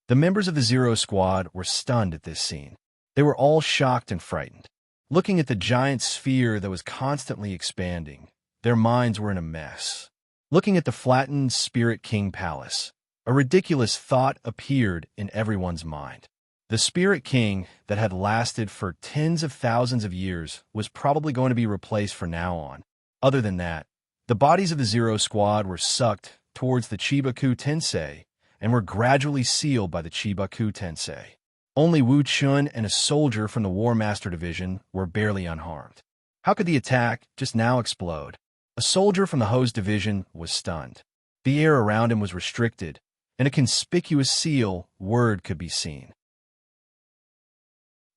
The members of the Zero Squad were stunned at this scene. They were all shocked and frightened. Looking at the giant sphere that was constantly expanding, their minds were in a mess. Looking at the flattened Spirit King Palace, a ridiculous thought appeared in everyone's mind. The Spirit King that had lasted for tens of thousands of years was probably going to be replaced from now on. Other than that, the bodies of the Zero Squad were sucked towards the Chibaku Tensei and were gradually sealed by the Chibaku Tensei. Only Wu Chun and a soldier from the War Master Division were barely unharmed. How could the attack just now explode? A soldier from the Hose Division was stunned. The air around him was restricted, and a conspicuous seal word could be seen.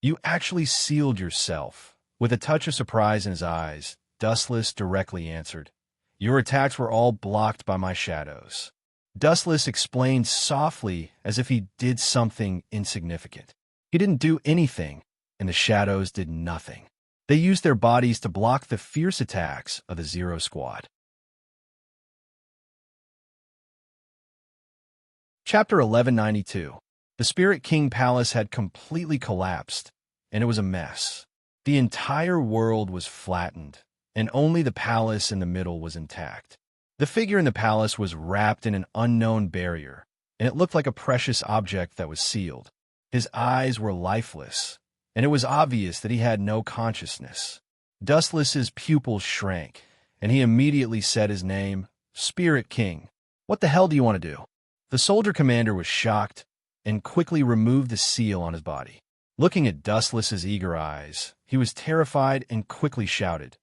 You actually sealed yourself. With a touch of surprise in his eyes, Dustless directly answered, Your attacks were all blocked by my shadows. Dustless explained softly as if he did something insignificant. He didn't do anything, and the shadows did nothing. They used their bodies to block the fierce attacks of the Zero Squad. Chapter 1192. The Spirit King Palace had completely collapsed, and it was a mess. The entire world was flattened, and only the palace in the middle was intact. The figure in the palace was wrapped in an unknown barrier, and it looked like a precious object that was sealed. His eyes were lifeless, and it was obvious that he had no consciousness. Dustless's pupils shrank, and he immediately said his name, Spirit King. What the hell do you want to do? The soldier commander was shocked and quickly removed the seal on his body. Looking at Dustless's eager eyes, he was terrified and quickly shouted,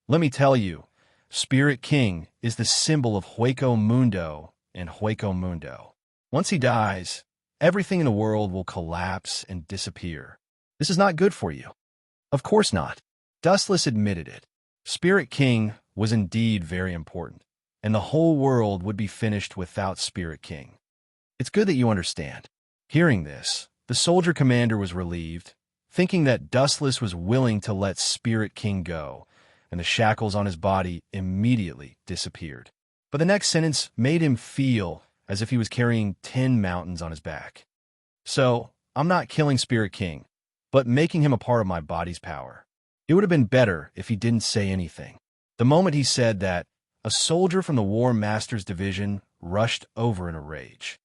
Let me tell you, Spirit King is the symbol of Hueco Mundo and Hueco Mundo. Once he dies, everything in the world will collapse and disappear. This is not good for you. Of course not. Dustless admitted it. Spirit King was indeed very important, and the whole world would be finished without Spirit King. It's good that you understand. Hearing this, the soldier commander was relieved, thinking that Dustless was willing to let Spirit King go, and the shackles on his body immediately disappeared. But the next sentence made him feel as if he was carrying 10 mountains on his back. So, I'm not killing Spirit King, but making him a part of my body's power. It would have been better if he didn't say anything. The moment he said that, a soldier from the War Master's Division rushed over in a rage.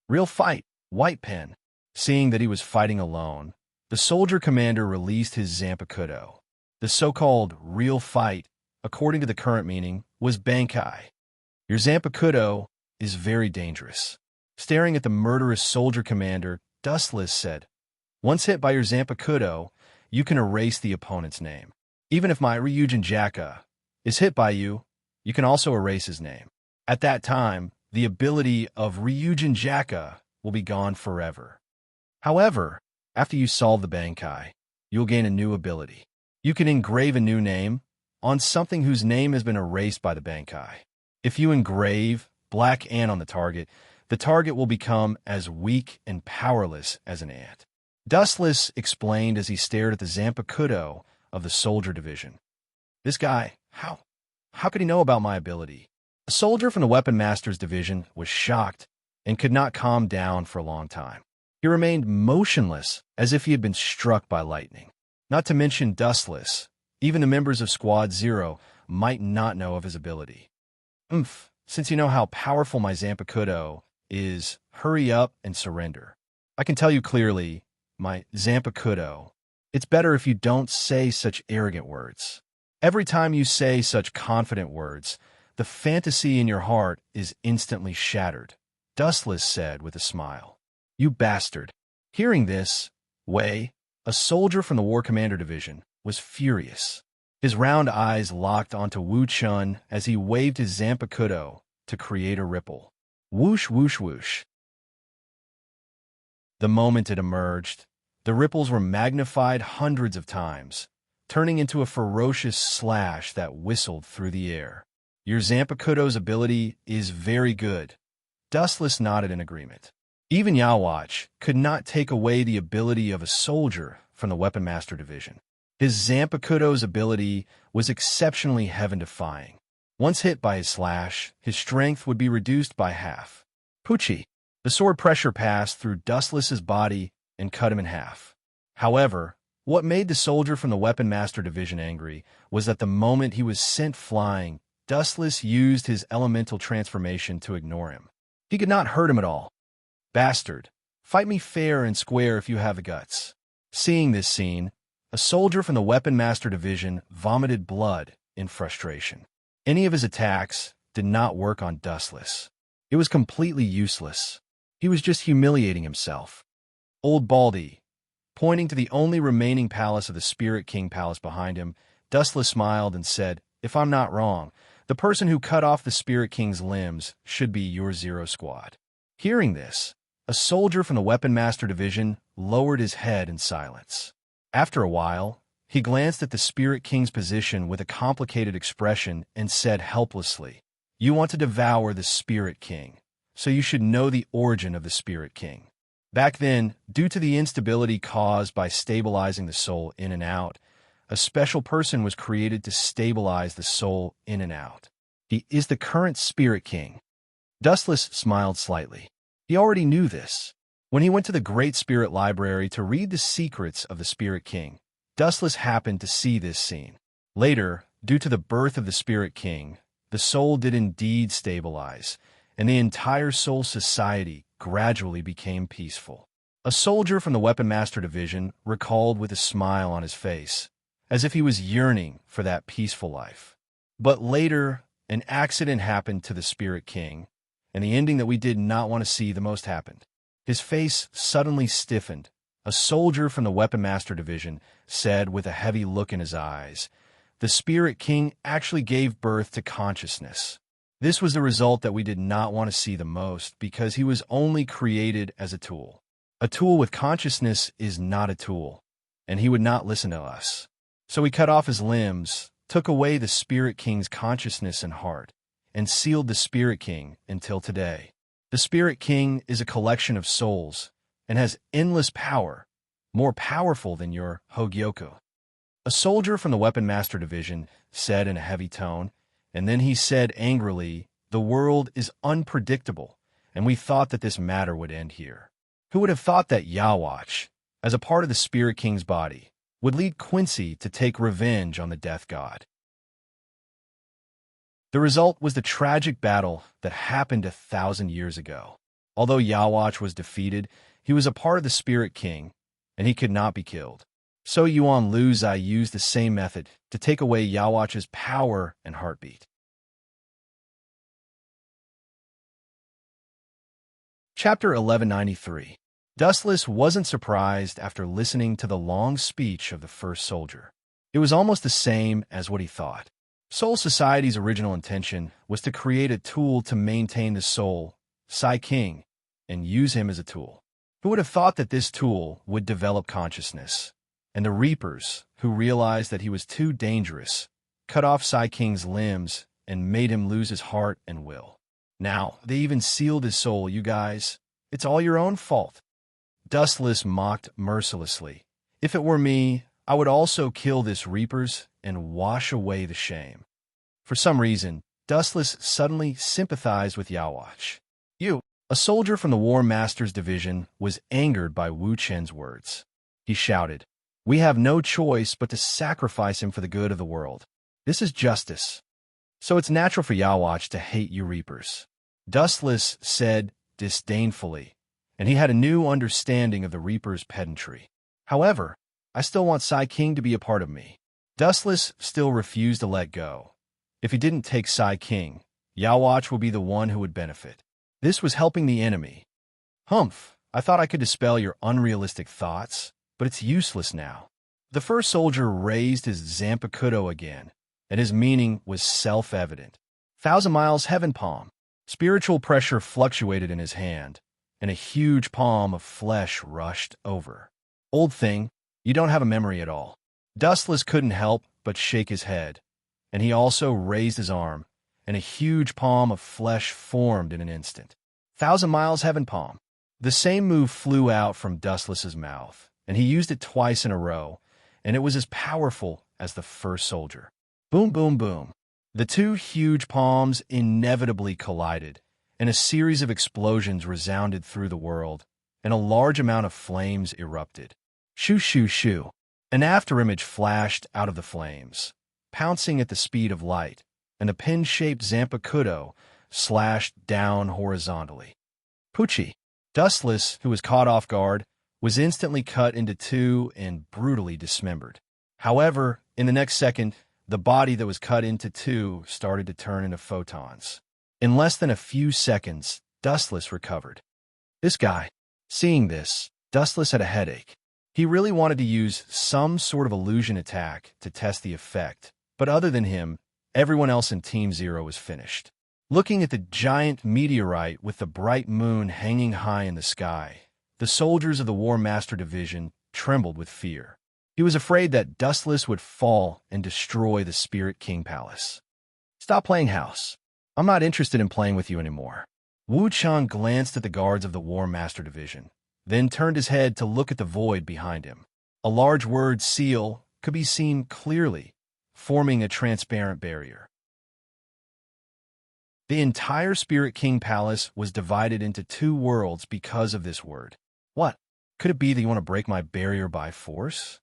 Real fight, White Pen. Seeing that he was fighting alone, the soldier commander released his Zanpakuto. The so-called real fight, according to the current meaning, was Bankai. Your Zanpakuto is very dangerous. Staring at the murderous soldier commander, Dustless said, Once hit by your Zanpakuto, you can erase the opponent's name. Even if my Ryujin Jaka is hit by you, you can also erase his name. At that time, the ability of Ryujin Jaka will be gone forever. However, after you solve the Bankai, you'll gain a new ability. You can engrave a new name on something whose name has been erased by the Bankai. If you engrave Black Ant on the target will become as weak and powerless as an ant. Dustless explained as he stared at the Zanpakuto of the soldier division. This guy, how could he know about my ability? A soldier from the Weapon Master's Division was shocked and could not calm down for a long time. He remained motionless as if he had been struck by lightning. Not to mention Dustless, even the members of Squad Zero might not know of his ability. since you know how powerful my Zanpakuto is, hurry up and surrender. I can tell you clearly, my Zanpakuto, it's better if you don't say such arrogant words. Every time you say such confident words, the fantasy in your heart is instantly shattered, Dustless said with a smile. You bastard. Hearing this, Wei, a soldier from the War Commander Division, was furious. His round eyes locked onto Wu Chun as he waved his Zanpakuto to create a ripple. Whoosh, whoosh, whoosh. The moment it emerged, the ripples were magnified hundreds of times, turning into a ferocious slash that whistled through the air. Your Zanpakuto's ability is very good. Dustless nodded in agreement. Even Yawatch could not take away the ability of a soldier from the Weapon Master Division. His Zanpakuto's ability was exceptionally heaven-defying. Once hit by his slash, his strength would be reduced by half. Poochie. The sword pressure passed through Dustless's body and cut him in half. However, what made the soldier from the Weapon Master Division angry was that the moment he was sent flying, Dustless used his elemental transformation to ignore him. He could not hurt him at all. Bastard, fight me fair and square if you have the guts. Seeing this scene, a soldier from the Weapon Master Division vomited blood in frustration. Any of his attacks did not work on Dustless. It was completely useless. He was just humiliating himself. Old Baldy, pointing to the only remaining palace of the Spirit King Palace behind him, Dustless smiled and said, If I'm not wrong, the person who cut off the Spirit King's limbs should be your Zero Squad. Hearing this, a soldier from the Weapon Master Division lowered his head in silence. After a while, he glanced at the Spirit King's position with a complicated expression and said helplessly, You want to devour the Spirit King, so you should know the origin of the Spirit King. Back then, due to the instability caused by stabilizing the soul in and out, a special person was created to stabilize the soul in and out. He is the current Spirit King. Dustless smiled slightly. He already knew this. When he went to the Great Spirit Library to read the secrets of the Spirit King, Dustless happened to see this scene. Later, due to the birth of the Spirit King, the soul did indeed stabilize, and the entire soul society gradually became peaceful. A soldier from the Weapon Master Division recalled with a smile on his face, as if he was yearning for that peaceful life. But later, an accident happened to the Spirit King, and the ending that we did not want to see the most happened. His face suddenly stiffened. A soldier from the Weapon Master Division said with a heavy look in his eyes, The Spirit King actually gave birth to consciousness. This was the result that we did not want to see the most because he was only created as a tool. A tool with consciousness is not a tool, and he would not listen to us. So we cut off his limbs, took away the Spirit King's consciousness and heart, and sealed the Spirit King until today. The Spirit King is a collection of souls and has endless power, more powerful than your Hogyoku. A soldier from the Weapon Master Division said in a heavy tone, and then he said angrily, The world is unpredictable, and we thought that this matter would end here. Who would have thought that Yawatch, as a part of the Spirit King's body, would lead Quincy to take revenge on the Death God? The result was the tragic battle that happened 1,000 years ago. Although Yawatch was defeated, he was a part of the Spirit King, and he could not be killed. So Yuan Lu Zai used the same method to take away Yawatch's power and heartbeat. Chapter 1193. Dustless wasn't surprised after listening to the long speech of the first soldier. It was almost the same as what he thought. Soul Society's original intention was to create a tool to maintain the soul, Sai King, and use him as a tool. Who would have thought that this tool would develop consciousness? And the Reapers, who realized that he was too dangerous, cut off Sai King's limbs and made him lose his heart and will. Now, they even sealed his soul, you guys. It's all your own fault. Dustless mocked mercilessly. If it were me, I would also kill this Reapers and wash away the shame. For some reason, Dustless suddenly sympathized with Yawatch. You, a soldier from the War Master's Division, was angered by Wu Chen's words. He shouted, We have no choice but to sacrifice him for the good of the world. This is justice. So it's natural for Yawatch to hate you Reapers, Dustless said disdainfully, and he had a new understanding of the Reaper's pedantry. However, I still want Psy King to be a part of me. Dustless still refused to let go. If he didn't take Psy King, Yawatch would be the one who would benefit. This was helping the enemy. Humph, I thought I could dispel your unrealistic thoughts, but it's useless now. The first soldier raised his Zampakudo again, and his meaning was self-evident. 1,000 miles heaven palm. Spiritual pressure fluctuated in his hand, and a huge palm of flesh rushed over. Old thing, you don't have a memory at all. Dustless couldn't help but shake his head, and he also raised his arm, and a huge palm of flesh formed in an instant. 1,000 miles heaven palm. The same move flew out from Dustless's mouth, and he used it twice in a row, and it was as powerful as the first soldier. Boom, boom, boom. The two huge palms inevitably collided, and a series of explosions resounded through the world, and a large amount of flames erupted. Shoo, shoo, shoo. An afterimage flashed out of the flames, pouncing at the speed of light, and a pin-shaped Zampakudo slashed down horizontally. Poochie. Dustless, who was caught off guard, was instantly cut into two and brutally dismembered. However, in the next second, the body that was cut into two started to turn into photons. In less than a few seconds, Dustless recovered. This guy. Seeing this, Dustless had a headache. He really wanted to use some sort of illusion attack to test the effect, but other than him, everyone else in Team Zero was finished. Looking at the giant meteorite with the bright moon hanging high in the sky, the soldiers of the War Master Division trembled with fear. He was afraid that Dustless would fall and destroy the Spirit King Palace. Stop playing house. I'm not interested in playing with you anymore. Wu Chang glanced at the guards of the War Master Division, then turned his head to look at the void behind him. A large word seal could be seen clearly, forming a transparent barrier. The entire Spirit King Palace was divided into two worlds because of this word. What? Could it be that you want to break my barrier by force?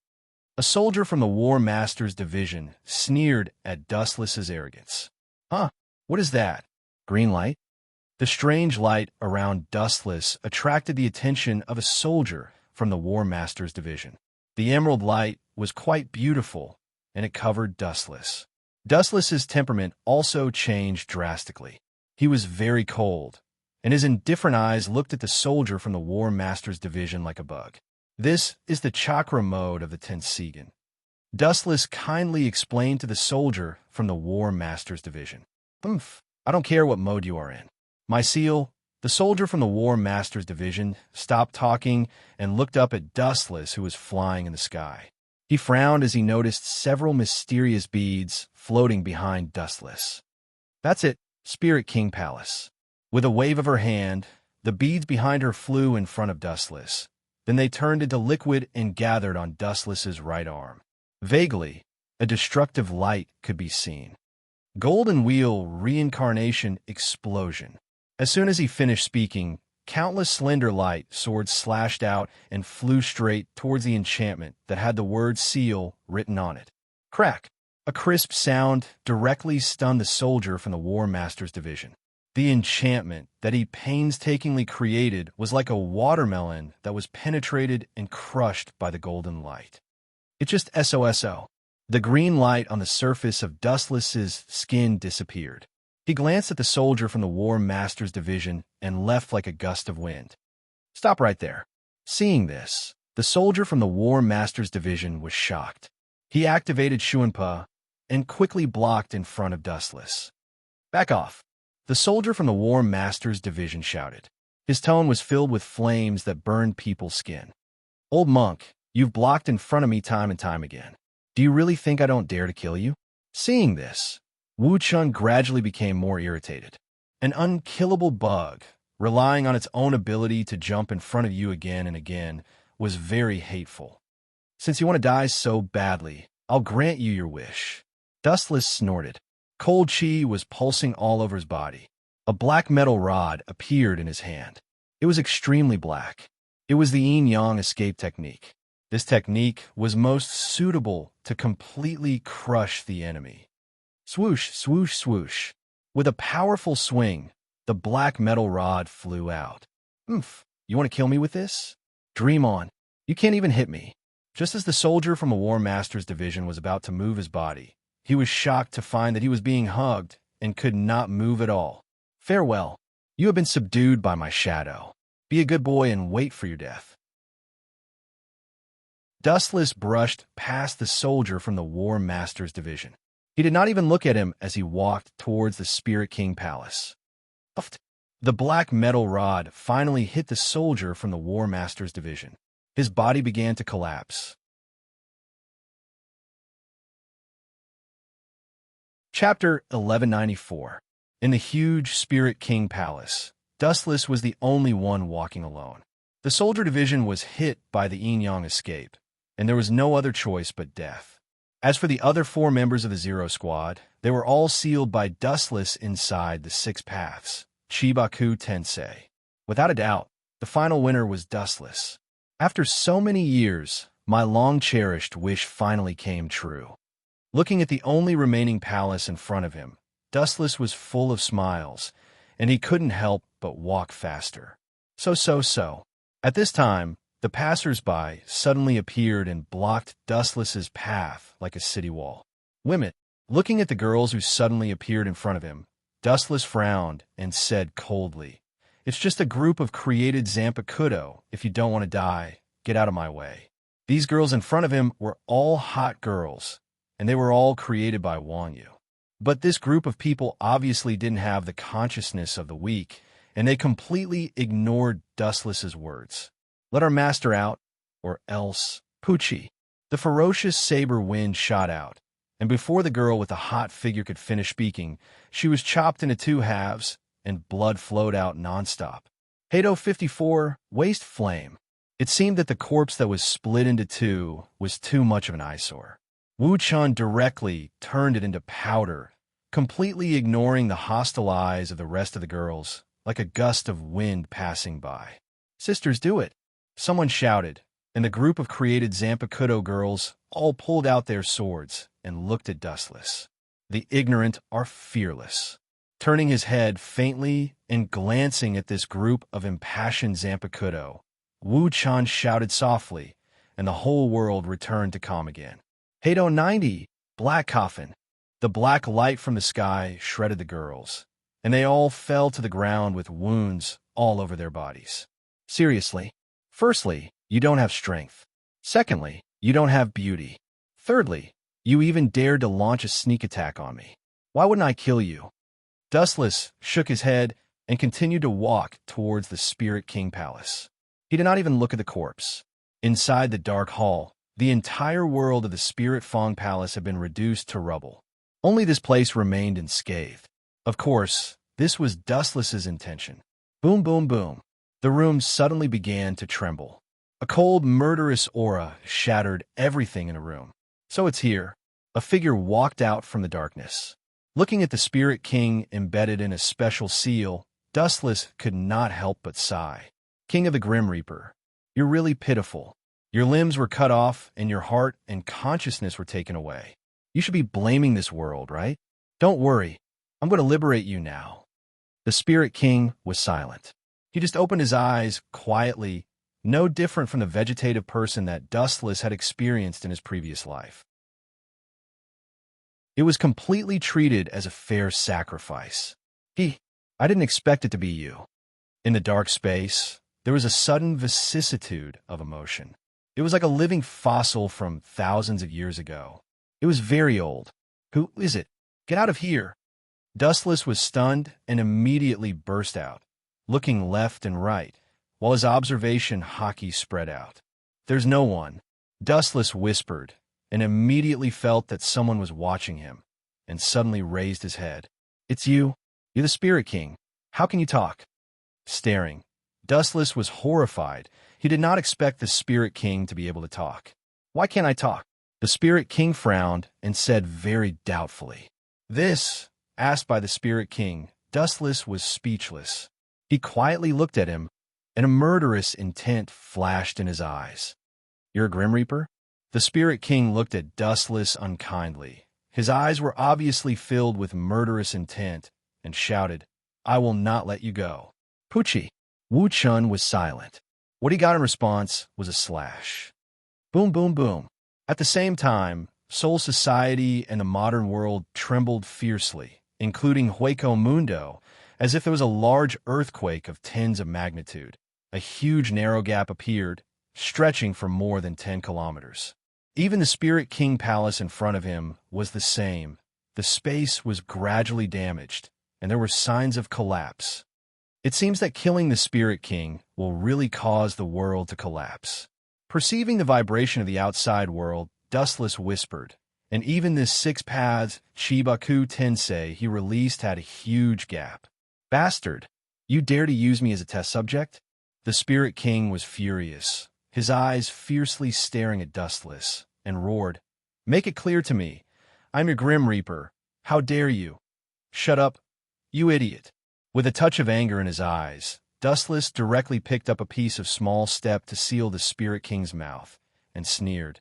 A soldier from the War Master's Division sneered at Dustless's arrogance. Huh? What is that? Green light? The strange light around Dustless attracted the attention of a soldier from the War Master's Division. The emerald light was quite beautiful, and it covered Dustless. Dustless's temperament also changed drastically. He was very cold, and his indifferent eyes looked at the soldier from the War Master's Division like a bug. This is the chakra mode of the Tensigan. Dustless kindly explained to the soldier from the War Master's Division. I don't care what mode you are in. My seal, the soldier from the War Master's Division, stopped talking and looked up at Dustless, who was flying in the sky. He frowned as he noticed several mysterious beads floating behind Dustless. That's it, Spirit King Palace. With a wave of her hand, the beads behind her flew in front of Dustless. Then they turned into liquid and gathered on Dustless's right arm. Vaguely, a destructive light could be seen. Golden Wheel Reincarnation Explosion. As soon as he finished speaking, countless slender light swords slashed out and flew straight towards the enchantment that had the word seal written on it. Crack! A crisp sound directly stunned the soldier from the War Master's Division. The enchantment that he painstakingly created was like a watermelon that was penetrated and crushed by the golden light. It just SOSO. The green light on the surface of Dustless's skin disappeared. He glanced at the soldier from the War Master's Division and left like a gust of wind. Stop right there. Seeing this, the soldier from the War Master's Division was shocked. He activated Shuanpa and quickly blocked in front of Dustless. Back off. The soldier from the War Master's Division shouted. His tone was filled with flames that burned people's skin. Old monk, you've blocked in front of me time and time again. Do you really think I don't dare to kill you? Seeing this, Wu Chun gradually became more irritated. An unkillable bug, relying on its own ability to jump in front of you again and again, was very hateful. Since you want to die so badly, I'll grant you your wish. Dustless snorted. Cold chi was pulsing all over his body. A black metal rod appeared in his hand. It was extremely black. It was the yin-yang escape technique. This technique was most suitable to completely crush the enemy. Swoosh, swoosh, swoosh. With a powerful swing, the black metal rod flew out. Oomph, you want to kill me with this? Dream on. You can't even hit me. Just as the soldier from a War Master's division was about to move his body, he was shocked to find that he was being hugged and could not move at all. Farewell. You have been subdued by my shadow. Be a good boy and wait for your death. Dustless brushed past the soldier from the War Master's division. He did not even look at him as he walked towards the Spirit King Palace. The black metal rod finally hit the soldier from the War Master's division. His body began to collapse. Chapter 1194. In the huge Spirit King Palace, Dustless was the only one walking alone. The soldier division was hit by the Yin-Yang escape, and there was no other choice but death. As for the other 4 members of the Zero Squad, they were all sealed by Dustless inside the 6 paths, Chibaku Tensei. Without a doubt, the final winner was Dustless. After so many years, my long-cherished wish finally came true. Looking at the only remaining palace in front of him, Dustless was full of smiles, and he couldn't help but walk faster. So. At this time, the passers-by suddenly appeared and blocked Dustless's path like a city wall. Women, looking at the girls who suddenly appeared in front of him, Dustless frowned and said coldly, "It's just a group of created Zanpakuto. If you don't want to die, get out of my way." These girls in front of him were all hot girls, and they were all created by Wang Yu. But this group of people obviously didn't have the consciousness of the weak, and they completely ignored Dustless's words. "Let our master out, or else, Poochie." The ferocious saber wind shot out, and before the girl with the hot figure could finish speaking, she was chopped into 2 halves, and blood flowed out nonstop. Hado 54, Waste Flame. It seemed that the corpse that was split into 2 was too much of an eyesore. Wu Chun directly turned it into powder, completely ignoring the hostile eyes of the rest of the girls, like a gust of wind passing by. "Sisters, do it!" Someone shouted, and the group of created Zanpakuto girls all pulled out their swords and looked at Dustless. The ignorant are fearless. Turning his head faintly and glancing at this group of impassioned Zanpakuto, Wu Chan shouted softly, and the whole world returned to calm again. Hado 90, Black Coffin. The black light from the sky shredded the girls, and they all fell to the ground with wounds all over their bodies. Seriously. Firstly, you don't have strength. Secondly, you don't have beauty. Thirdly, you even dared to launch a sneak attack on me. Why wouldn't I kill you? Dustless shook his head and continued to walk towards the Spirit King Palace. He did not even look at the corpse. Inside the dark hall, the entire world of the Spirit Fong Palace had been reduced to rubble. Only this place remained unscathed. Of course, this was Dustless's intention. Boom, boom, boom. The room suddenly began to tremble. A cold, murderous aura shattered everything in the room. So it's here. A figure walked out from the darkness. Looking at the Spirit King embedded in a special seal, Dustless could not help but sigh. "King of the Grim Reaper, you're really pitiful. Your limbs were cut off, and your heart and consciousness were taken away. You should be blaming this world, right? Don't worry. I'm going to liberate you now." The Spirit King was silent. He just opened his eyes quietly, no different from the vegetative person that Dustless had experienced in his previous life. It was completely treated as a fair sacrifice. I didn't expect it to be you." In the dark space, there was a sudden vicissitude of emotion. It was like a living fossil from thousands of years ago. It was very old. "Who is it? Get out of here!" Dustless was stunned and immediately burst out, looking left and right, while his observation hockey spread out. "There's no one," Dustless whispered, and immediately felt that someone was watching him, and suddenly raised his head. "It's you? You're the Spirit King. How can you talk?" Staring, Dustless was horrified. He did not expect the Spirit King to be able to talk. "Why can't I talk?" The Spirit King frowned and said very doubtfully. "This?" Asked by the Spirit King, Dustless was speechless. He quietly looked at him, and a murderous intent flashed in his eyes. "You're a Grim Reaper?" The Spirit King looked at Dustless unkindly, His eyes were obviously filled with murderous intent, and shouted, "I will not let you go." Pucci. Wu Chun was silent. What he got in response was a slash. Boom, boom, boom. At the same time, Soul Society and the modern world trembled fiercely, including Hueco Mundo, as if there was a large earthquake of tens of magnitude. A huge narrow gap appeared, stretching for more than 10 kilometers. Even the Spirit King Palace in front of him was the same. The space was gradually damaged, and there were signs of collapse. It seems that killing the Spirit King will really cause the world to collapse. Perceiving the vibration of the outside world, Dustless whispered, and even this six-paths Chibaku Tensei he released had a huge gap. "Bastard! You dare to use me as a test subject?" The Spirit King was furious, his eyes fiercely staring at Dustless, and roared, "Make it clear to me. I'm your Grim Reaper. How dare you?" "Shut up, you idiot." With a touch of anger in his eyes, Dustless directly picked up a piece of small step to seal the Spirit King's mouth, and sneered,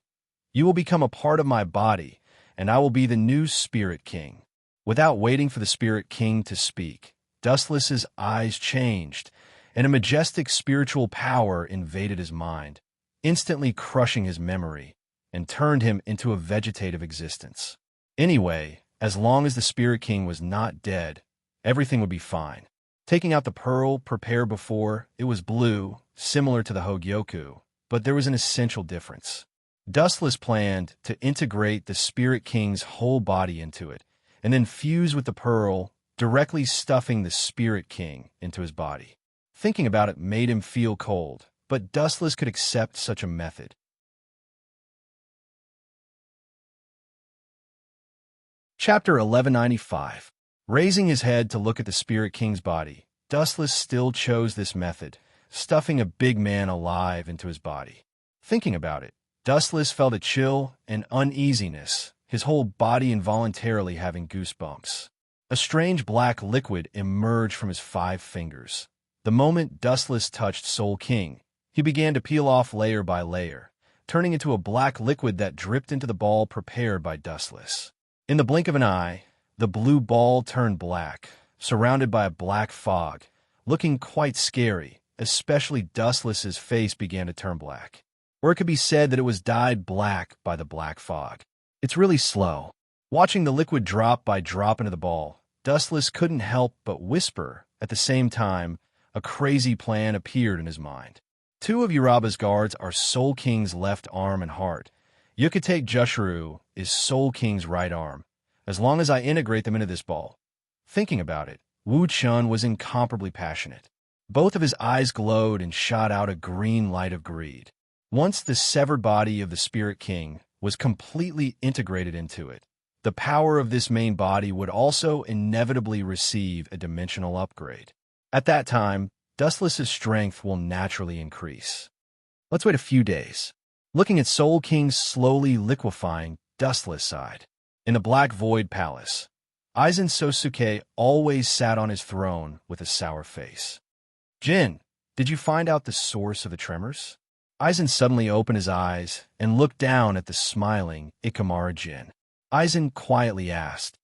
"You will become a part of my body, and I will be the new Spirit King." Without waiting for the Spirit King to speak, Dustless's eyes changed, and a majestic spiritual power invaded his mind, instantly crushing his memory, and turned him into a vegetative existence. Anyway, as long as the Spirit King was not dead, everything would be fine. Taking out the pearl prepared before, it was blue, similar to the Hogyoku, but there was an essential difference. Dustless planned to integrate the Spirit King's whole body into it, and then fuse with the pearl, directly stuffing the Spirit King into his body. Thinking about it made him feel cold, but Dustless could accept such a method. Chapter 1195. Raising his head to look at the Spirit King's body, Dustless still chose this method, stuffing a big man alive into his body. Thinking about it, Dustless felt a chill and uneasiness, his whole body involuntarily having goosebumps. A strange black liquid emerged from his 5 fingers. The moment Dustless touched Soul King, he began to peel off layer by layer, turning into a black liquid that dripped into the ball prepared by Dustless. In the blink of an eye, the blue ball turned black, surrounded by a black fog, looking quite scary, especially Dustless's face began to turn black. Or it could be said that it was dyed black by the black fog. It's really slow. Watching the liquid drop by drop into the ball, Dustless couldn't help but whisper. At the same time, a crazy plan appeared in his mind. 2 of Uraba's guards are Soul King's left arm and heart. Yukite Jushuru is Soul King's right arm, as long as I integrate them into this ball. Thinking about it, Wu Chun was incomparably passionate. Both of his eyes glowed and shot out a green light of greed. Once the severed body of the Spirit King was completely integrated into it, the power of this main body would also inevitably receive a dimensional upgrade. At that time, Dustless's strength will naturally increase. Let's wait a few days. Looking at Soul King's slowly liquefying, Dustless sighed. In the Black Void Palace, Aizen Sosuke always sat on his throne with a sour face. "Jin, did you find out the source of the tremors?" Aizen suddenly opened his eyes and looked down at the smiling Ikamaru Jin. Aizen quietly asked,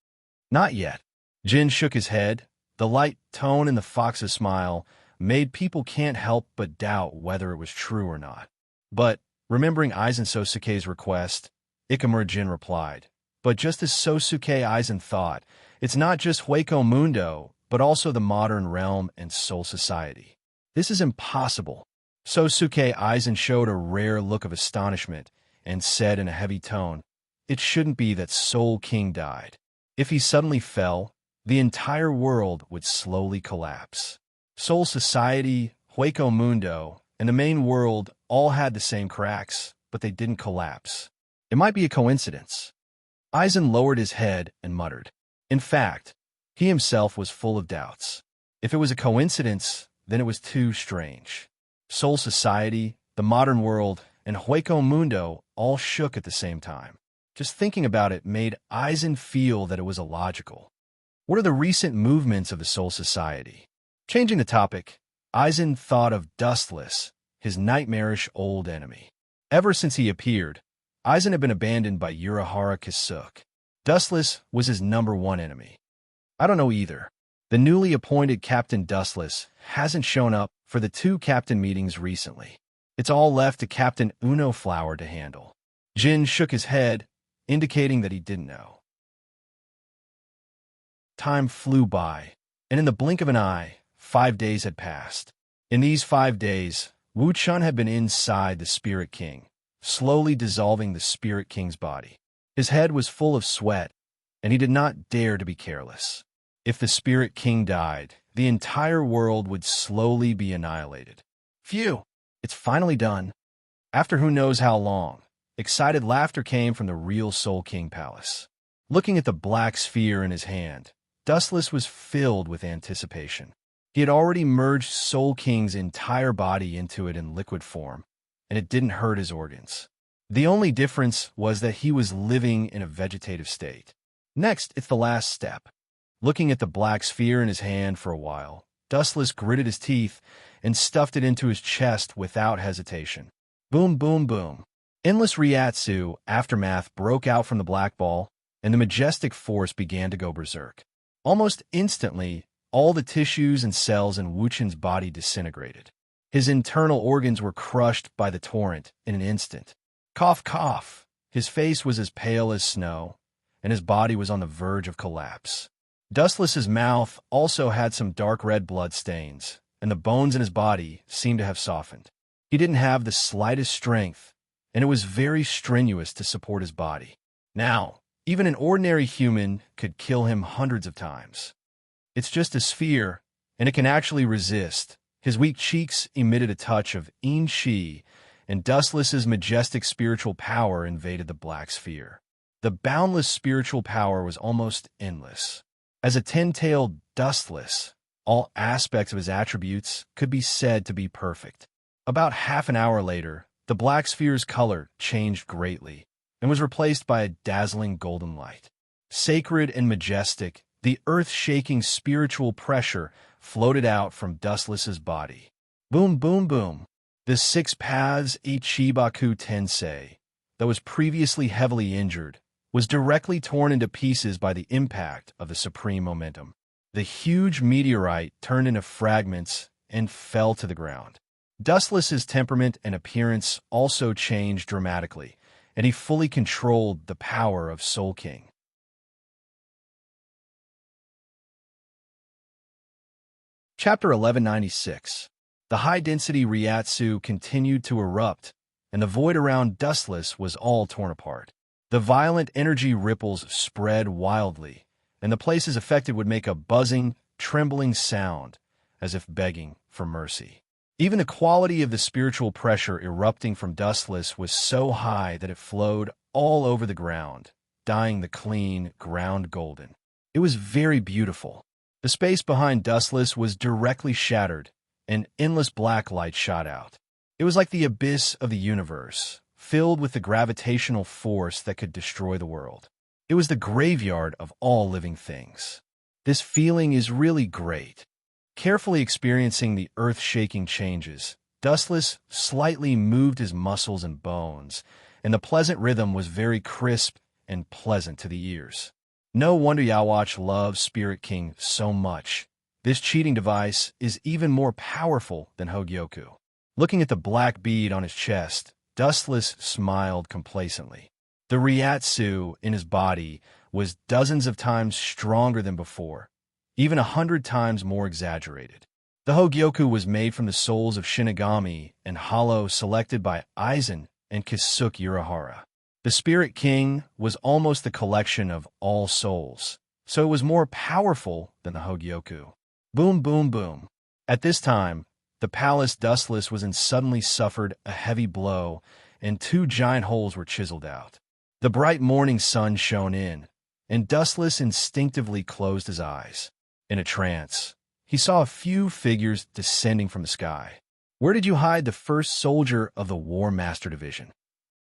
"Not yet." Jin shook his head. The light tone in the fox's smile made people can't help but doubt whether it was true or not. But, remembering Aizen Sosuke's request, Ikamaru Jin replied, "But just as Sosuke Aizen thought, it's not just Hueco Mundo, but also the modern realm and Soul Society. This is impossible." Sosuke Aizen showed a rare look of astonishment and said in a heavy tone, "It shouldn't be that Soul King died. If he suddenly fell, the entire world would slowly collapse. Soul Society, Hueco Mundo, and the main world all had the same cracks, but they didn't collapse. It might be a coincidence." Aizen lowered his head and muttered. In fact, he himself was full of doubts. If it was a coincidence, then it was too strange. Soul Society, the modern world, and Hueco Mundo all shook at the same time. Just thinking about it made Aizen feel that it was illogical. What are the recent movements of the Soul Society? Changing the topic, Aizen thought of Dustless, his nightmarish old enemy. Ever since he appeared, Aizen had been abandoned by Urahara Kisuke. Dustless was his #1 enemy. I don't know either. The newly appointed Captain Dustless hasn't shown up for the 2 captain meetings recently. It's all left to Captain Uno Flower to handle. Jin shook his head, indicating that he didn't know. Time flew by, and in the blink of an eye, 5 days had passed. In these 5 days, Wu Chun had been inside the Spirit King, slowly dissolving the Spirit King's body. His head was full of sweat, and he did not dare to be careless. If the Spirit King died, the entire world would slowly be annihilated. Phew! It's finally done. After who knows how long, excited laughter came from the real Soul King Palace. Looking at the black sphere in his hand, Dustless was filled with anticipation. He had already merged Soul King's entire body into it in liquid form, and it didn't hurt his organs. The only difference was that he was living in a vegetative state. Next, it's the last step. Looking at the black sphere in his hand for a while, Dustless gritted his teeth and stuffed it into his chest without hesitation. Boom, boom, boom. Endless Ryatsu aftermath broke out from the black ball, and the majestic force began to go berserk. Almost instantly, all the tissues and cells in Wu Chun's body disintegrated. His internal organs were crushed by the torrent in an instant. Cough, cough. His face was as pale as snow, and his body was on the verge of collapse. Dustless's mouth also had some dark red blood stains, and the bones in his body seemed to have softened. He didn't have the slightest strength, and it was very strenuous to support his body. Now, even an ordinary human could kill him hundreds of times. It's just a sphere, and it can actually resist. His weak cheeks emitted a touch of Yin-Chi, and Dustless's majestic spiritual power invaded the black sphere. The boundless spiritual power was almost endless. As a 10-tailed Dustless, all aspects of his attributes could be said to be perfect. About half an hour later, the black sphere's color changed greatly and was replaced by a dazzling golden light. Sacred and majestic, the earth-shaking spiritual pressure floated out from Dustless's body. Boom, boom, boom. The 6 paths Ichibaku Tensei, that was previously heavily injured, was directly torn into pieces by the impact of the supreme momentum. The huge meteorite turned into fragments and fell to the ground. Dustless's temperament and appearance also changed dramatically, and he fully controlled the power of Soul King. Chapter 1196. The high-density Ryatsu continued to erupt, and the void around Dustless was all torn apart. The violent energy ripples spread wildly, and the places affected would make a buzzing, trembling sound, as if begging for mercy. Even the quality of the spiritual pressure erupting from Dustless was so high that it flowed all over the ground, dyeing the clean ground golden. It was very beautiful. The space behind Dustless was directly shattered, and endless black light shot out. It was like the abyss of the universe, filled with the gravitational force that could destroy the world. It was the graveyard of all living things. This feeling is really great. Carefully experiencing the earth-shaking changes, Dustless slightly moved his muscles and bones, and the pleasant rhythm was very crisp and pleasant to the ears. No wonder Yawatch loves Spirit King so much. This cheating device is even more powerful than Hogyoku. Looking at the black bead on his chest, Dustless smiled complacently. The Ryatsu in his body was dozens of times stronger than before, even 100 times more exaggerated. The Hogyoku was made from the souls of Shinigami and Hollow selected by Aizen and Kisuke Urahara. The Spirit King was almost the collection of all souls, so it was more powerful than the Hogyoku. Boom, boom, boom. At this time, the palace Dustless was in suddenly suffered a heavy blow, and 2 giant holes were chiseled out. The bright morning sun shone in, and Dustless instinctively closed his eyes. In a trance, he saw a few figures descending from the sky. Where did you hide the first soldier of the War Master Division?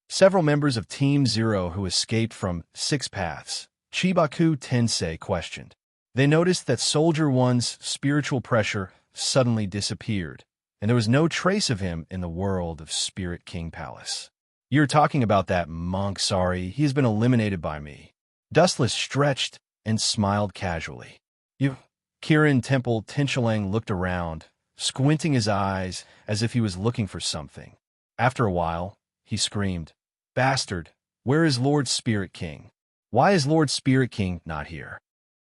Several members of Team Zero who escaped from 6 Paths, Chibaku Tensei questioned. They noticed that Soldier 1's spiritual pressure suddenly disappeared, and there was no trace of him in the world of Spirit King Palace. You're talking about that monk, sorry, he has been eliminated by me. Dustless stretched and smiled casually. You, Kirin Temple Tinchelang looked around, squinting his eyes as if he was looking for something. After a while, he screamed, "Bastard, where is Lord Spirit King? Why is Lord Spirit King not here?"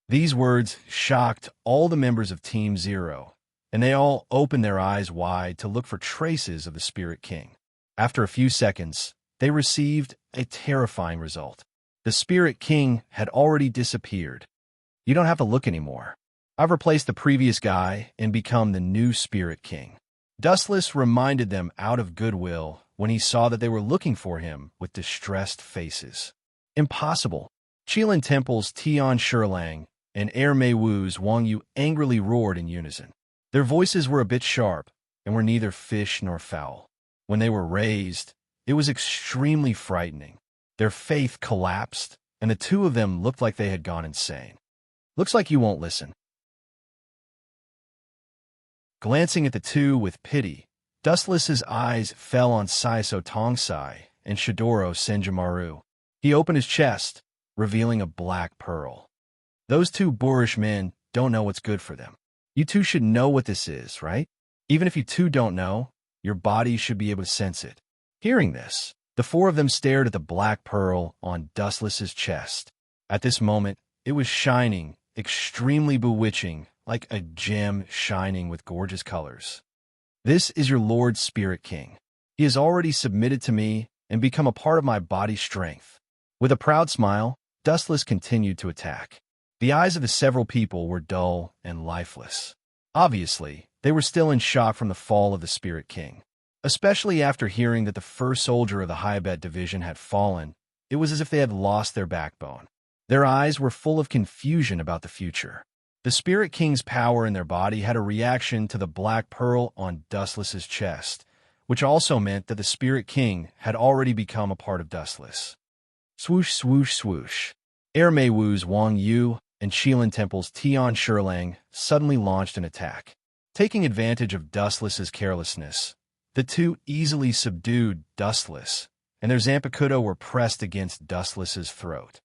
These words shocked all the members of Team Zero, and they all opened their eyes wide to look for traces of the Spirit King. After a few seconds, they received a terrifying result. The Spirit King had already disappeared. You don't have to look anymore. I've replaced the previous guy and become the new Spirit King. Dustless reminded them out of goodwill when he saw that they were looking for him with distressed faces. Impossible. Qilin Temple's Tian Sherlang and Air Mei Wu's Wang Yu angrily roared in unison. Their voices were a bit sharp and were neither fish nor fowl. When they were raised, it was extremely frightening. Their faith collapsed, and the two of them looked like they had gone insane. Looks like you won't listen. Glancing at the two with pity, Dustless's eyes fell on Saiso Tongsai and Shidoro Senjimaru. He opened his chest, revealing a black pearl. Those two boorish men don't know what's good for them. You two should know what this is, right? Even if you two don't know, your body should be able to sense it. Hearing this, the four of them stared at the black pearl on Dustless's chest. At this moment, it was shining, extremely bewitching, like a gem shining with gorgeous colors. This is your Lord Spirit King. He has already submitted to me and become a part of my body's strength. With a proud smile, Dustless continued to attack. The eyes of the several people were dull and lifeless. Obviously, they were still in shock from the fall of the Spirit King. Especially after hearing that the first soldier of the Hyabet division had fallen, it was as if they had lost their backbone. Their eyes were full of confusion about the future. The Spirit King's power in their body had a reaction to the black pearl on Dustless's chest, which also meant that the Spirit King had already become a part of Dustless. Swoosh, swoosh, swoosh. Air Mei Wu's Wang Yu and Qilin Temple's Tian Sherlang suddenly launched an attack. Taking advantage of Dustless's carelessness, the two easily subdued Dustless, and their Zanpakuto were pressed against Dustless's throat.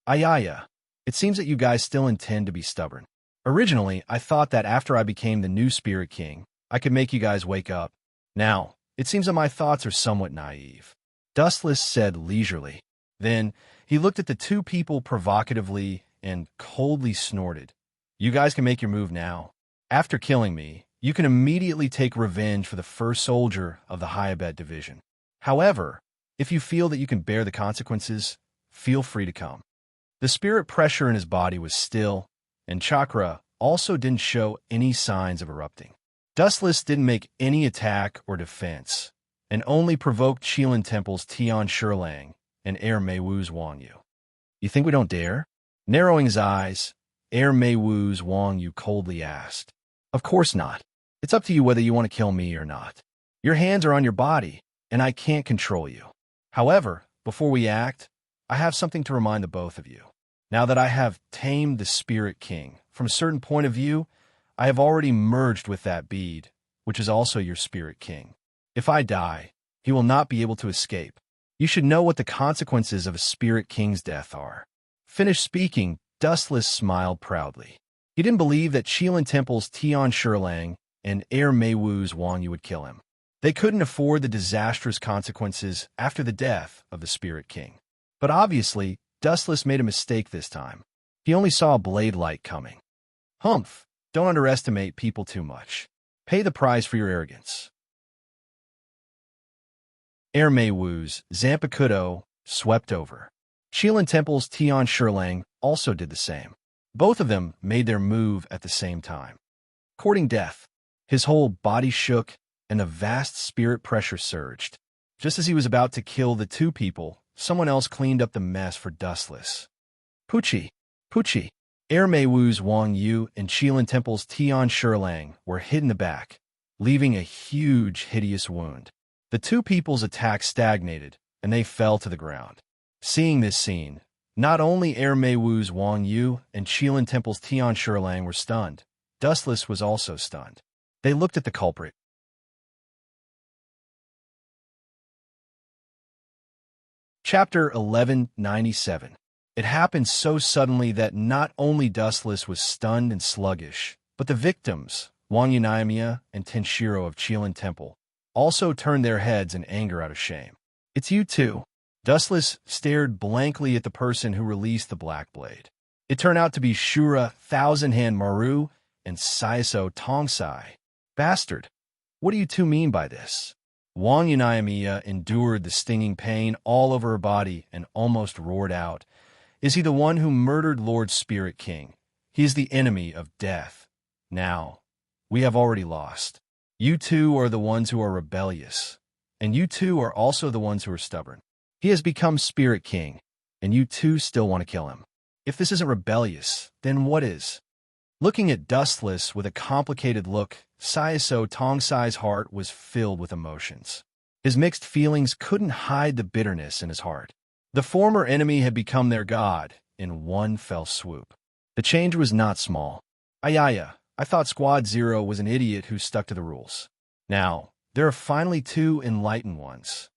Ayaya, it seems that you guys still intend to be stubborn. Originally, I thought that after I became the new Spirit King, I could make you guys wake up. Now, it seems that my thoughts are somewhat naive. Dustless said leisurely. Then, he looked at the two people provocatively and coldly snorted. You guys can make your move now. After killing me, you can immediately take revenge for the first soldier of the Hyabet division. However, if you feel that you can bear the consequences, feel free to come. The spirit pressure in his body was still, and chakra also didn't show any signs of erupting. Dustless didn't make any attack or defense, and only provoked Qilin Temple's Tian Sherlang and Air Mei Wu's Wang Yu. You think we don't dare? Narrowing his eyes, Air Mei Wu's Wang Yu coldly asked. Of course not. It's up to you whether you want to kill me or not. Your hands are on your body, and I can't control you. However, before we act, I have something to remind the both of you. Now that I have tamed the Spirit King, from a certain point of view, I have already merged with that bead, which is also your Spirit King. If I die, he will not be able to escape. You should know what the consequences of a Spirit King's death are. Finished speaking, Dustless smiled proudly. He didn't believe that Qilin Temple's Tian Sherlang and Air Mei Wu's Wang Yu would kill him. They couldn't afford the disastrous consequences after the death of the Spirit King. But obviously, Dustless made a mistake this time. He only saw a blade light coming. Humph! Don't underestimate people too much. Pay the price for your arrogance. Air Mei Wu's Zanpakuto swept over. Qilin Temple's Tian Sherlang also did the same. Both of them made their move at the same time. Courting death, his whole body shook and a vast spirit pressure surged. Just as he was about to kill the two people, someone else cleaned up the mess for Dustless. Pucci! Pucci! Air Mei Wu's Wang Yu and Qilin Temple's Tian Sherlang were hit in the back, leaving a huge, hideous wound. The two people's attack stagnated, and they fell to the ground. Seeing this scene, not only Air Mei Wu's Wang Yu and Qilin Temple's Tian Sherlang were stunned, Dustless was also stunned. They looked at the culprit. Chapter 1197. It happened so suddenly that not only Dustless was stunned and sluggish, but the victims, Wang Yunamiya and Tenshiro of Qilin Temple, also turned their heads in anger out of shame. "It's you two." Dustless stared blankly at the person who released the black blade. It turned out to be Shura Thousand-Hand Maru and Saiso Tongsai. "Bastard, what do you two mean by this?" Wang Yunamiya endured the stinging pain all over her body and almost roared out. "Is he the one who murdered Lord Spirit King? He is the enemy of death. Now, we have already lost. You two are the ones who are rebellious, and you two are also the ones who are stubborn. He has become Spirit King, and you two still want to kill him. If this isn't rebellious, then what is?" Looking at Dustless with a complicated look, Saiso Tongsai's heart was filled with emotions. His mixed feelings couldn't hide the bitterness in his heart. The former enemy had become their god in one fell swoop. The change was not small. "Ayaya, I thought Squad Zero was an idiot who stuck to the rules. Now, there are finally two enlightened ones,"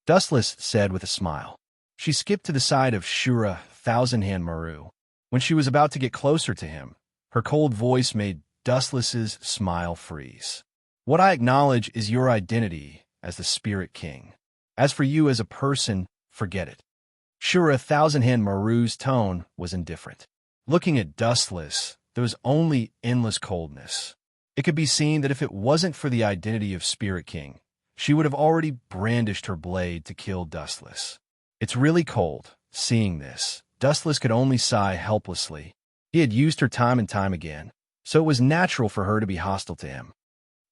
Dustless said with a smile. She skipped to the side of Shura Thousand-Hand Maru. When she was about to get closer to him, her cold voice made Dustless's smile freeze. "What I acknowledge is your identity as the Spirit King. As for you as a person, forget it." Shura Thousand-Hand Maru's tone was indifferent. Looking at Dustless, there was only endless coldness. It could be seen that if it wasn't for the identity of Spirit King, she would have already brandished her blade to kill Dustless. "It's really cold." Seeing this, Dustless could only sigh helplessly. He had used her time and time again, so it was natural for her to be hostile to him.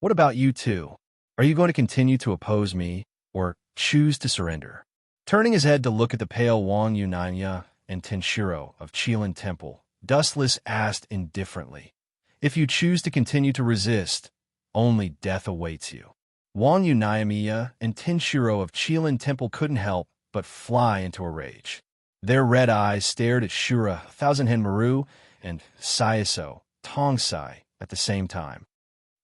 "What about you two? Are you going to continue to oppose me, or choose to surrender?" Turning his head to look at the pale Wang Yunanya and Tenshiro of Qilin Temple, Dustless asked indifferently, "If you choose to continue to resist, only death awaits you." Wang Yunamiya and Tenshiro of Qilin Temple couldn't help but fly into a rage. Their red eyes stared at Shura Thousand-Hand Maru and Saiso Tongsai at the same time.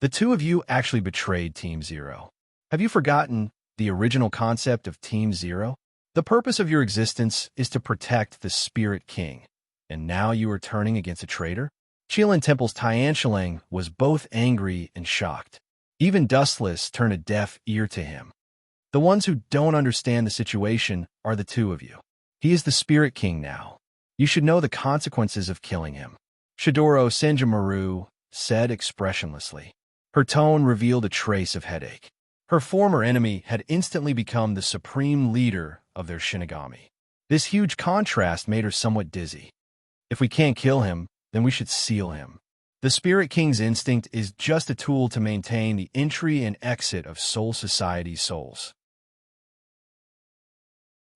"The two of you actually betrayed Team Zero. Have you forgotten the original concept of Team Zero? The purpose of your existence is to protect the Spirit King, and now you are turning against a traitor?" Qilin Temple's Tianqilang was both angry and shocked. Even Dustless turned a deaf ear to him. "The ones who don't understand the situation are the two of you. He is the Spirit King now. You should know the consequences of killing him," Shidoro Senjumaru said expressionlessly. Her tone revealed a trace of headache. Her former enemy had instantly become the supreme leader of their Shinigami. This huge contrast made her somewhat dizzy. "If we can't kill him, then we should seal him. The Spirit King's instinct is just a tool to maintain the entry and exit of Soul Society's souls."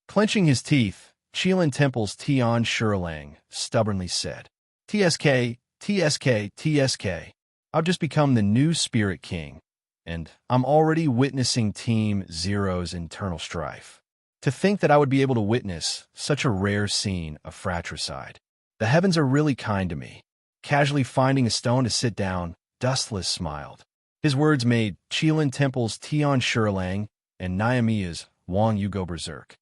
Clenching his teeth, Qilin Temple's Tian Shurlang stubbornly said, "TSK, TSK, TSK. I'll just become the new Spirit King, and I'm already witnessing Team Zero's internal strife. To think that I would be able to witness such a rare scene of fratricide. The heavens are really kind to me." Casually finding a stone to sit down, Dustless smiled. His words made Qilin Temple's Tian Shurlang and Nyamiya's Wang Yu go berserk.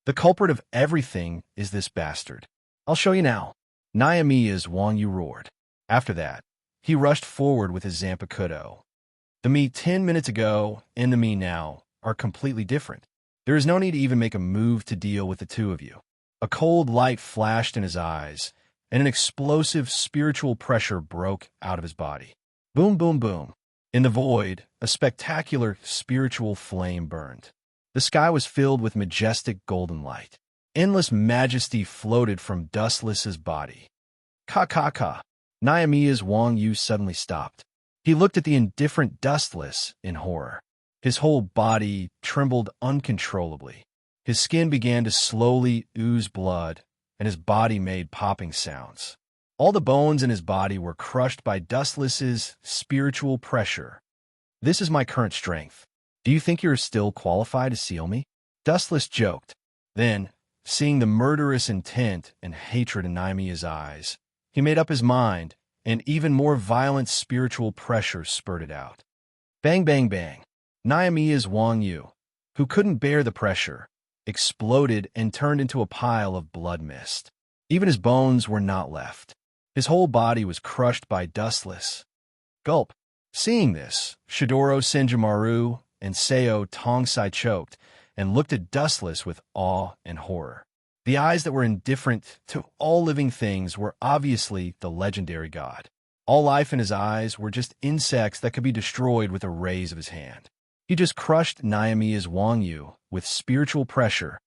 "The culprit of everything is this bastard. I'll show you now." Nyamiya's Wang Yu roared. After that, he rushed forward with his Zanpakuto. The me 10 minutes ago and the me now are completely different. There is no need to even make a move to deal with the two of you. A cold light flashed in his eyes, and an explosive spiritual pressure broke out of his body. Boom, boom, boom. In the void, a spectacular spiritual flame burned. The sky was filled with majestic golden light. Endless majesty floated from Dustless's body. "Ka ka ka." Nyamiya's Wang Yu suddenly stopped. He looked at the indifferent Dustless in horror. His whole body trembled uncontrollably. His skin began to slowly ooze blood, and his body made popping sounds. All the bones in his body were crushed by Dustless's spiritual pressure. "This is my current strength. Do you think you're still qualified to seal me?" Dustless joked. Then, seeing the murderous intent and hatred in Nyamiya's eyes, he made up his mind, and even more violent spiritual pressure spurted out. Bang, bang, bang. Nyamiya's Wang Yu, who couldn't bear the pressure, exploded and turned into a pile of blood mist. Even his bones were not left. His whole body was crushed by dustless. Gulp. Seeing this, Shidoro Senjumaru and Seo Tongsai choked and looked at Dustless with awe and horror. The eyes that were indifferent to all living things were obviously the legendary god. All life in his eyes were just insects that could be destroyed with a raise of his hand. He just crushed Naomi's Wangyu with spiritual pressure.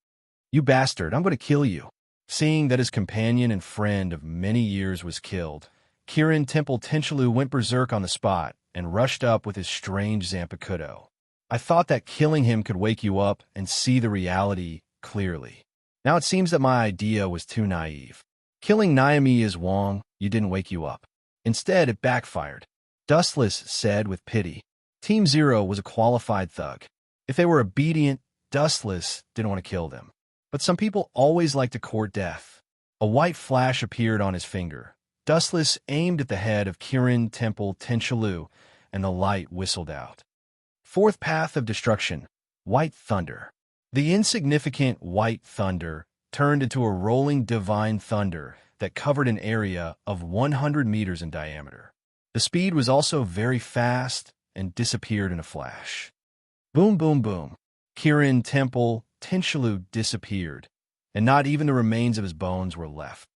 "You bastard, I'm going to kill you." Seeing that his companion and friend of many years was killed, Kirin Temple Tenchilu went berserk on the spot and rushed up with his strange Zanpakuto. "I thought that killing him could wake you up and see the reality clearly. Now it seems that my idea was too naive. Killing Naomi is Wong, you didn't wake you up. Instead, it backfired," Dustless said with pity. Team Zero was a qualified thug. If they were obedient, Dustless didn't want to kill them. But some people always like to court death. A white flash appeared on his finger. Dustless aimed at the head of Kirin Temple Tenchilu, and the light whistled out. Fourth path of destruction, White Thunder. The insignificant white thunder turned into a rolling divine thunder that covered an area of 100 meters in diameter. The speed was also very fast and disappeared in a flash. Boom, boom, boom. Kirin Temple Tenchilu disappeared, and not even the remains of his bones were left.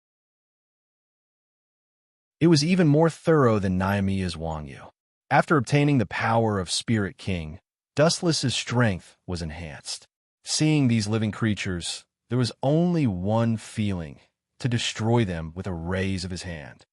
It was even more thorough than Naomi's Wangyu. After obtaining the power of Spirit King, Dustless's strength was enhanced. Seeing these living creatures, there was only one feeling: to destroy them with a raise of his hand.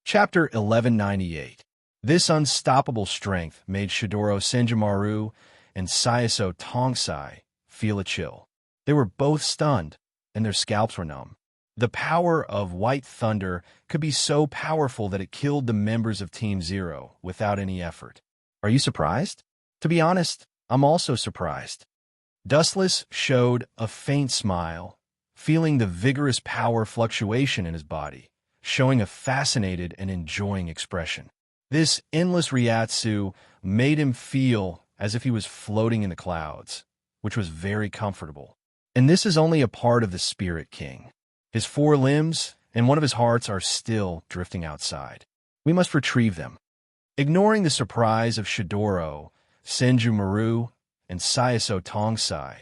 Chapter 1198. This unstoppable strength made Shidoro Senjumaru and Saiso Tongsai feel a chill. They were both stunned, and their scalps were numb. The power of White Thunder could be so powerful that it killed the members of Team Zero without any effort. Are you surprised? To be honest, I'm also surprised. Dustless showed a faint smile, feeling the vigorous power fluctuation in his body, showing a fascinated and enjoying expression. This endless Ryatsu made him feel as if he was floating in the clouds, which was very comfortable. And this is only a part of the Spirit King. His 4 limbs and one of his hearts are still drifting outside. We must retrieve them. Ignoring the surprise of Shidoro, Senjumaru, and Saiso Tongsai,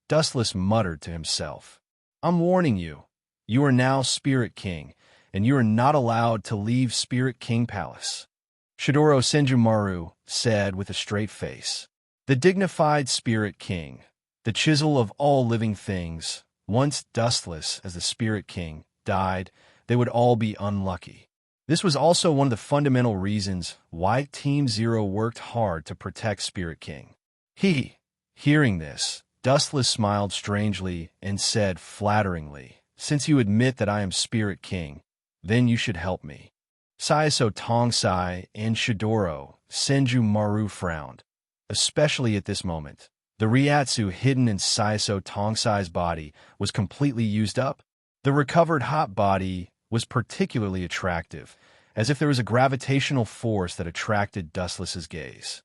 Dustless muttered to himself, "I'm warning you. You are now Spirit King, and you are not allowed to leave Spirit King Palace." Shidoro Senjumaru said with a straight face, "The dignified Spirit King, the chisel of all living things, once Dustless as the Spirit King died, they would all be unlucky." This was also one of the fundamental reasons why Team Zero worked hard to protect Spirit King. Hearing this, Dustless smiled strangely and said flatteringly, "Since you admit that I am Spirit King, then you should help me." Saiso Tongsai and Shidoro Senjumaru frowned, especially at this moment. The Ryatsu hidden in Saiso Tongsai's body was completely used up. The recovered hot body was particularly attractive, as if there was a gravitational force that attracted Dustless's gaze.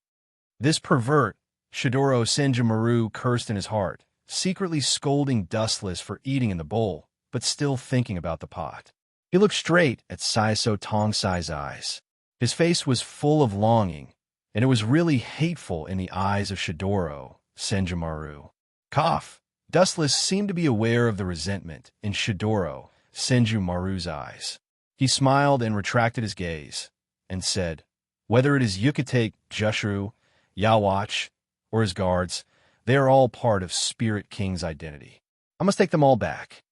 This pervert, Shidoro Senjumaru cursed in his heart, secretly scolding Dustless for eating in the bowl, but still thinking about the pot. He looked straight at Saiso Tongsai's eyes. His face was full of longing, and it was really hateful in the eyes of Shidoro Senjumaru. Cough. Dustless seemed to be aware of the resentment in Shidoro Senjumaru's eyes. He smiled and retracted his gaze, and said, "Whether it is Yukatake, Jushru, Yawatch, or his guards, they are all part of Spirit King's identity. I must take them all back.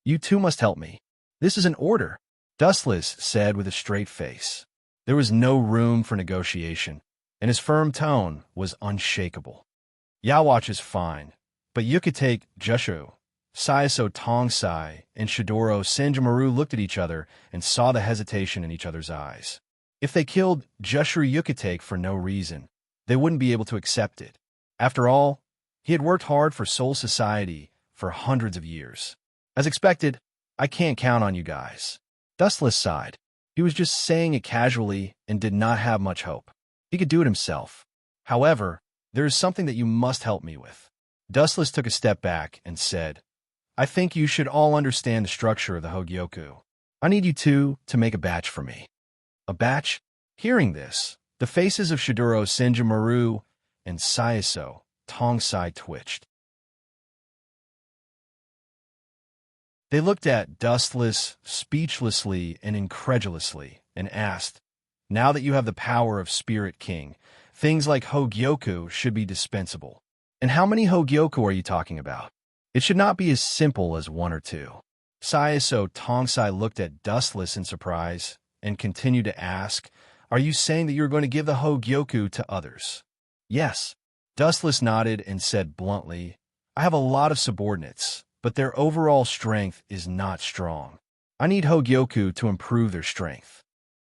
You two must help me. This is an order," Dustless said with a straight face. There was no room for negotiation, and his firm tone was unshakable. "Yawatch is fine, but Yukatake, Jushru, Saiso Tongsai, and Shidoro Senjumaru looked at each other and saw the hesitation in each other's eyes. If they killed Jushru Yukatake for no reason, they wouldn't be able to accept it. After all, he had worked hard for Soul Society for hundreds of years. As expected, I can't count on you guys." Dustless sighed. He was just saying it casually and did not have much hope. He could do it himself. "However, there is something that you must help me with." Dustless took a step back and said, I think you should all understand the structure of the Hogyoku. I need you two to make a batch for me. A batch? Hearing this, the faces of Shidoro Senjumaru and Saiso Tongsai twitched. They looked at Dustless speechlessly and incredulously and asked, now that you have the power of Spirit King, things like Hogyoku should be dispensable. And how many Hogyoku are you talking about? It should not be as simple as one or two. Saiso Tongsai looked at Dustless in surprise and continued to ask, are you saying that you're going to give the Hogyoku to others? Yes. Dustless nodded and said bluntly, I have a lot of subordinates, but their overall strength is not strong. I need Hogyoku to improve their strength.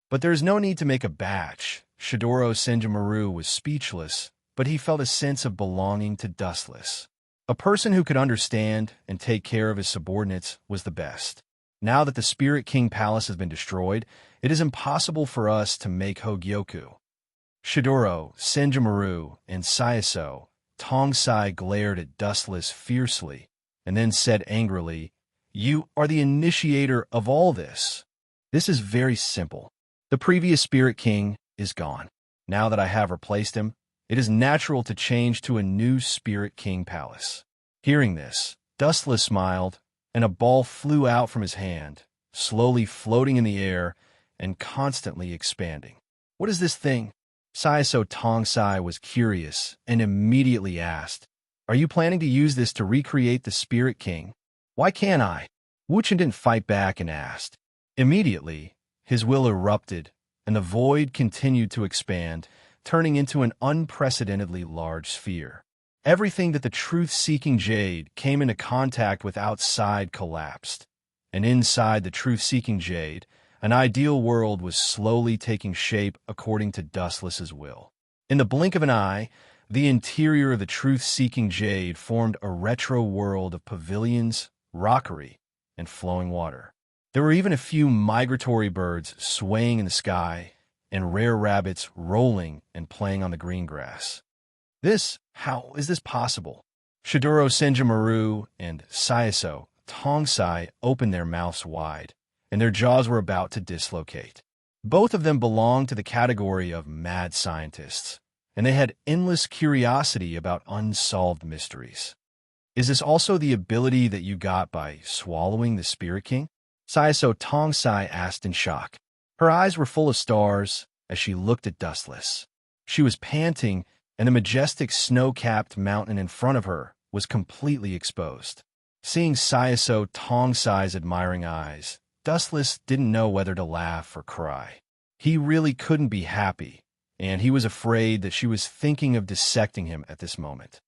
But there is no need to make a batch. Shidoro Senjumaru was speechless, but he felt a sense of belonging to Dustless. A person who could understand and take care of his subordinates was the best. Now that the Spirit King Palace has been destroyed, it is impossible for us to make Hogyoku. Shidoro, Senjumaru, and Saiso Tongsai glared at Dustless fiercely, and then said angrily, you are the initiator of all this. This is very simple. The previous Spirit King is gone. Now that I have replaced him, it is natural to change to a new Spirit King Palace. Hearing this, Dustless smiled, and a ball flew out from his hand, slowly floating in the air and constantly expanding. What is this thing? Saiso Tongsai was curious and immediately asked, are you planning to use this to recreate the Spirit King? Why can't I? Wuchen didn't fight back and asked. Immediately, his will erupted, and the void continued to expand, turning into an unprecedentedly large sphere. Everything that the truth-seeking jade came into contact with outside collapsed, and inside the truth-seeking jade, an ideal world was slowly taking shape according to Dustless's will. In the blink of an eye, the interior of the truth-seeking jade formed a retro world of pavilions, rockery, and flowing water. There were even a few migratory birds swaying in the sky, and rare rabbits rolling and playing on the green grass. How is this possible? Shidoro Senjumaru and Saiso Tongsai opened their mouths wide, and their jaws were about to dislocate. Both of them belonged to the category of mad scientists, and they had endless curiosity about unsolved mysteries. Is this also the ability that you got by swallowing the Spirit King? Saiso Tongsai asked in shock. Her eyes were full of stars as she looked at Dustless. She was panting, and the majestic snow-capped mountain in front of her was completely exposed. Seeing Saiso Tongsai's admiring eyes, Dustless didn't know whether to laugh or cry. He really couldn't be happy, and he was afraid that she was thinking of dissecting him at this moment.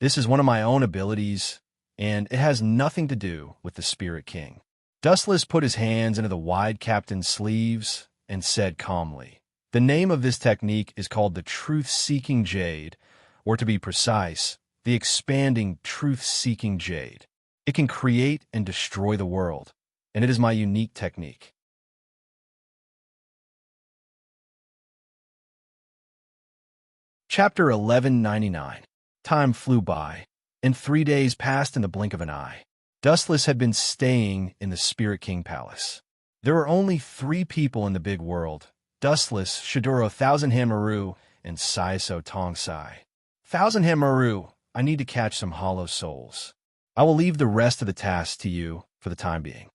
This is one of my own abilities, and it has nothing to do with the Spirit King. Dustless put his hands into the wide captain's sleeves and said calmly, the name of this technique is called the Truth-Seeking Jade, or to be precise, the Expanding Truth-Seeking Jade. It can create and destroy the world, and it is my unique technique. Chapter 1199. Time flew by, and 3 days passed in the blink of an eye. Dustless had been staying in the Spirit King Palace. There were only 3 people in the big world, Dustless, Shidoro Thousand Hand Maru, and Saiso Tongsai. Thousand Hand Maru, I need to catch some hollow souls. I will leave the rest of the tasks to you for the time being.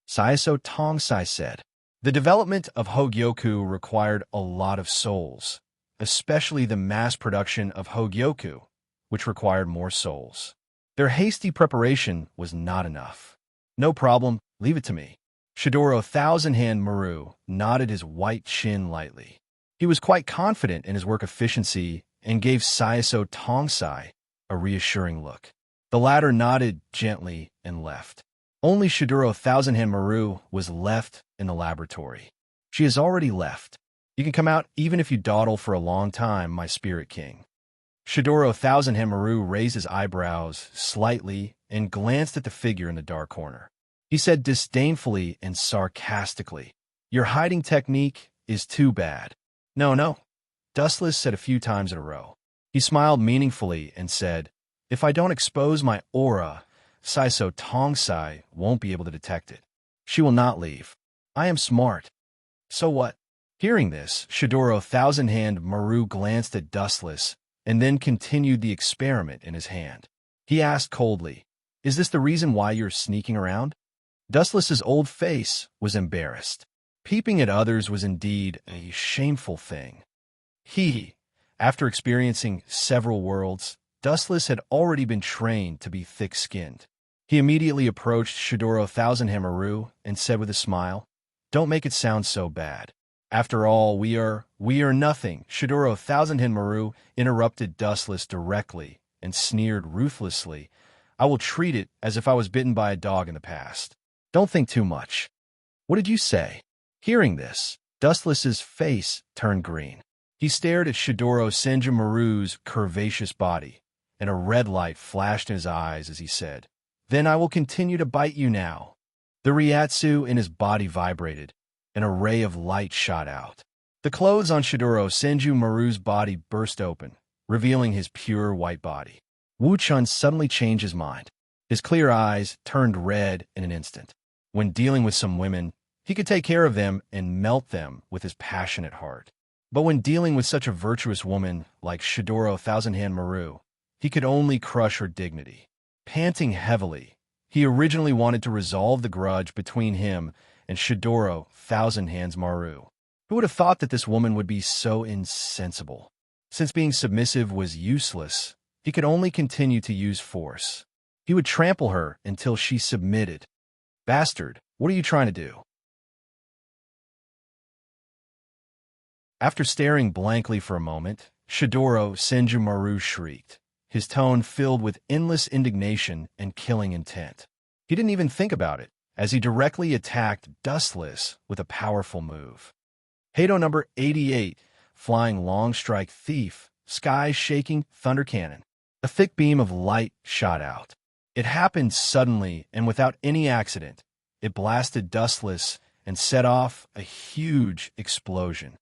Saiso Tongsai said. The development of Hogyoku required a lot of souls, especially the mass production of Hogyoku, which required more souls. Their hasty preparation was not enough. No problem, leave it to me. Shidoro Thousand Hand Maru nodded his white chin lightly. He was quite confident in his work efficiency and gave Saiso Tongsai a reassuring look. The latter nodded gently and left. Only Shidoro Thousand Hand Maru was left in the laboratory. She has already left. You can come out even if you dawdle for a long time, my Spirit King. Shidoro Thousand Hand Maru raised his eyebrows slightly and glanced at the figure in the dark corner. He said disdainfully and sarcastically, your hiding technique is too bad. No, Dustless said a few times in a row. He smiled meaningfully and said, If I don't expose my aura, Saiso Tongsai won't be able to detect it. She will not leave. I am smart. So what? Hearing this, Shidoro Thousand Hand Maru glanced at Dustless and then continued the experiment in his hand. He asked coldly, "Is this the reason why you're sneaking around?" Dustless's old face was embarrassed. Peeping at others was indeed a shameful thing. After experiencing several worlds, Dustless had already been trained to be thick-skinned. He immediately approached Shidoro Thousand Hand Maru and said with a smile, "Don't make it sound so bad. After all, we are nothing." Shidoro Thousand Hand Maru interrupted Dustless directly and sneered ruthlessly, "I will treat it as if I was bitten by a dog in the past. Don't think too much." "What did you say?" Hearing this, Dustless's face turned green. He stared at Shidoro Senju Maru's curvaceous body, and a red light flashed in his eyes as he said, "Then I will continue to bite you now." The Ryatsu in his body vibrated. An array of light shot out. The clothes on Shidoro Senju Maru's body burst open, revealing his pure white body. Wu Chun suddenly changed his mind. His clear eyes turned red in an instant. When dealing with some women, he could take care of them and melt them with his passionate heart. But when dealing with such a virtuous woman like Shidoro Thousand Hand Maru, he could only crush her dignity. Panting heavily, he originally wanted to resolve the grudge between him and Shidoro Thousand Hands Maru. Who would have thought that this woman would be so insensible? Since being submissive was useless, he could only continue to use force. He would trample her until she submitted. "Bastard, what are you trying to do?" After staring blankly for a moment, Shidoro Senju Maru shrieked, his tone filled with endless indignation and killing intent. He didn't even think about it, as he directly attacked Dustless with a powerful move. Heido number 88, Flying Long Strike Thief, Sky-Shaking Thunder Cannon. A thick beam of light shot out. It happened suddenly and without any accident. It blasted Dustless and set off a huge explosion.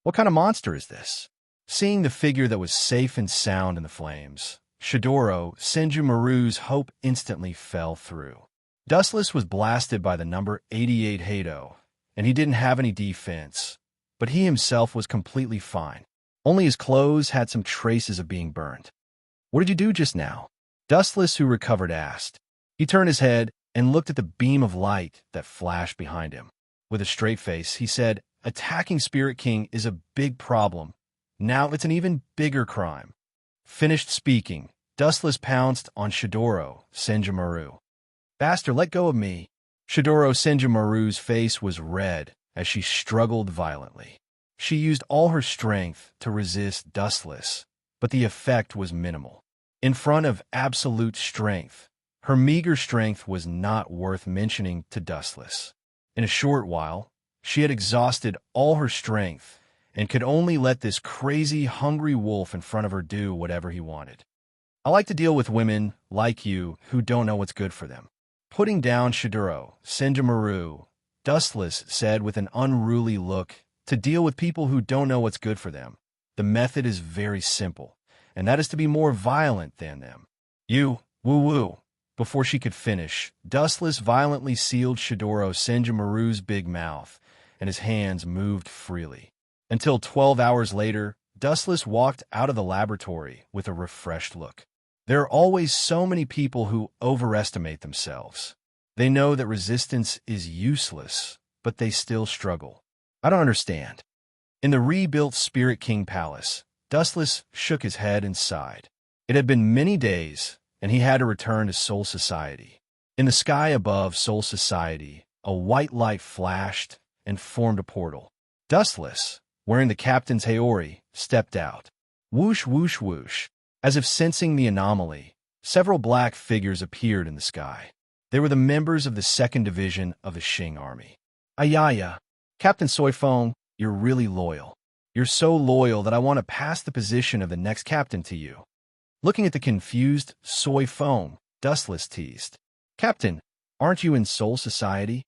What kind of monster is this? Seeing the figure that was safe and sound in the flames, Shidoro Senju Maru's hope instantly fell through. Dustless was blasted by the number 88 Heido, and he didn't have any defense, but he himself was completely fine. Only his clothes had some traces of being burned. "What did you do just now?" Dustless, who recovered, asked. He turned his head and looked at the beam of light that flashed behind him. With a straight face, he said, "Attacking Spirit King is a big problem. Now it's an even bigger crime." Finished speaking, Dustless pounced on Shidoro Senju Maru. "Bastard, let go of me." Shidoro Senju Maru's face was red as she struggled violently. She used all her strength to resist Dustless, but the effect was minimal. In front of absolute strength, her meager strength was not worth mentioning to Dustless. In a short while, she had exhausted all her strength and could only let this crazy, hungry wolf in front of her do whatever he wanted. "I like to deal with women like you who don't know what's good for them." Putting down Shidoro Senju Maru, Dustless said with an unruly look, "To deal with people who don't know what's good for them, the method is very simple, and that is to be more violent than them. You, woo-woo." Before she could finish, Dustless violently sealed Shidoro Senju Maru's big mouth, and his hands moved freely. Until 12 hours later, Dustless walked out of the laboratory with a refreshed look. There are always so many people who overestimate themselves. They know that resistance is useless, but they still struggle. I don't understand. In the rebuilt Spirit King Palace, Dustless shook his head and sighed. It had been many days, and he had to return to Soul Society. In the sky above Soul Society, a white light flashed and formed a portal. Dustless, wearing the captain's Haori, stepped out. Whoosh, whoosh, whoosh. As if sensing the anomaly, several black figures appeared in the sky. They were the members of the 2nd Division of the Xing Army. "Ayaya, Captain Soifeng, you're really loyal. You're so loyal that I want to pass the position of the next captain to you." Looking at the confused Soifeng, Dustless teased, "Captain, aren't you in Soul Society?"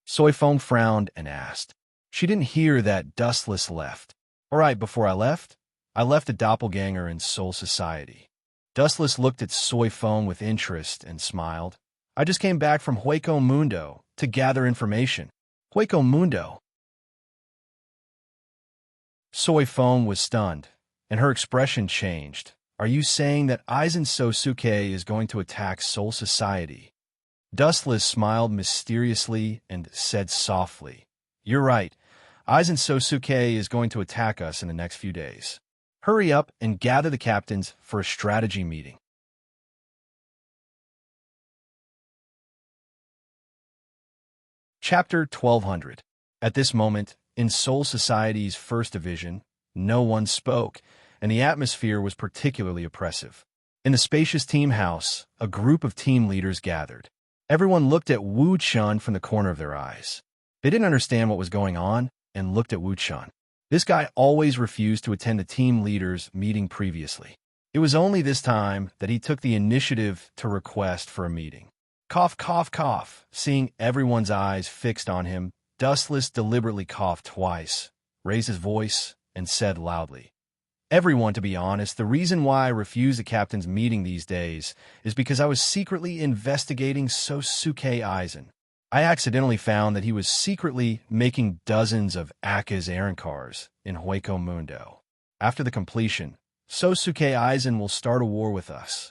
Soifeng frowned and asked. She didn't hear that Dustless left. "All right, before I left a doppelganger in Soul Society." Dustless looked at Soy Phone with interest and smiled. I just came back from Hueco Mundo to gather information. Hueco Mundo? Soy Phone was stunned, and her expression changed. Are you saying that Aizen Sosuke is going to attack Soul Society? Dustless smiled mysteriously and said softly, You're right. Aizen Sosuke is going to attack us in the next few days. Hurry up and gather the captains for a strategy meeting. Chapter 1200. At this moment, in Soul Society's first division, no one spoke, and the atmosphere was particularly oppressive. In the spacious team house, a group of team leaders gathered. Everyone looked at Wu Chun from the corner of their eyes. They didn't understand what was going on and looked at Wu Chun. This guy always refused to attend the team leaders' meeting previously. It was only this time that he took the initiative to request for a meeting. Cough, cough, cough. Seeing everyone's eyes fixed on him, Dustless deliberately coughed twice, raised his voice, and said loudly, Everyone, to be honest, the reason why I refuse the captain's meeting these days is because I was secretly investigating Sosuke Aizen. I accidentally found that he was secretly making dozens of Aka's errand cars in Hueco Mundo. After the completion, Sosuke Aizen will start a war with us.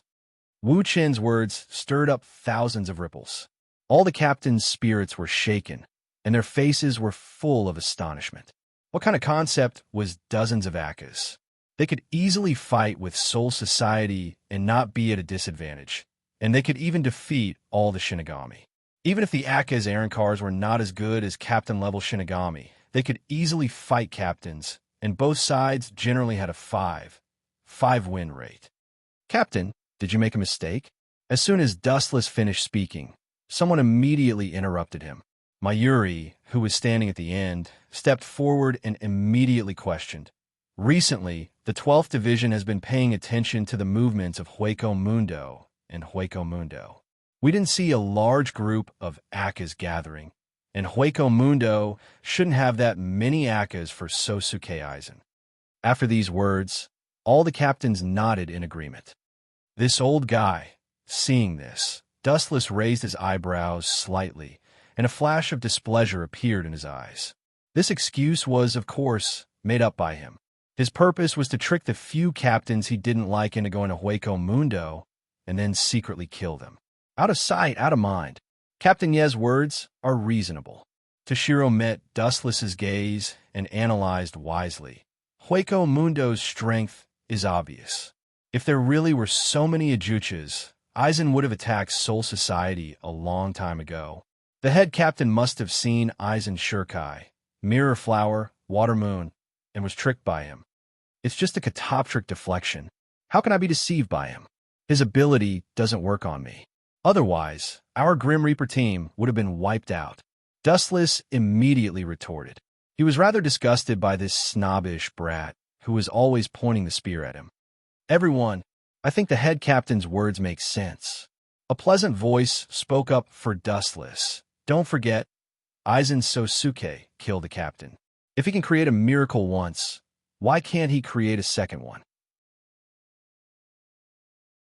Wu Chen's words stirred up thousands of ripples. All the captain's spirits were shaken, and their faces were full of astonishment. What kind of concept was dozens of Akas? They could easily fight with Soul Society and not be at a disadvantage, and they could even defeat all the Shinigami. Even if the Aka's errand cars were not as good as captain-level Shinigami, they could easily fight captains, and both sides generally had a 5 win rate. Captain, did you make a mistake? As soon as Dustless finished speaking, someone immediately interrupted him. Mayuri, who was standing at the end, stepped forward and immediately questioned. Recently, the 12th Division has been paying attention to the movements of Hueco Mundo and Hueco Mundo. We didn't see a large group of Akas gathering, and Hueco Mundo shouldn't have that many Akas for Sosuke Aizen. After these words, all the captains nodded in agreement. This old guy, seeing this, Dustless raised his eyebrows slightly, and a flash of displeasure appeared in his eyes. This excuse was, of course, made up by him. His purpose was to trick the few captains he didn't like into going to Hueco Mundo and then secretly kill them. Out of sight, out of mind. Captain Ye's words are reasonable. Toshiro met Dustless's gaze and analyzed wisely. Hueco Mundo's strength is obvious. If there really were so many Ajuchas, Aizen would have attacked Soul Society a long time ago. The head captain must have seen Aizen Shurkai, Mirror Flower, Water Moon, and was tricked by him. It's just a catoptric deflection. How can I be deceived by him? His ability doesn't work on me. Otherwise, our Grim Reaper team would have been wiped out. Dustless immediately retorted. He was rather disgusted by this snobbish brat who was always pointing the spear at him. Everyone, I think the head captain's words make sense. A pleasant voice spoke up for Dustless. Don't forget, Aizen Sosuke killed the captain. If he can create a miracle once, why can't he create a second one?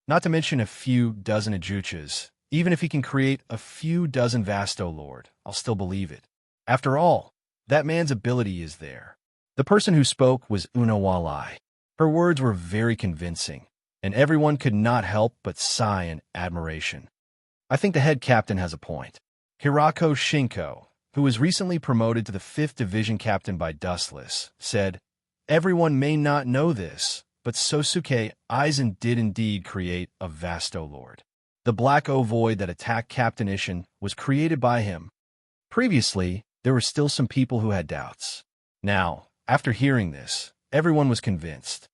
Not to mention a few dozen Ajuchas. Even if he can create a few dozen Vasto Lord, I'll still believe it. After all, that man's ability is there. The person who spoke was Una Walai. Her words were very convincing, and everyone could not help but sigh in admiration. I think the head captain has a point. Hirako Shinko, who was recently promoted to the 5th Division captain by Dustless, said, Everyone may not know this, but Sosuke Aizen did indeed create a Vasto Lord. The black ovoid that attacked Captain Ishin was created by him. Previously, there were still some people who had doubts. Now, after hearing this, everyone was convinced.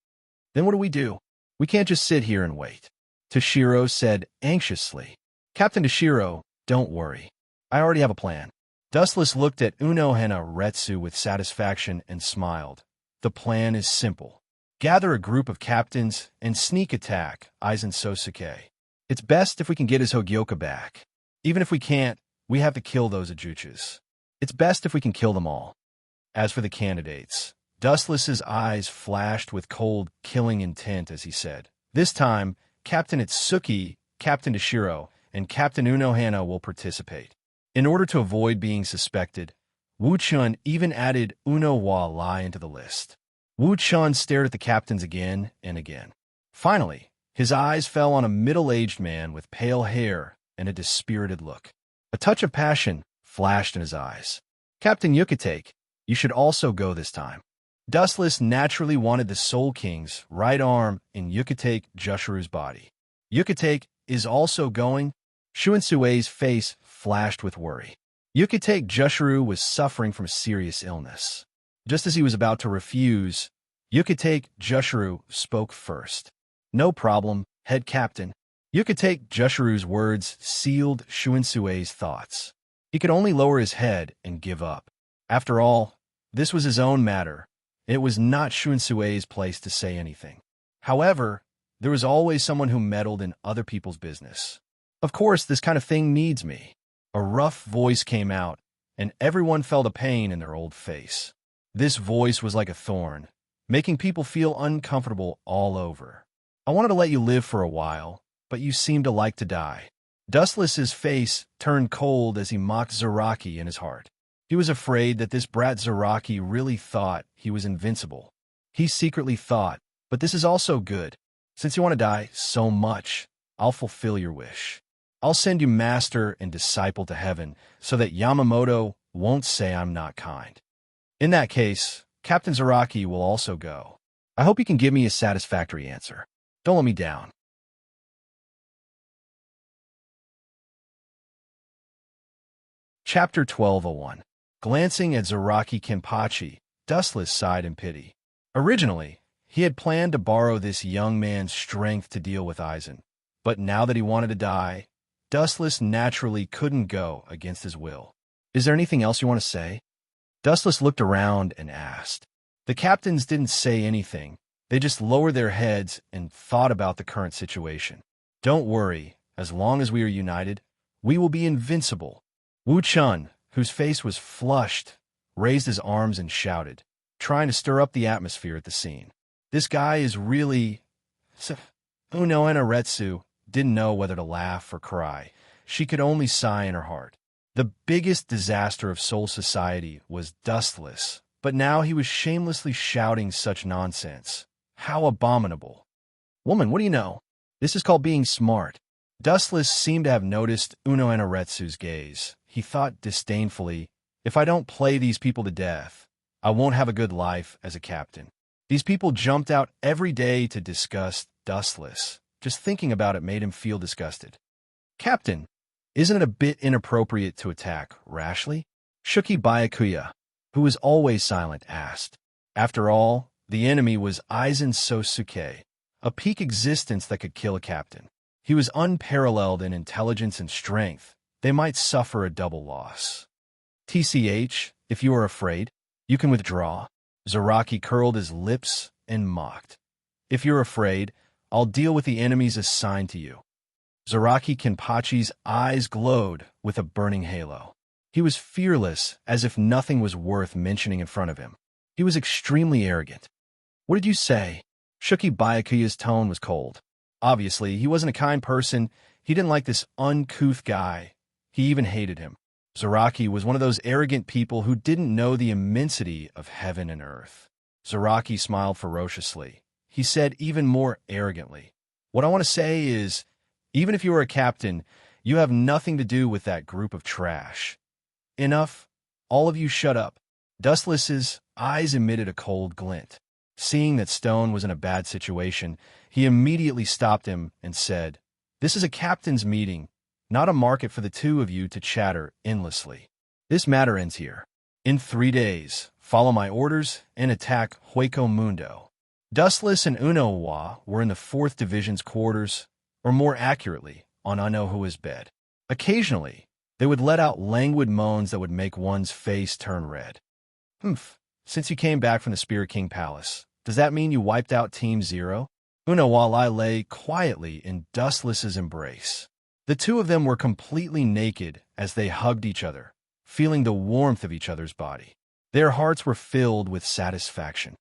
Then what do? We can't just sit here and wait. Toshiro said anxiously. Captain Toshiro, don't worry. I already have a plan. Dustless looked at Unohana Retsu with satisfaction and smiled. The plan is simple. Gather a group of captains and sneak attack Aizen Sosuke. It's best if we can get his Hogyoka back. Even if we can't, we have to kill those Ajuchas. It's best if we can kill them all. As for the candidates, Dustless's eyes flashed with cold, killing intent as he said, This time, Captain Itsuki, Captain Toshiro, and Captain Unohana will participate. In order to avoid being suspected, Wu Chun even added Uno Wa Lai into the list. Wu Chun stared at the captains again and again. Finally, his eyes fell on a middle-aged man with pale hair and a dispirited look. A touch of passion flashed in his eyes. Captain Yukitake, you should also go this time. Dustless naturally wanted the Soul King's right arm in Yukitake Jushiru's body. Yukitake is also going? Shuinsue's face flashed with worry. Yukitake Jushiru was suffering from a serious illness. Just as he was about to refuse, Yukitake Jushiru spoke first. No problem, head captain. Yukitake Jushiru's words sealed Shuinsue's thoughts. He could only lower his head and give up. After all, this was his own matter. It was not Shuinsue's place to say anything. However, there was always someone who meddled in other people's business. Of course, this kind of thing needs me. A rough voice came out, and everyone felt a pain in their old face. This voice was like a thorn, making people feel uncomfortable all over. I wanted to let you live for a while, but you seem to like to die. Dustless's face turned cold as he mocked Zaraki in his heart. He was afraid that this brat Zaraki really thought he was invincible. He secretly thought, but this is also good. Since you want to die so much, I'll fulfill your wish. I'll send you master and disciple to heaven so that Yamamoto won't say I'm not kind. In that case, Captain Zaraki will also go. I hope you can give me a satisfactory answer. Don't let me down. Chapter 1201. Glancing at Zaraki Kenpachi, Dustless sighed in pity. Originally, he had planned to borrow this young man's strength to deal with Aizen, but now that he wanted to die, Dustless naturally couldn't go against his will. Is there anything else you want to say? Dustless looked around and asked. The captains didn't say anything. They just lowered their heads and thought about the current situation. Don't worry, as long as we are united, we will be invincible. Wu Chun, whose face was flushed, raised his arms and shouted, trying to stir up the atmosphere at the scene. This guy is really... Uno Enaretsu didn't know whether to laugh or cry. She could only sigh in her heart. The biggest disaster of Soul Society was Dustless, but now he was shamelessly shouting such nonsense. How abominable. Woman, what do you know? This is called being smart. Dustless seemed to have noticed Uno Enaretsu's gaze. He thought disdainfully, if I don't play these people to death, I won't have a good life as a captain. These people jumped out every day to discuss Dustless. Just thinking about it made him feel disgusted. Captain, isn't it a bit inappropriate to attack rashly? Shuki Byakuya, who was always silent, asked. After all, the enemy was Aizen Sosuke, a peak existence that could kill a captain. He was unparalleled in intelligence and strength. They might suffer a double loss. TCH, if you are afraid, you can withdraw. Zaraki curled his lips and mocked. If you're afraid, I'll deal with the enemies assigned to you. Zaraki Kenpachi's eyes glowed with a burning halo. He was fearless, as if nothing was worth mentioning in front of him. He was extremely arrogant. What did you say? Shuki Byakuya's tone was cold. Obviously, he wasn't a kind person. He didn't like this uncouth guy. He even hated him. Zaraki was one of those arrogant people who didn't know the immensity of heaven and earth. Zaraki smiled ferociously. He said even more arrogantly, what I want to say is, even if you are a captain, you have nothing to do with that group of trash. Enough. All of you shut up. Dustless's eyes emitted a cold glint. Seeing that Stone was in a bad situation, he immediately stopped him and said, this is a captain's meeting, not a market for the two of you to chatter endlessly. This matter ends here. In 3 days, follow my orders and attack Hueco Mundo. Dustless and Unowa were in the 4th Division's quarters, or more accurately, on Unohua's bed. Occasionally, they would let out languid moans that would make one's face turn red. Since you came back from the Spirit King Palace, does that mean you wiped out Team Zero? Unowa lay quietly in Dustless's embrace. The two of them were completely naked as they hugged each other, feeling the warmth of each other's body. Their hearts were filled with satisfaction.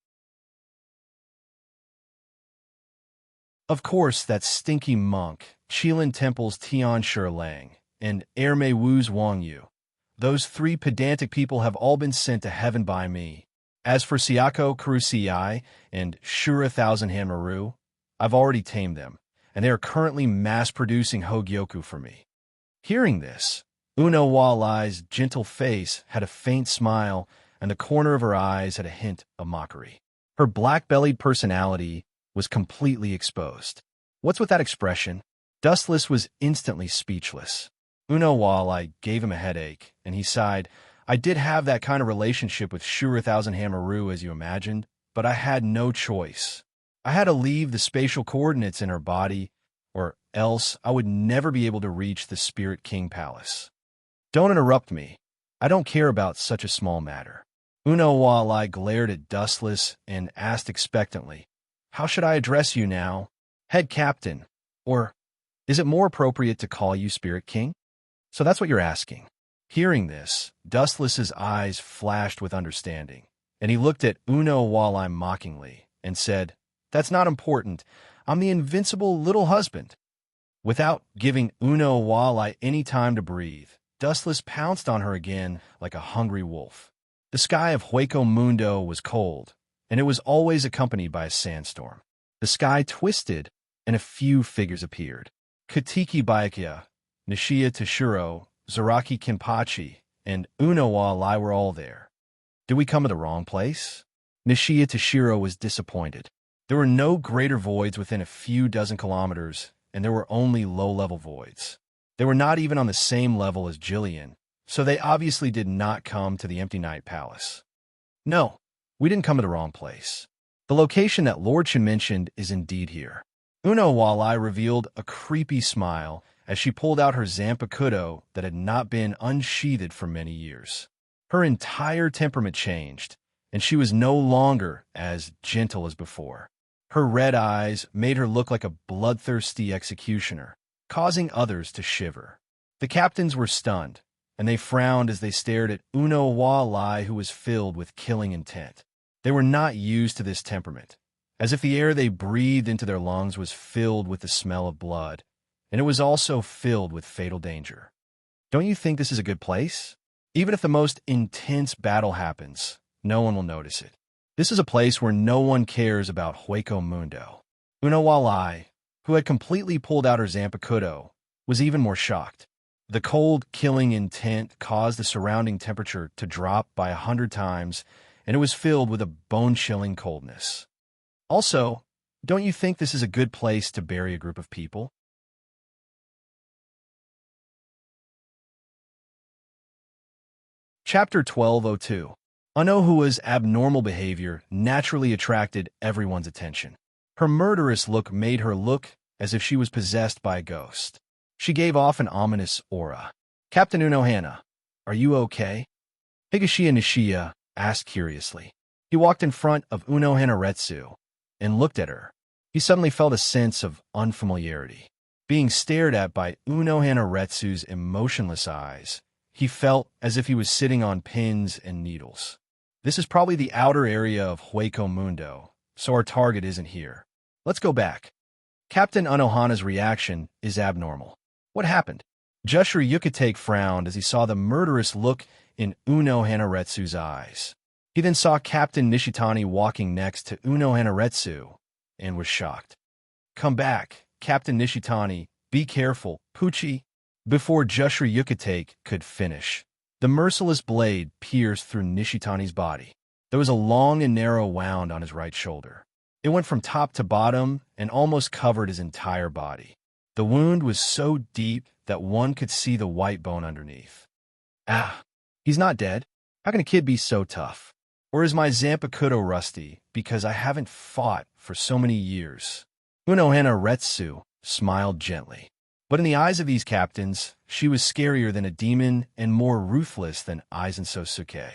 Of course, that stinky monk, Qilin Temple's Tian Lang, and Erme Wu's Wang Yu. Those three pedantic people have all been sent to heaven by me. As for Siako Kurusei and Shura Thousand Hand Maru, I've already tamed them, and they are currently mass-producing Hogyoku for me. Hearing this, Uno Walai's gentle face had a faint smile, and the corner of her eyes had a hint of mockery. Her black-bellied personality was completely exposed. What's with that expression? Dustless was instantly speechless. Uno Walai gave him a headache, and he sighed. I did have that kind of relationship with Shura Thousand Hand Maru, as you imagined, but I had no choice. I had to leave the spatial coordinates in her body, or else I would never be able to reach the Spirit King Palace. Don't interrupt me. I don't care about such a small matter. Uno Walai glared at Dustless and asked expectantly, how should I address you now? Head Captain, or is it more appropriate to call you Spirit King? So that's what you're asking. Hearing this, Dustless's eyes flashed with understanding, and he looked at Uno Walai mockingly and said, that's not important. I'm the invincible little husband. Without giving Uno Walai any time to breathe, Dustless pounced on her again like a hungry wolf. The sky of Hueco Mundo was cold, and it was always accompanied by a sandstorm. The sky twisted, and a few figures appeared. Katiki Byakuya, Nishiya Toshiro, Zaraki Kenpachi, and Uno Walai were all there. Did we come to the wrong place? Nishiya Toshiro was disappointed. There were no greater voids within a few dozen kilometers, and there were only low-level voids. They were not even on the same level as Jillian, so they obviously did not come to the Empty Night Palace. No, we didn't come to the wrong place. The location that Lord Shin mentioned is indeed here. Uno Walai revealed a creepy smile as she pulled out her Zanpakuto that had not been unsheathed for many years. Her entire temperament changed, and she was no longer as gentle as before. Her red eyes made her look like a bloodthirsty executioner, causing others to shiver. The captains were stunned, and they frowned as they stared at Uno Walai, who was filled with killing intent. They were not used to this temperament, as if the air they breathed into their lungs was filled with the smell of blood, and it was also filled with fatal danger. Don't you think this is a good place? Even if the most intense battle happens, no one will notice it. This is a place where no one cares about Hueco Mundo. Uno Walai, who had completely pulled out her Zanpakuto, was even more shocked. The cold, killing intent caused the surrounding temperature to drop by 100 times, and it was filled with a bone-chilling coldness. Also, don't you think this is a good place to bury a group of people? Chapter 1202. Anohua's abnormal behavior naturally attracted everyone's attention. Her murderous look made her look as if she was possessed by a ghost. She gave off an ominous aura. Captain Unohana, are you okay? Higashiya Nishiya asked curiously. He walked in front of Unohana Retsu and looked at her. He suddenly felt a sense of unfamiliarity. Being stared at by Unohana Retsu's emotionless eyes, he felt as if he was sitting on pins and needles. This is probably the outer area of Hueco Mundo, so our target isn't here. Let's go back. Captain Unohana's reaction is abnormal. What happened? Jushri Yukitake frowned as he saw the murderous look in Unohana Retsu's eyes. He then saw Captain Nishitani walking next to Unohana Retsu and was shocked. Come back, Captain Nishitani. Be careful, Pucci. Before Jushri Yukitake could finish, the merciless blade pierced through Nishitani's body. There was a long and narrow wound on his right shoulder. It went from top to bottom and almost covered his entire body. The wound was so deep that one could see the white bone underneath. Ah, he's not dead. How can a kid be so tough? Or is my Zanpakuto rusty because I haven't fought for so many years? Unohana Retsu smiled gently. But in the eyes of these captains, she was scarier than a demon and more ruthless than Aizen Sosuke.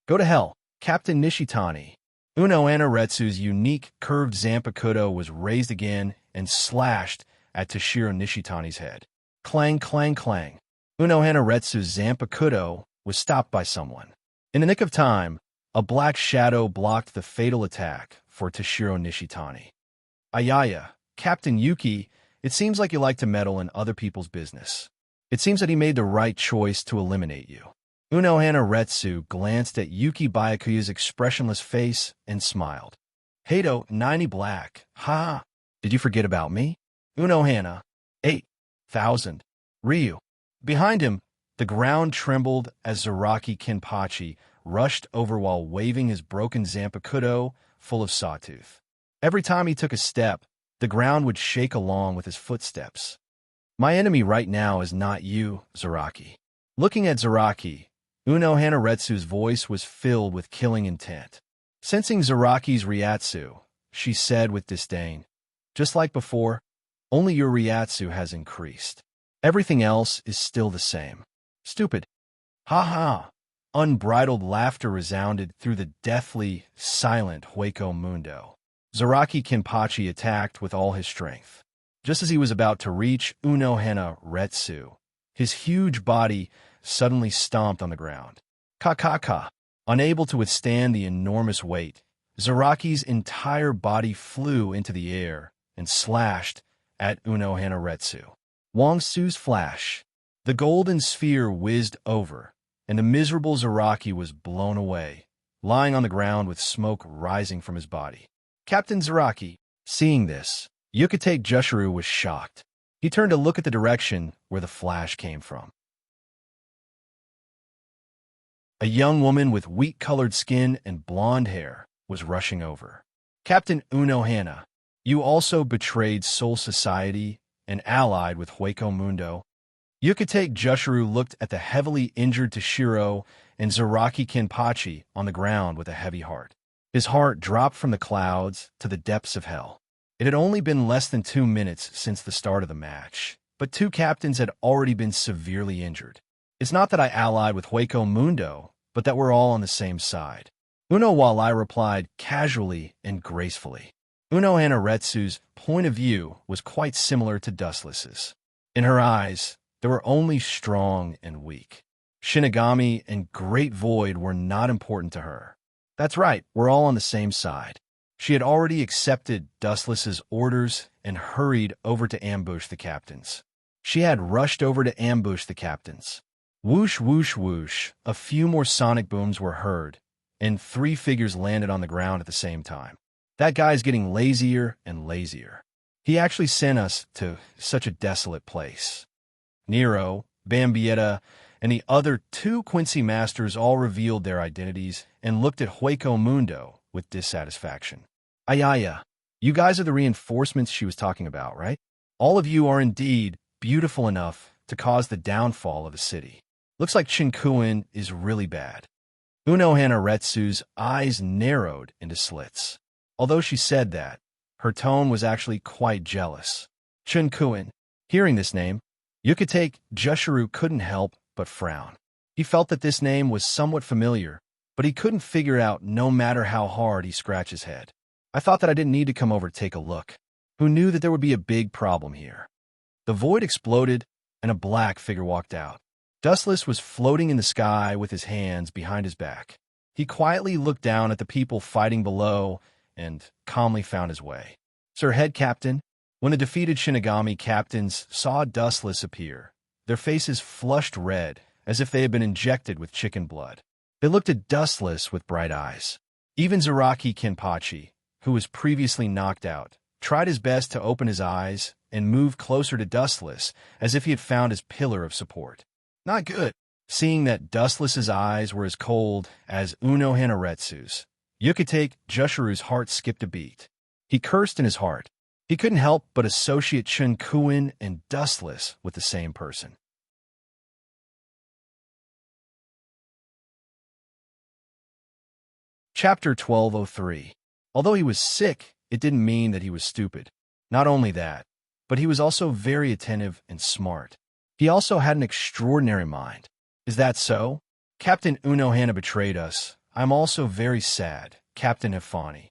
Go to hell, Captain Nishitani. Unohana Retsu's unique curved Zanpakuto was raised again and slashed at Toshiro Nishitani's head. Clang, clang, clang. Unohana Retsu's Zanpakuto was stopped by someone. In the nick of time, a black shadow blocked the fatal attack for Toshiro Nishitani. Ayaya, Captain Yuki, it seems like you like to meddle in other people's business. It seems that he made the right choice to eliminate you. Unohana Retsu glanced at Yuki Byakuya's expressionless face and smiled. Hato, 90 black. Ha! Did you forget about me? Unohana, 8,000. Ryu. Behind him, the ground trembled as Zaraki Kinpachi rushed over while waving his broken Zanpakuto full of sawtooth. Every time he took a step, the ground would shake along with his footsteps. My enemy right now is not you, Zaraki. Looking at Zaraki, Unohana Retsu's voice was filled with killing intent. Sensing Zaraki's Ryatsu, she said with disdain, just like before, only your Ryatsu has increased. Everything else is still the same. Stupid. Ha ha. Unbridled laughter resounded through the deathly, silent Hueco Mundo. Zaraki Kinpachi attacked with all his strength. Just as he was about to reach Unohana Retsu, his huge body suddenly stomped on the ground. Ka. Unable to withstand the enormous weight, Zaraki's entire body flew into the air and slashed at Unohana Retsu. Wang Su's flash. The golden sphere whizzed over, and the miserable Zaraki was blown away, lying on the ground with smoke rising from his body. Captain Zaraki, seeing this, Yukitake Jushiro was shocked. He turned to look at the direction where the flash came from. A young woman with wheat-colored skin and blonde hair was rushing over. Captain Unohana, you also betrayed Soul Society and allied with Hueco Mundo. Yukitake Jushiro looked at the heavily injured Toshiro and Zaraki Kinpachi on the ground with a heavy heart. His heart dropped from the clouds to the depths of hell. It had only been less than 2 minutes since the start of the match, but 2 captains had already been severely injured. It's not that I allied with Hueco Mundo, but that we're all on the same side. Unowalai replied casually and gracefully. Unohana Retsu's point of view was quite similar to Dustless's. In her eyes, they were only strong and weak. Shinigami and Great Void were not important to her. That's right, we're all on the same side. She had already accepted Dustless's orders and hurried over to ambush the captains. She had rushed over to ambush the captains. Whoosh, whoosh, whoosh, a few more sonic booms were heard, and 3 figures landed on the ground at the same time. That guy's getting lazier and lazier. He actually sent us to such a desolate place. Nero, Bambietta, and the other 2 Quincy Masters all revealed their identities and looked at Hueco Mundo with dissatisfaction. Ayaya, you guys are the reinforcements she was talking about, right? All of you are indeed beautiful enough to cause the downfall of the city. Looks like Chinkuin is really bad. Unohana Retsu's eyes narrowed into slits. Although she said that, her tone was actually quite jealous. Chinkuin. Hearing this name, Yukitake Jushiro couldn't help but frown. He felt that this name was somewhat familiar, but he couldn't figure out no matter how hard he scratched his head. I thought that I didn't need to come over to take a look. Who knew that there would be a big problem here? The void exploded, and a black figure walked out. Dustless was floating in the sky with his hands behind his back. He quietly looked down at the people fighting below and calmly found his way. Sir Head Captain, when the defeated Shinigami captains saw Dustless appear, their faces flushed red as if they had been injected with chicken blood. They looked at Dustless with bright eyes. Even Zaraki Kinpachi, who was previously knocked out, tried his best to open his eyes and move closer to Dustless as if he had found his pillar of support. Not good. Seeing that Dustless's eyes were as cold as Unohana Retsu's, Yukitake Jushiro's heart skipped a beat. He cursed in his heart. He couldn't help but associate Chinkuin and Dustless with the same person. Chapter 1203. Although he was sick, it didn't mean that he was stupid. Not only that, but he was also very attentive and smart. He also had an extraordinary mind. Is that so? Captain Unohana betrayed us. I'm also very sad, Captain Hifani.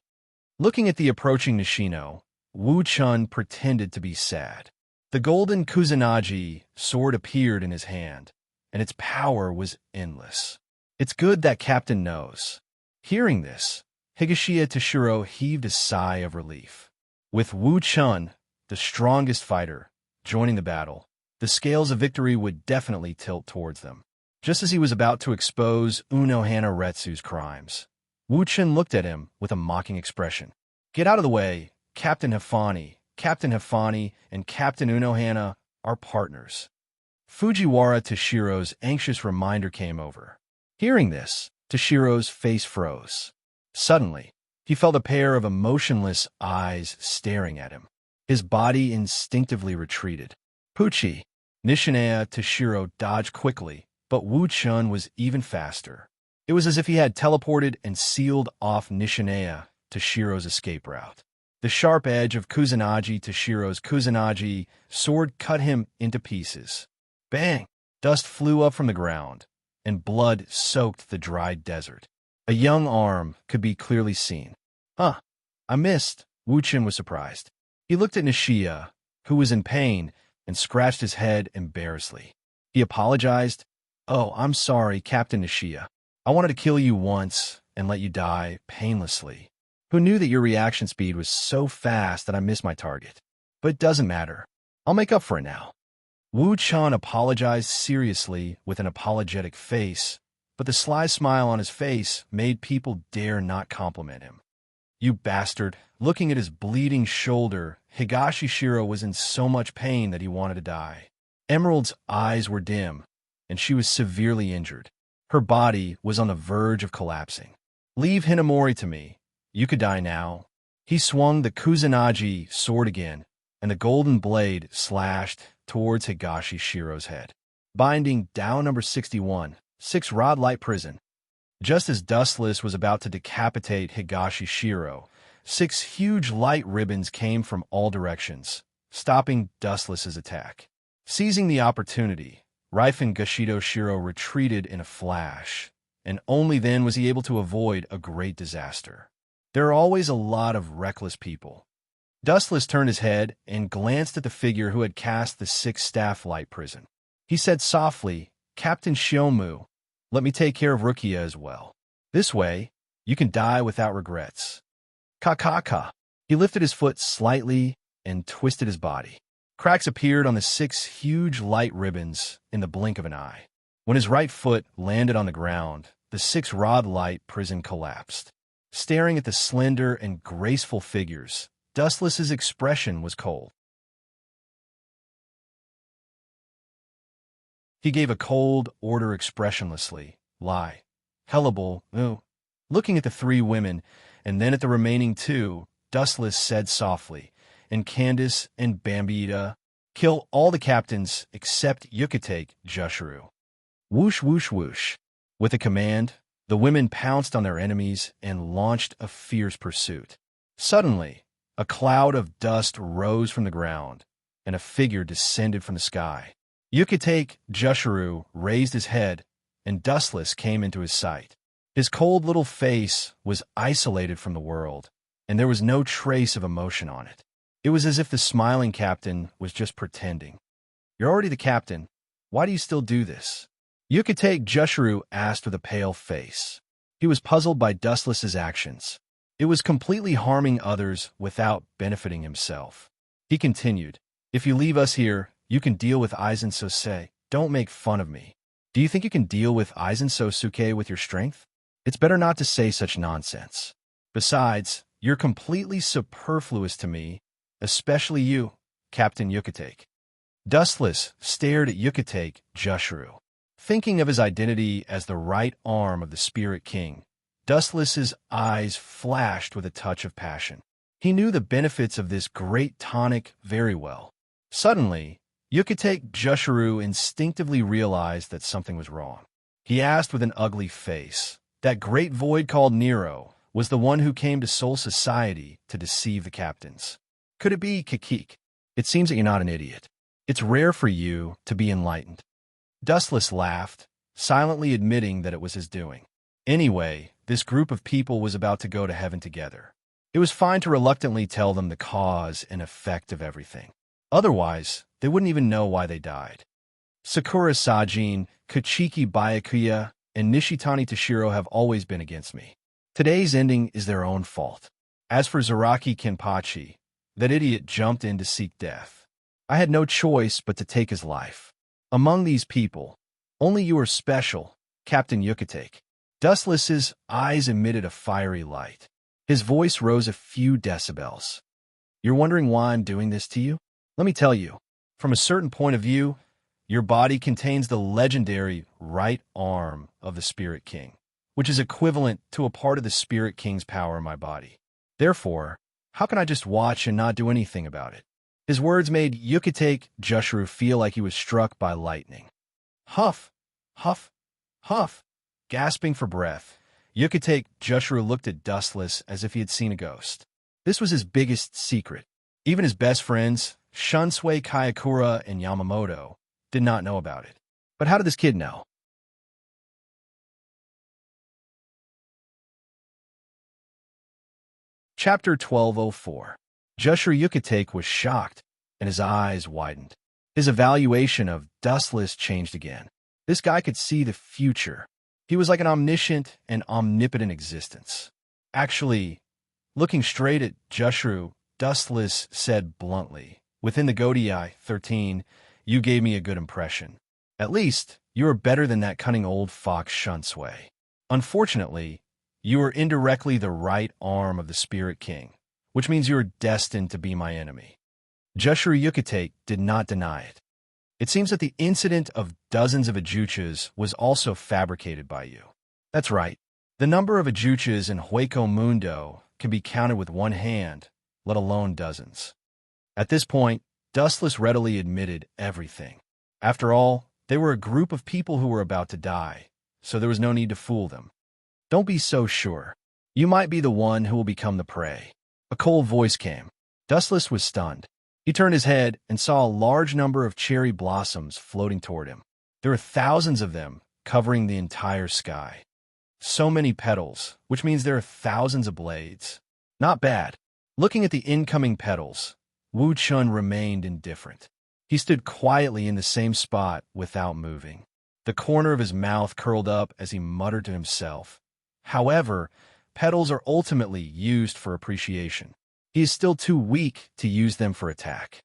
Looking at the approaching Nishino, Wu Chun pretended to be sad. The golden Kusanagi sword appeared in his hand, and its power was endless. It's good that Captain knows. Hearing this, Higashiya Toshiro heaved a sigh of relief. With Wu Chun, the strongest fighter, joining the battle, the scales of victory would definitely tilt towards them. Just as he was about to expose Unohana Retsu's crimes, Wu Chen looked at him with a mocking expression. "Get out of the way, Captain Hifani. Captain Hifani and Captain Unohana are partners." Fujiwara Tashiro's anxious reminder came over. Hearing this, Tashiro's face froze. Suddenly, he felt a pair of emotionless eyes staring at him. His body instinctively retreated. "Pucci!" Nishinaya Tashiro dodged quickly, but Wu Chun was even faster. It was as if he had teleported and sealed off Nishinaya Tashiro's escape route. The sharp edge of Kusanagi Tashiro's Kusanagi sword cut him into pieces. Bang! Dust flew up from the ground, and blood soaked the dried desert. A young arm could be clearly seen. "Huh, I missed." Wu Chen was surprised. He looked at Nishiya, who was in pain, and scratched his head embarrassedly. He apologized. "Oh, I'm sorry, Captain Nishiya. I wanted to kill you once and let you die painlessly. Who knew that your reaction speed was so fast that I missed my target? But it doesn't matter. I'll make up for it now." Wu Chan apologized seriously with an apologetic face, but the sly smile on his face made people dare not compliment him. "You bastard." Looking at his bleeding shoulder, Higashi Shiro was in so much pain that he wanted to die. Emerald's eyes were dim, and she was severely injured. Her body was on the verge of collapsing. "Leave Hinamori to me. You could die now." He swung the Kusanagi sword again, and the golden blade slashed towards Higashi Shiro's head. Binding down number 61, 6-rod light prison. Just as Dustless was about to decapitate Higashi Shiro, 6 huge light ribbons came from all directions, stopping Dustless's attack. Seizing the opportunity, Rifen Gashido Shiro retreated in a flash, and only then was he able to avoid a great disaster. There are always a lot of reckless people. Dustless turned his head and glanced at the figure who had cast the 6-staff light prison. He said softly, "Captain Shiomu, let me take care of Rukia as well. This way, you can die without regrets." "Ka-ka-ka." He lifted his foot slightly and twisted his body. Cracks appeared on the 6 huge light ribbons in the blink of an eye. When his right foot landed on the ground, the 6-rod light prison collapsed. Staring at the slender and graceful figures, Dustless's expression was cold. He gave a cold order expressionlessly. "Lie. Hellable, ooh." Looking at the 3 women, and then at the remaining 2, Dustless said softly, "And Candace and Bambita, kill all the captains except Yukitake Jushuru." Whoosh, whoosh, whoosh. With a command, the women pounced on their enemies and launched a fierce pursuit. Suddenly, a cloud of dust rose from the ground, and a figure descended from the sky. Yukitake Jushuru raised his head, and Dustless came into his sight. His cold little face was isolated from the world, and there was no trace of emotion on it. It was as if the smiling captain was just pretending. "You're already the captain. Why do you still do this?" Yukitake Jushuru asked with a pale face. He was puzzled by Dustless's actions. It was completely harming others without benefiting himself. He continued, "If you leave us here, you can deal with Aizen Sosei. Don't make fun of me. Do you think you can deal with Aizen Sosuke with your strength? It's better not to say such nonsense. Besides, you're completely superfluous to me, especially you, Captain Yukitake." Dustless stared at Yukitake Jushuru. Thinking of his identity as the right arm of the Spirit King, Dustless's eyes flashed with a touch of passion. He knew the benefits of this great tonic very well. Suddenly, Yukitake Jushuru instinctively realized that something was wrong. He asked with an ugly face, "That great void called Nero was the one who came to Soul Society to deceive the captains. Could it be Kikik? It seems that you're not an idiot. It's rare for you to be enlightened." Dustless laughed, silently admitting that it was his doing. Anyway, this group of people was about to go to heaven together. It was fine to reluctantly tell them the cause and effect of everything. Otherwise, they wouldn't even know why they died. Sakura Sajin, Kachiki Byakuya, and Nishitani Tashiro have always been against me. Today's ending is their own fault. As for Zaraki Kenpachi, That idiot jumped in to seek death. I had no choice but to take his life. Among these people, only you are special, Captain Yucatec. Dustless's eyes emitted a fiery light. His voice rose a few decibels. You're wondering why I'm doing this to you? Let me tell you. From a certain point of view, your body contains the legendary right arm of the Spirit King, which is equivalent to a part of the Spirit King's power in my body. Therefore, how can I just watch and not do anything about it? His words made Yucatec Jushru feel like he was struck by lightning. Huff, huff, huff. Gasping for breath, Yucatec Jushru looked at Dustless as if he had seen a ghost. This was his biggest secret. Even his best friends, Shunsui Kayakura and Yamamoto, did not know about it. But how did this kid know? Chapter 1204. Jushru Yucatec was shocked, and his eyes widened. His evaluation of Dustless changed again. This guy could see the future. He was like an omniscient and omnipotent existence. Actually, looking straight at Jushru, Dustless said bluntly, "Within the Godii 13, you gave me a good impression. At least, you are better than that cunning old fox Shunsui. Unfortunately, you are indirectly the right arm of the Spirit King, which means you are destined to be my enemy." Jushru Yucatec did not deny it. It seems that the incident of dozens of ajuchas was also fabricated by you. That's right. The number of ajuchas in Hueco Mundo can be counted with one hand, let alone dozens. At this point, Dustless readily admitted everything. After all, they were a group of people who were about to die, so there was no need to fool them. Don't be so sure. You might be the one who will become the prey. A cold voice came. Dustless was stunned. He turned his head and saw a large number of cherry blossoms floating toward him. There were thousands of them, covering the entire sky. So many petals, which means there are thousands of blades. Not bad. Looking at the incoming petals, Wu Chun remained indifferent. He stood quietly in the same spot without moving. The corner of his mouth curled up as he muttered to himself. However, petals are ultimately used for appreciation. He is still too weak to use them for attack.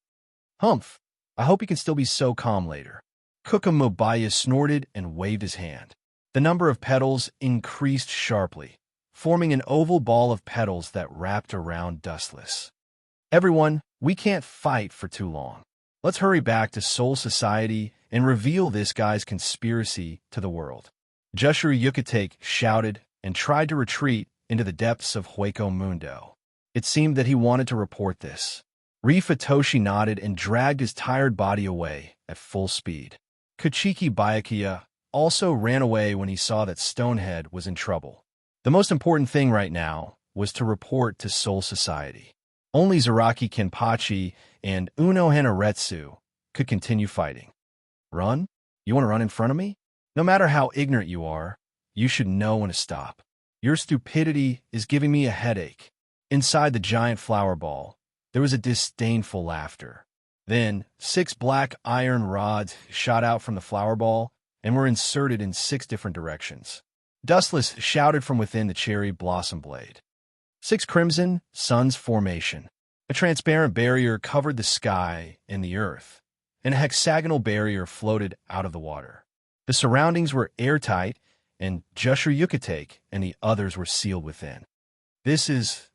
Humph! I hope he can still be so calm later. Kukumobaya snorted and waved his hand. The number of petals increased sharply, forming an oval ball of petals that wrapped around Dustless. Everyone, we can't fight for too long. Let's hurry back to Soul Society and reveal this guy's conspiracy to the world. Jushru Yucatec shouted and tried to retreat into the depths of Hueco Mundo. It seemed that he wanted to report this. Rifatoshi nodded and dragged his tired body away at full speed. Kuchiki Byakuya also ran away when he saw that Stonehead was in trouble. The most important thing right now was to report to Soul Society. Only Zaraki Kenpachi and Uno Hanaretsu could continue fighting. Run? You want to run in front of me? No matter how ignorant you are, you should know when to stop. Your stupidity is giving me a headache. Inside the giant flower ball, there was a disdainful laughter. Then, 6 black iron rods shot out from the flower ball and were inserted in 6 different directions. Dustless shouted from within the cherry blossom blade. 6 crimson suns formation. A transparent barrier covered the sky and the earth, and a hexagonal barrier floated out of the water. The surroundings were airtight, and Jushru Yucatec and the others were sealed within.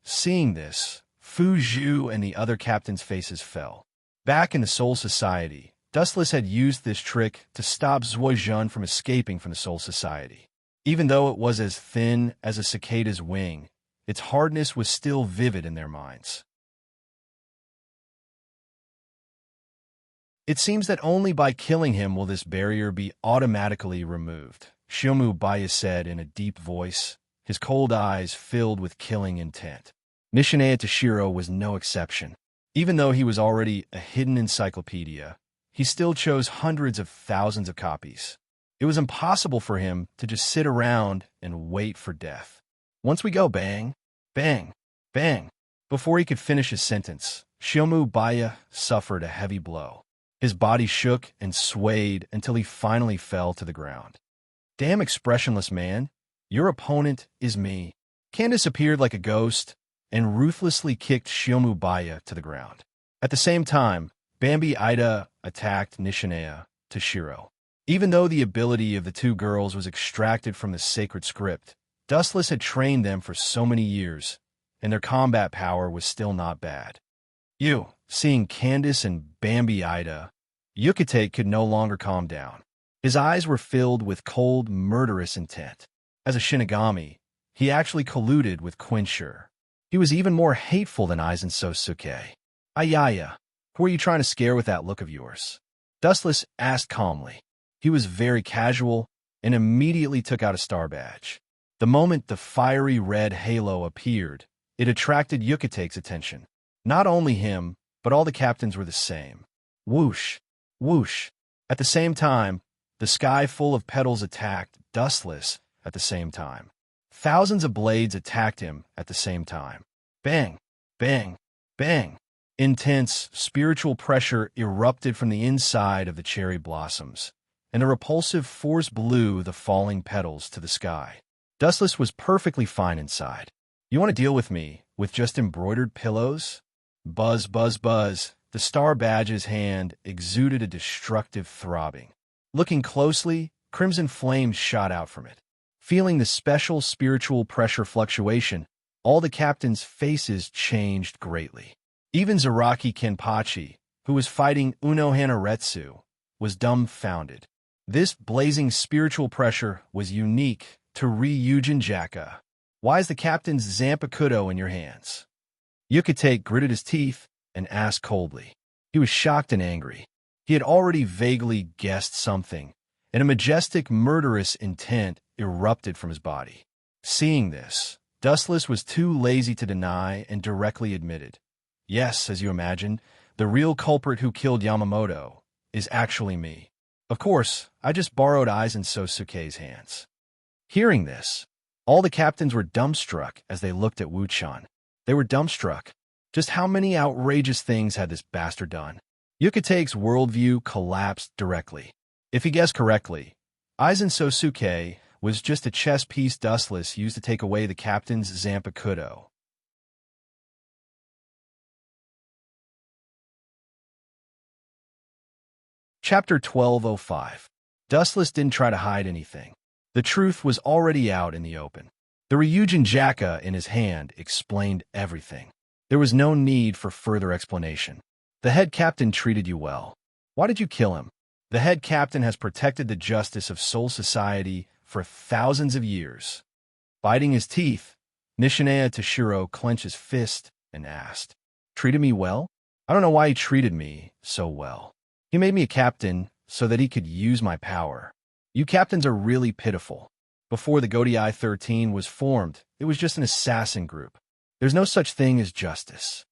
Seeing this, Fu Zhu and the other captains' faces fell. Back in the Soul Society, Dustless had used this trick to stop Zuozhun from escaping from the Soul Society. Even though it was as thin as a cicada's wing, its hardness was still vivid in their minds. It seems that only by killing him will this barrier be automatically removed, Shiomu Baya said in a deep voice, his cold eyes filled with killing intent. Nishinaya Toshiro was no exception. Even though he was already a hidden encyclopedia, he still chose hundreds of thousands of copies. It was impossible for him to just sit around and wait for death. Once we go bang, bang, bang. Before he could finish his sentence, Shiomu Baya suffered a heavy blow. His body shook and swayed until he finally fell to the ground. Damn expressionless man, your opponent is me. Candace appeared like a ghost and ruthlessly kicked Shiomubaya to the ground. At the same time, Bambi Ida attacked Nishinea Toshiro. Even though the ability of the two girls was extracted from the sacred script, Dustless had trained them for so many years, and their combat power was still not bad. Seeing Candace and Bambi Ida, Yukite could no longer calm down. His eyes were filled with cold, murderous intent. As a Shinigami, he actually colluded with Quinshur. He was even more hateful than Aizen Sosuke. Ayaya, who are you trying to scare with that look of yours? Dustless asked calmly. He was very casual and immediately took out a star badge. The moment the fiery red halo appeared, it attracted Yukite's attention. Not only him, but all the captains were the same. Whoosh, whoosh. At the same time, the sky full of petals attacked Dustless at the same time. Thousands of blades attacked him at the same time. Bang, bang, bang. Intense spiritual pressure erupted from the inside of the cherry blossoms, and a repulsive force blew the falling petals to the sky. Dustless was perfectly fine inside. You want to deal with me with just embroidered pillows? Buzz, buzz, buzz. The star badge's hand exuded a destructive throbbing. Looking closely, crimson flames shot out from it. Feeling the special spiritual pressure fluctuation, all the captains' faces changed greatly. Even Zaraki Kenpachi, who was fighting Uno Hanaretsu, was dumbfounded. This blazing spiritual pressure was unique to Ryujin Jaka. Why is the captain's Zanpakuto in your hands? Yukite gritted his teeth and asked coldly. He was shocked and angry. He had already vaguely guessed something, and a majestic, murderous intent erupted from his body. Seeing this, Dustless was too lazy to deny and directly admitted. Yes, as you imagined, the real culprit who killed Yamamoto is actually me. Of course, I just borrowed Aizen Sosuke's hands. Hearing this, all the captains were dumbstruck as they looked at Wuchan. They were dumbstruck. Just how many outrageous things had this bastard done? Yukite's worldview collapsed directly. If he guessed correctly, Aizen Sosuke was just a chess piece Dustless used to take away the captain's Zanpakuto. Chapter 1205. Dustless didn't try to hide anything. The truth was already out in the open. The Ryujin Jaka in his hand explained everything. There was no need for further explanation. The head captain treated you well. Why did you kill him? The head captain has protected the justice of Soul Society for thousands of years. Biting his teeth, Nishinea Toshiro clenched his fist and asked, Treated me well? I don't know why he treated me so well. He made me a captain so that he could use my power. You captains are really pitiful. Before the Godei 13 was formed, it was just an assassin group. There's no such thing as justice.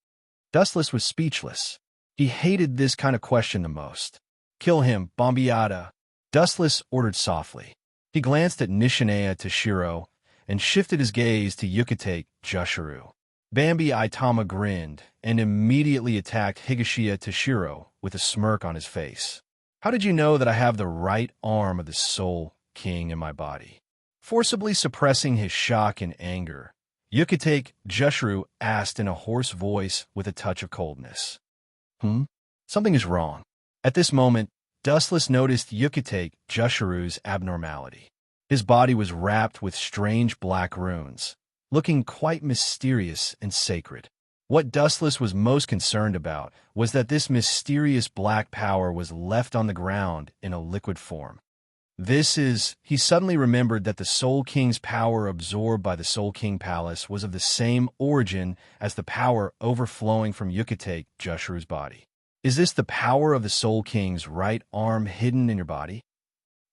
Dustless was speechless. He hated this kind of question the most. Kill him, Bombiata. Dustless ordered softly. He glanced at Nishinea Toshiro and shifted his gaze to Yukite Jushiro. Bambi Itama grinned and immediately attacked Higashiya Toshiro with a smirk on his face. How did you know that I have the right arm of the Soul King in my body? Forcibly suppressing his shock and anger, Yukite Jushiro asked in a hoarse voice with a touch of coldness. Something is wrong. At this moment, Dustless noticed Yukite Jushiro's abnormality. His body was wrapped with strange black runes, looking quite mysterious and sacred. What Dustless was most concerned about was that this mysterious black power was left on the ground in a liquid form. He suddenly remembered that the Soul King's power absorbed by the Soul King Palace was of the same origin as the power overflowing from Yukite Jushiro's body. Is this the power of the Soul King's right arm hidden in your body?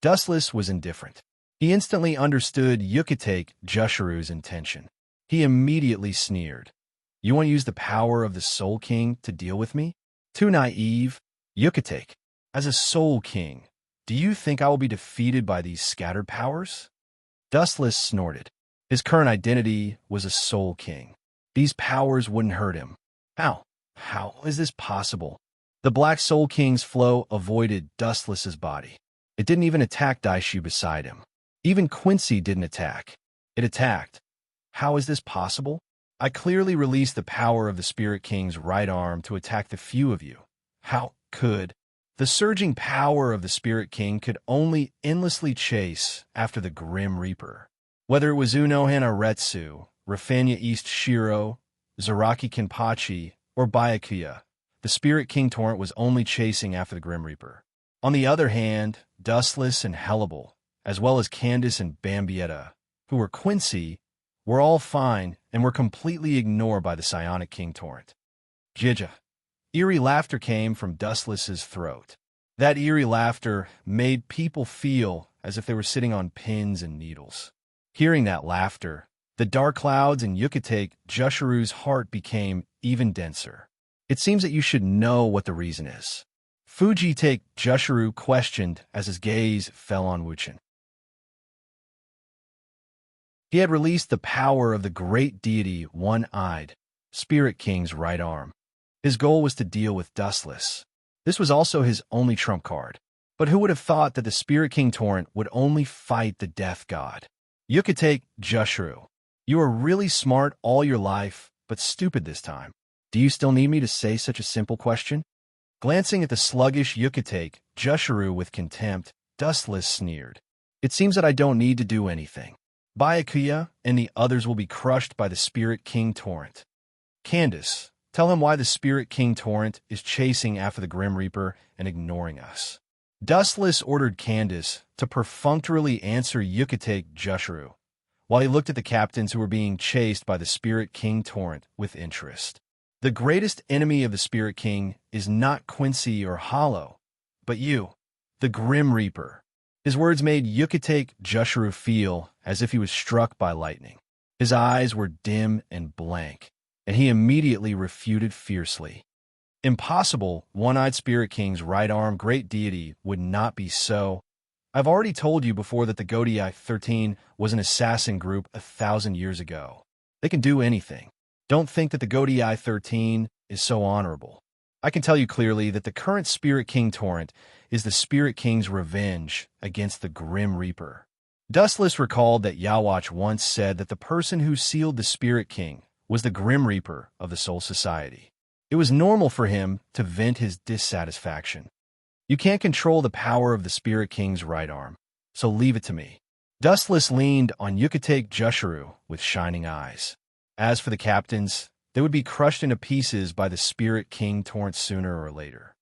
Dustless was indifferent. He instantly understood Yukite Jushiro's intention. He immediately sneered. You want to use the power of the Soul King to deal with me? Too naive. Yukite, as a Soul King, do you think I will be defeated by these scattered powers? Dustless snorted. His current identity was a Soul King. These powers wouldn't hurt him. How is this possible? The Black Soul King's flow avoided Dustless's body. It didn't even attack Daishu beside him. Even Quincy didn't attack. It attacked. How is this possible? I clearly released the power of the Spirit King's right arm to attack the few of you. How could? The surging power of the Spirit King could only endlessly chase after the Grim Reaper. Whether it was Unohana Retsu, Rafanya East Shiro, Zaraki Kenpachi, or Byakuya, the Spirit King Torrent was only chasing after the Grim Reaper. On the other hand, Dustless and Hellable, as well as Candace and Bambietta, who were Quincy, were all fine and were completely ignored by the Psionic King Torrent. Jija. Eerie laughter came from Dustless's throat. That eerie laughter made people feel as if they were sitting on pins and needles. Hearing that laughter, the dark clouds in Yucatec Jushiru's heart became even denser. It seems that you should know what the reason is. Fujitake Jushiru questioned as his gaze fell on Wuchen. He had released the power of the great deity One-Eyed, Spirit King's right arm. His goal was to deal with Dustless. This was also his only trump card. But who would have thought that the Spirit King Torrent would only fight the Death God? Yucatec Jushiru. You were really smart all your life, but stupid this time. Do you still need me to say such a simple question? Glancing at the sluggish Yucatec Jushiru with contempt, Dustless sneered. It seems that I don't need to do anything. Byakuya and the others will be crushed by the Spirit King Torrent. Candace, tell him why the Spirit King Torrent is chasing after the Grim Reaper and ignoring us. Dustless ordered Candace to perfunctorily answer Yucatec Jushiru, while he looked at the captains who were being chased by the Spirit King Torrent with interest. The greatest enemy of the Spirit King is not Quincy or Hollow, but you, the Grim Reaper. His words made Yucatec Jushiru feel as if he was struck by lightning. His eyes were dim and blank, and he immediately refuted fiercely. Impossible, One-Eyed Spirit King's right arm great deity would not be so. I've already told you before that the Godii 13 was an assassin group 1,000 years ago. They can do anything. Don't think that the Godii 13 is so honorable. I can tell you clearly that the current Spirit King Torrent is the Spirit King's revenge against the Grim Reaper. Dustless recalled that Yawatch once said that the person who sealed the Spirit King was the Grim Reaper of the Soul Society. It was normal for him to vent his dissatisfaction. You can't control the power of the Spirit King's right arm, so leave it to me. Dustless leaned on Yucatec Jushiru with shining eyes. As for the captains, they would be crushed into pieces by the Spirit King Torrent sooner or later.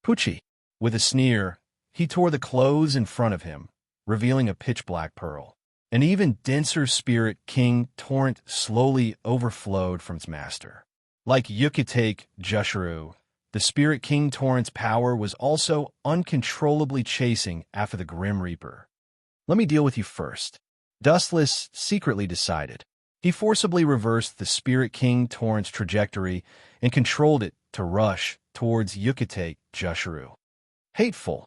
Pucci, with a sneer, he tore the clothes in front of him, revealing a pitch-black pearl. An even denser Spirit King Torrent slowly overflowed from its master. Like Yucatec Jushiru, the Spirit King Torrent's power was also uncontrollably chasing after the Grim Reaper. Let me deal with you first. Dustless secretly decided. He forcibly reversed the Spirit King Torrent's trajectory and controlled it to rush towards Yucatec Jushiru. Hateful.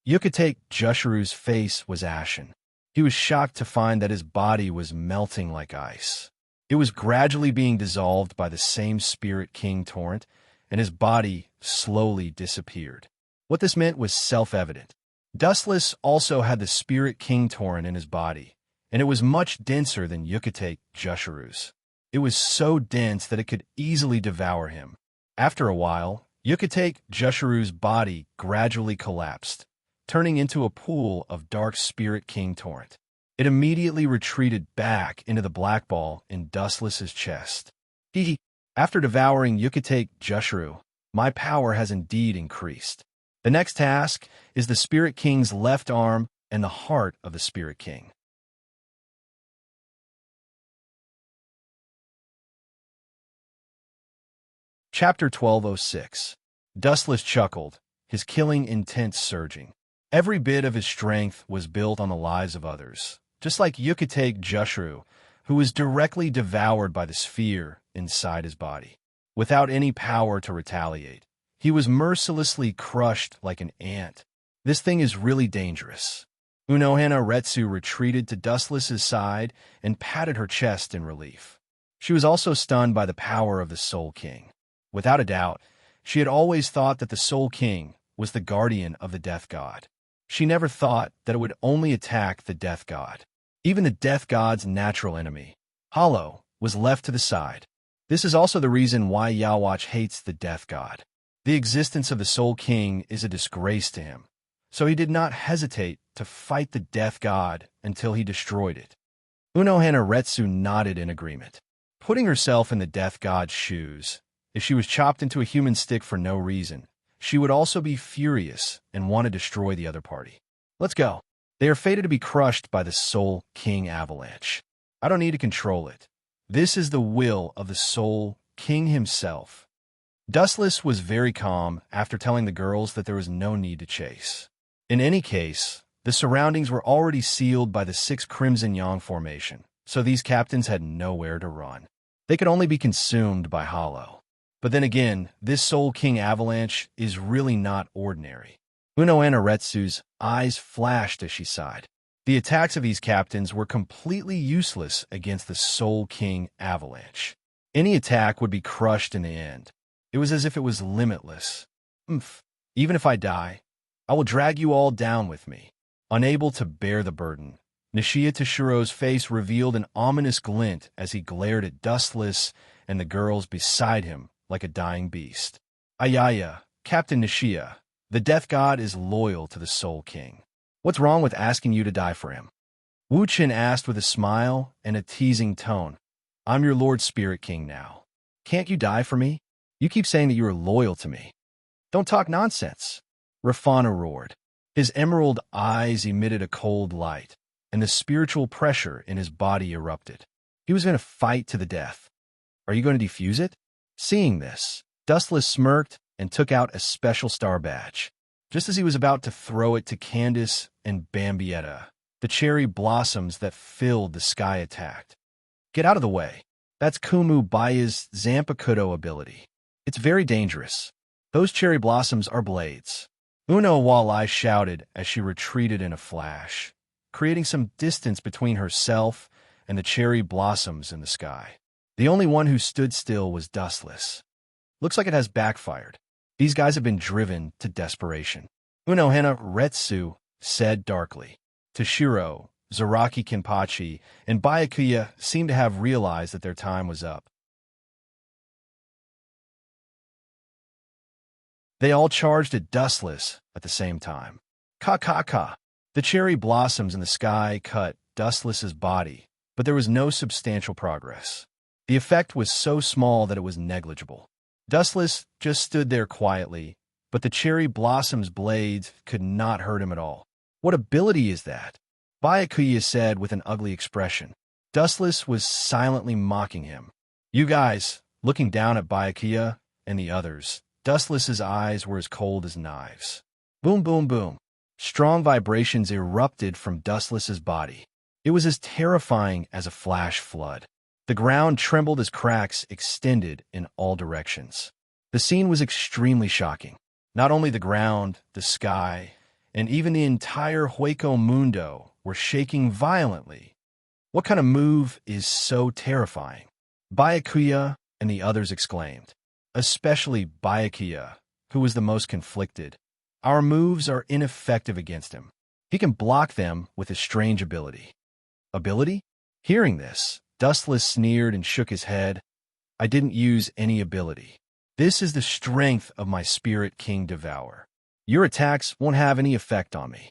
Yucatec Jushiru's face was ashen. He was shocked to find that his body was melting like ice. It was gradually being dissolved by the same Spirit King Torrent, and his body slowly disappeared. What this meant was self-evident. Dustless also had the Spirit King Torrent in his body, and it was much denser than Yucatec Jushiru's. It was so dense that it could easily devour him. After a while, Yucatec Jushiru's body gradually collapsed, turning into a pool of dark Spirit King Torrent. It immediately retreated back into the black ball in Dustless's chest. After devouring Yucatec Jushiru, my power has indeed increased. The next task is the Spirit King's left arm and the heart of the Spirit King. Chapter 1206. Dustless chuckled, his killing intent surging. Every bit of his strength was built on the lives of others, just like Yucatec Jushiru, who was directly devoured by the sphere inside his body. Without any power to retaliate, he was mercilessly crushed like an ant. This thing is really dangerous. Unohana Retsu retreated to Dustless's side and patted her chest in relief. She was also stunned by the power of the Soul King. Without a doubt, she had always thought that the Soul King was the guardian of the Death God. She never thought that it would only attack the Death God. Even the Death God's natural enemy, Hollow, was left to the side. This is also the reason why Yawatch hates the death god. The existence of the Soul King is a disgrace to him, so he did not hesitate to fight the death god until he destroyed it. Unohana Retsu nodded in agreement. Putting herself in the death god's shoes, if she was chopped into a human stick for no reason, she would also be furious and want to destroy the other party. Let's go. They are fated to be crushed by the Soul King avalanche. I don't need to control it. This is the will of the Soul King himself. Dustless was very calm after telling the girls that there was no need to chase. In any case, the surroundings were already sealed by the 6 Crimson Yang formation, so these captains had nowhere to run. They could only be consumed by Hollow. But then again, this Soul King avalanche is really not ordinary. Unohana Retsu's eyes flashed as she sighed. The attacks of these captains were completely useless against the Soul King avalanche. Any attack would be crushed in the end. It was as if it was limitless. Even if I die, I will drag you all down with me. Unable to bear the burden, Nishia Toshiro's face revealed an ominous glint as he glared at Dustless and the girls beside him like a dying beast. Ayaya, Captain Nishia, the Death God is loyal to the Soul King. What's wrong with asking you to die for him? Wu Qin asked with a smile and a teasing tone. I'm your Lord Spirit King now. Can't you die for me? You keep saying that you are loyal to me. Don't talk nonsense. Rafana roared. His emerald eyes emitted a cold light, and the spiritual pressure in his body erupted. He was going to fight to the death. Are you going to defuse it? Seeing this, Dustless smirked and took out a special star badge. Just as he was about to throw it to Candace and Bambietta, the cherry blossoms that filled the sky attacked. Get out of the way. That's Kumu Baya's Zanpakuto ability. It's very dangerous. Those cherry blossoms are blades. Uno Walleye shouted as she retreated in a flash, creating some distance between herself and the cherry blossoms in the sky. The only one who stood still was Dustless. Looks like it has backfired. These guys have been driven to desperation. Unohana Retsu said darkly. Toshiro, Zaraki Kenpachi, and Byakuya seemed to have realized that their time was up. They all charged at Dustless at the same time. Ka. The cherry blossoms in the sky cut Dustless's body, but there was no substantial progress. The effect was so small that it was negligible. Dustless just stood there quietly, but the cherry blossom's blades could not hurt him at all. What ability is that? Byakuya said with an ugly expression. Dustless was silently mocking him. You guys, looking down at Byakuya and the others, Dustless's eyes were as cold as knives. Boom, boom, boom. Strong vibrations erupted from Dustless's body. It was as terrifying as a flash flood. The ground trembled as cracks extended in all directions. The scene was extremely shocking. Not only the ground, the sky, and even the entire Hueco Mundo were shaking violently. What kind of move is so terrifying? Byakuya and the others exclaimed. Especially Byakuya, who was the most conflicted. Our moves are ineffective against him. He can block them with his strange ability. Ability? Hearing this, Dustless sneered and shook his head. I didn't use any ability. This is the strength of my Spirit King Devour. Your attacks won't have any effect on me.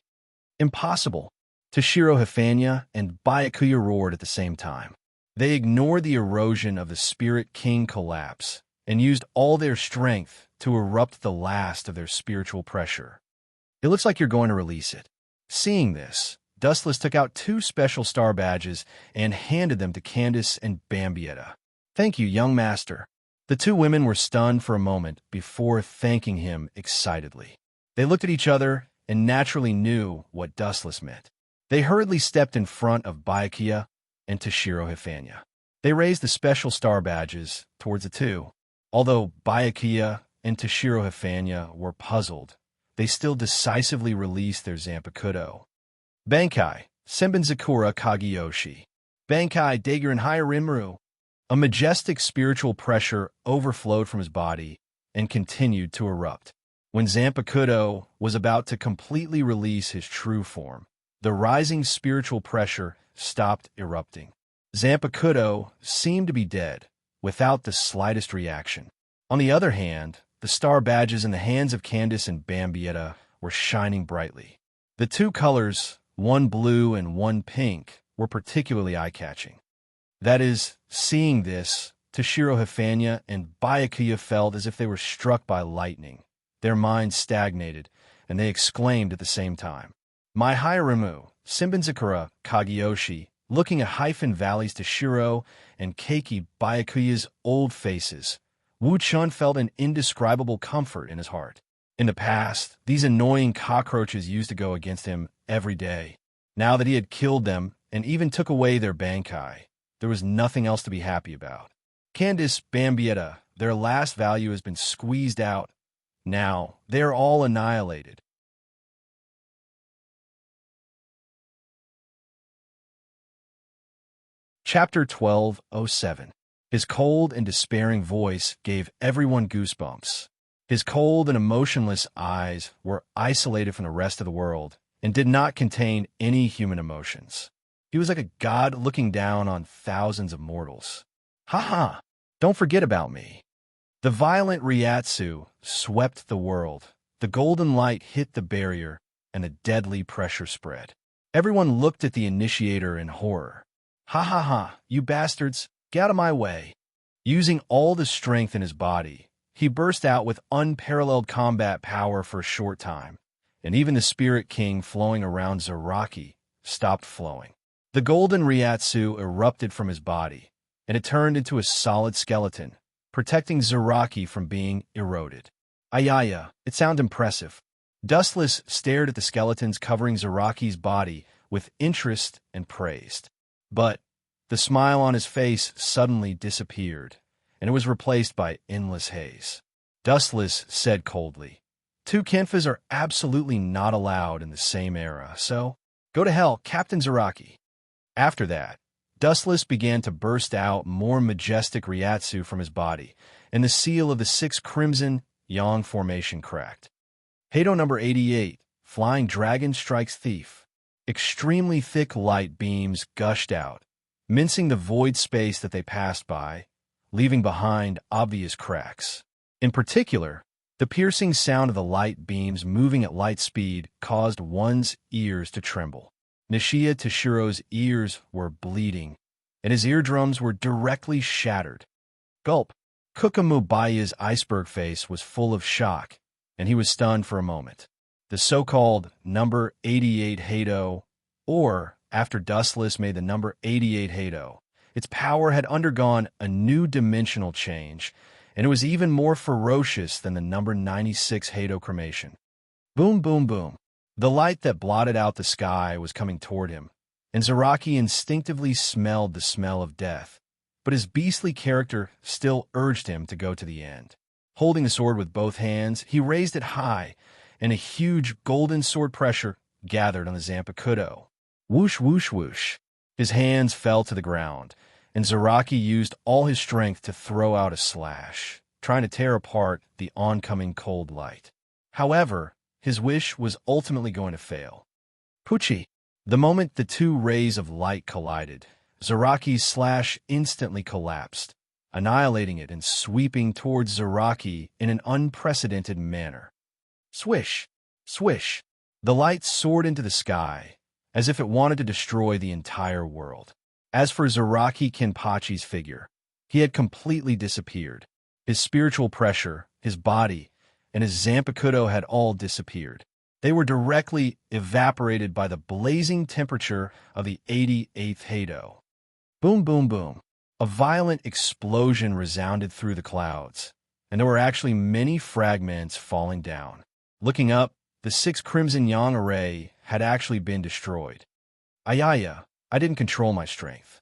Impossible. Toshiro Hifanya and Byakuya roared at the same time. They ignored the erosion of the Spirit King collapse and used all their strength to erupt the last of their spiritual pressure. It looks like you're going to release it. Seeing this, Dustless took out 2 special star badges and handed them to Candace and Bambietta. Thank you, young master. The 2 women were stunned for a moment before thanking him excitedly. They looked at each other and naturally knew what Dustless meant. They hurriedly stepped in front of Byakuya and Toshiro Hifanya. They raised the special star badges towards the 2. Although Byakuya and Toshiro Hifanya were puzzled, they still decisively released their Zanpakuto. Bankai, Senbin Zakura Kageyoshi. Bankai Dagger and Hyarimru. A majestic spiritual pressure overflowed from his body and continued to erupt. When Zanpakuto was about to completely release his true form, the rising spiritual pressure stopped erupting. Zanpakuto seemed to be dead, without the slightest reaction. On the other hand, the star badges in the hands of Candace and Bambietta were shining brightly. The two colors, one blue and one pink, were particularly eye-catching. That is, seeing this, Toshiro Hifanya and Byakuya felt as if they were struck by lightning. Their minds stagnated, and they exclaimed at the same time. My Hayarimu, Simbinzakura, Kageyoshi, looking at Hyphen Valley's Toshiro and Keiki Byakuya's old faces, Wu-chun felt an indescribable comfort in his heart. In the past, these annoying cockroaches used to go against him every day. Now that he had killed them and even took away their bankai, there was nothing else to be happy about. Candace, Bambietta, their last value has been squeezed out. Now, they are all annihilated. Chapter 12:07. His cold and despairing voice gave everyone goosebumps. His cold and emotionless eyes were isolated from the rest of the world and did not contain any human emotions. He was like a god looking down on thousands of mortals. Ha ha! Don't forget about me. The violent Ryatsu swept the world. The golden light hit the barrier, and a deadly pressure spread. Everyone looked at the initiator in horror. Ha ha ha, you bastards, get out of my way. Using all the strength in his body, he burst out with unparalleled combat power for a short time, and even the Spirit King flowing around Zaraki stopped flowing. The golden Ryatsu erupted from his body, and it turned into a solid skeleton, protecting Zaraki from being eroded. Ayaya, it sounded impressive. Dustless stared at the skeletons covering Zaraki's body with interest and praised. But the smile on his face suddenly disappeared, and it was replaced by endless haze. Dustless said coldly, "Two Kenfas are absolutely not allowed in the same era, so go to hell, Captain Zaraki." After that, Dustless began to burst out more majestic Ryatsu from his body, and the seal of the 6 Crimson Yang formation cracked. Heido number 88, Flying Dragon Strikes Thief. Extremely thick light beams gushed out, mincing the void space that they passed by, leaving behind obvious cracks. In particular, the piercing sound of the light beams moving at light speed caused one's ears to tremble. Nishiya Toshiro's ears were bleeding, and his eardrums were directly shattered. Gulp. Kukamubaya's iceberg face was full of shock, and he was stunned for a moment. The so-called number 88 Heido, or after Dustless made the number 88 Heido, its power had undergone a new dimensional change, and it was even more ferocious than the number 96 Heido cremation. Boom, boom, boom. The light that blotted out the sky was coming toward him, and Zaraki instinctively smelled the smell of death, but his beastly character still urged him to go to the end. Holding the sword with both hands, he raised it high, and a huge golden sword pressure gathered on the Zanpakuto. Whoosh, whoosh, whoosh. His hands fell to the ground, and Zaraki used all his strength to throw out a slash, trying to tear apart the oncoming cold light. However, his wish was ultimately going to fail. Pucci! The moment the two rays of light collided, Zaraki's slash instantly collapsed, annihilating it and sweeping towards Zaraki in an unprecedented manner. Swish! Swish! The light soared into the sky, as if it wanted to destroy the entire world. As for Zaraki Kenpachi's figure, he had completely disappeared. His spiritual pressure, his body, and his Zanpakuto had all disappeared. They were directly evaporated by the blazing temperature of the 88th Heido. Boom, boom, boom. A violent explosion resounded through the clouds, and there were actually many fragments falling down. Looking up, the 6 Crimson Yang array had actually been destroyed. Ayaya, I didn't control my strength.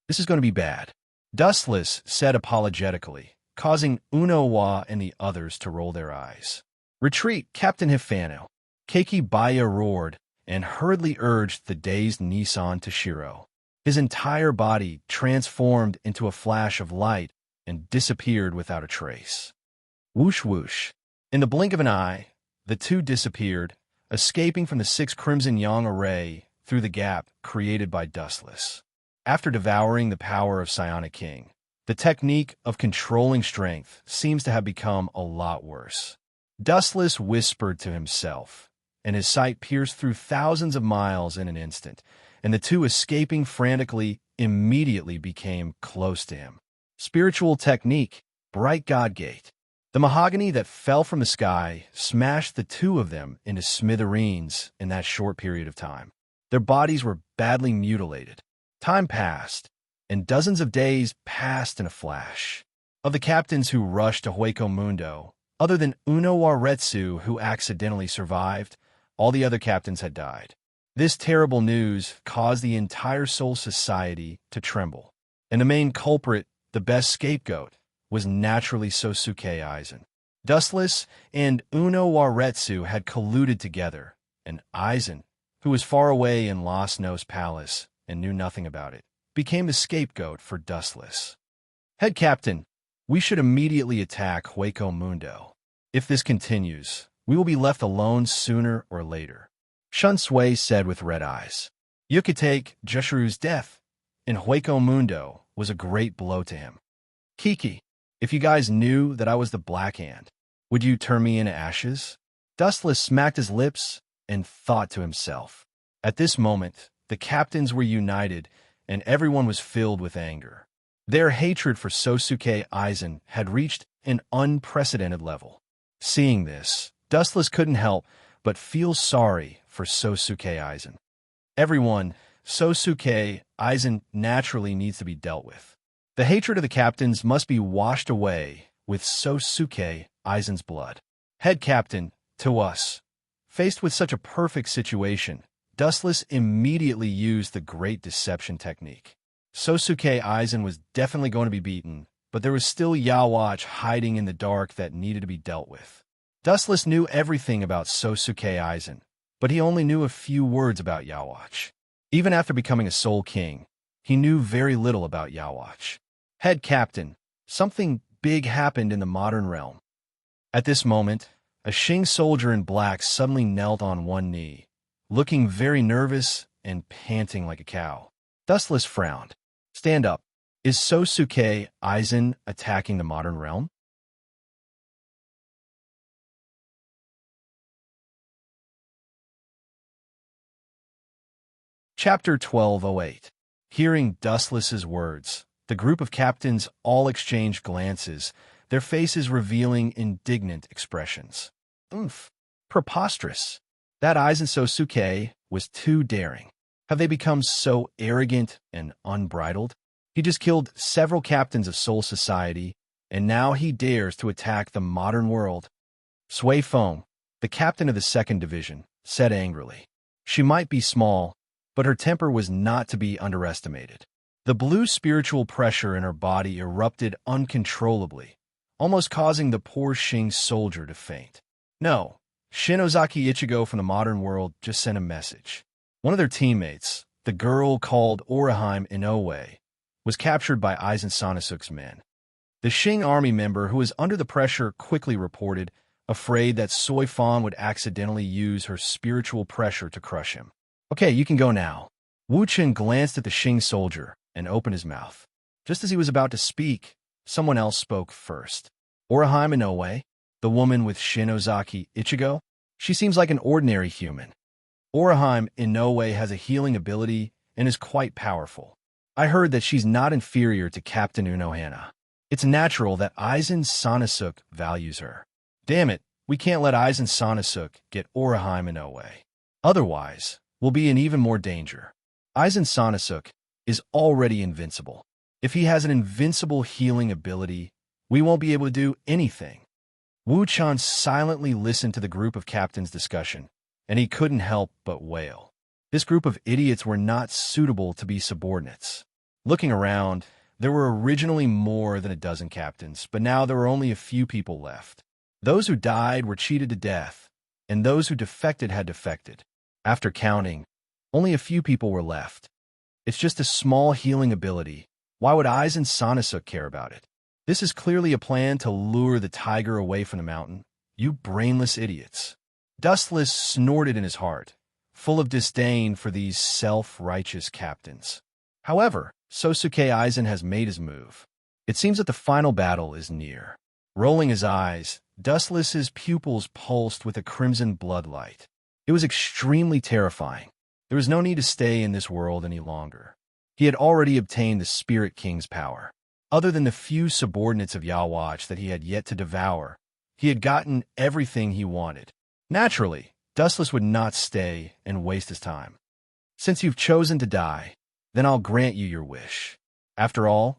This is going to be bad, Dustless said apologetically, causing Unowa and the others to roll their eyes. Retreat, Captain Hifano. Keiki Baya roared and hurriedly urged the dazed Nissan Toshiro. His entire body transformed into a flash of light and disappeared without a trace. Whoosh whoosh. In the blink of an eye, the two disappeared, escaping from the 6 Crimson Yang array through the gap created by Dustless. After devouring the power of Psionic King, the technique of controlling strength seems to have become a lot worse. Dustless whispered to himself, and his sight pierced through thousands of miles in an instant, and the two escaping frantically immediately became close to him. Spiritual technique, bright God gate. The mahogany that fell from the sky smashed the two of them into smithereens in that short period of time. Their bodies were badly mutilated. Time passed, and dozens of days passed in a flash. Of the captains who rushed to Hueco Mundo, other than Uno who accidentally survived, all the other captains had died. This terrible news caused the entire Soul Society to tremble, and the main culprit, the best scapegoat, was naturally Sosuke Aizen. Dustless and Uno had colluded together, and Aizen, who was far away in Lost Nose Palace and knew nothing about it, became the scapegoat for Dustless. Head Captain, we should immediately attack Hueco Mundo. If this continues, we will be left alone sooner or later. Shun Sui said with red eyes. Yukitake Jushiru's death in Hueco Mundo was a great blow to him. Kiki, if you guys knew that I was the Black Hand, would you turn me into ashes? Dustless smacked his lips and thought to himself. At this moment, the captains were united, and everyone was filled with anger. Their hatred for Sosuke Aizen had reached an unprecedented level. Seeing this, Dustless couldn't help but feel sorry for Sosuke Aizen. Everyone, Sosuke Aizen naturally needs to be dealt with. The hatred of the captains must be washed away with Sosuke Aizen's blood. Head Captain, to us. Faced with such a perfect situation, Dustless immediately used the Great Deception technique. Sosuke Aizen was definitely going to be beaten, but there was still Yawatch hiding in the dark that needed to be dealt with. Dustless knew everything about Sosuke Aizen, but he only knew a few words about Yawatch. Even after becoming a Soul King, he knew very little about Yawatch. Head Captain, something big happened in the modern realm. At this moment, a Xing soldier in black suddenly knelt on one knee, looking very nervous and panting like a cow. Dustless frowned. Stand up. Is Sosuke Aizen attacking the modern realm? Chapter 1208. Hearing Dustless's words, the group of captains all exchanged glances, their faces revealing indignant expressions. Oomph. Preposterous. That Aizen Sosuke was too daring. Have they become so arrogant and unbridled? He just killed several captains of Soul Society, and now he dares to attack the modern world. Sui Feng, the captain of the 2nd Division, said angrily. She might be small, but her temper was not to be underestimated. The blue spiritual pressure in her body erupted uncontrollably, almost causing the poor Xing soldier to faint. No, Shinozaki Ichigo from the modern world just sent a message. One of their teammates, the girl called Orihime Inoue, was captured by Aizen Sanasuke's men. The Xing army member who was under the pressure quickly reported, afraid that Sui Fan would accidentally use her spiritual pressure to crush him. Okay, you can go now. Wu Chen glanced at the Xing soldier and opened his mouth. Just as he was about to speak, someone else spoke first. Orihime Inoue, the woman with Shinozaki Ichigo? She seems like an ordinary human. Orihime Inoue has a healing ability and is quite powerful. I heard that she's not inferior to Captain Unohana. It's natural that Aizen Sanasuke values her. Damn it, we can't let Aizen Sanasuke get Orihime Inoue. Otherwise, we'll be in even more danger. Aizen Sanasuke is already invincible. If he has an invincible healing ability, we won't be able to do anything. Wu Chan silently listened to the group of captains' discussion, and he couldn't help but wail. This group of idiots were not suitable to be subordinates. Looking around, there were originally more than a dozen captains, but now there were only a few people left. Those who died were cheated to death, and those who defected had defected. After counting, only a few people were left. It's just a small healing ability. Why would Aizen Sanasuke care about it? This is clearly a plan to lure the tiger away from the mountain. You brainless idiots. Dustless snorted in his heart, full of disdain for these self-righteous captains. However, Sosuke Aizen has made his move. It seems that the final battle is near. Rolling his eyes, Dustless's pupils pulsed with a crimson bloodlight. It was extremely terrifying. There was no need to stay in this world any longer. He had already obtained the Spirit King's power. Other than the few subordinates of Yawatch that he had yet to devour, he had gotten everything he wanted. Naturally, Dustless would not stay and waste his time. Since you've chosen to die, then I'll grant you your wish. After all,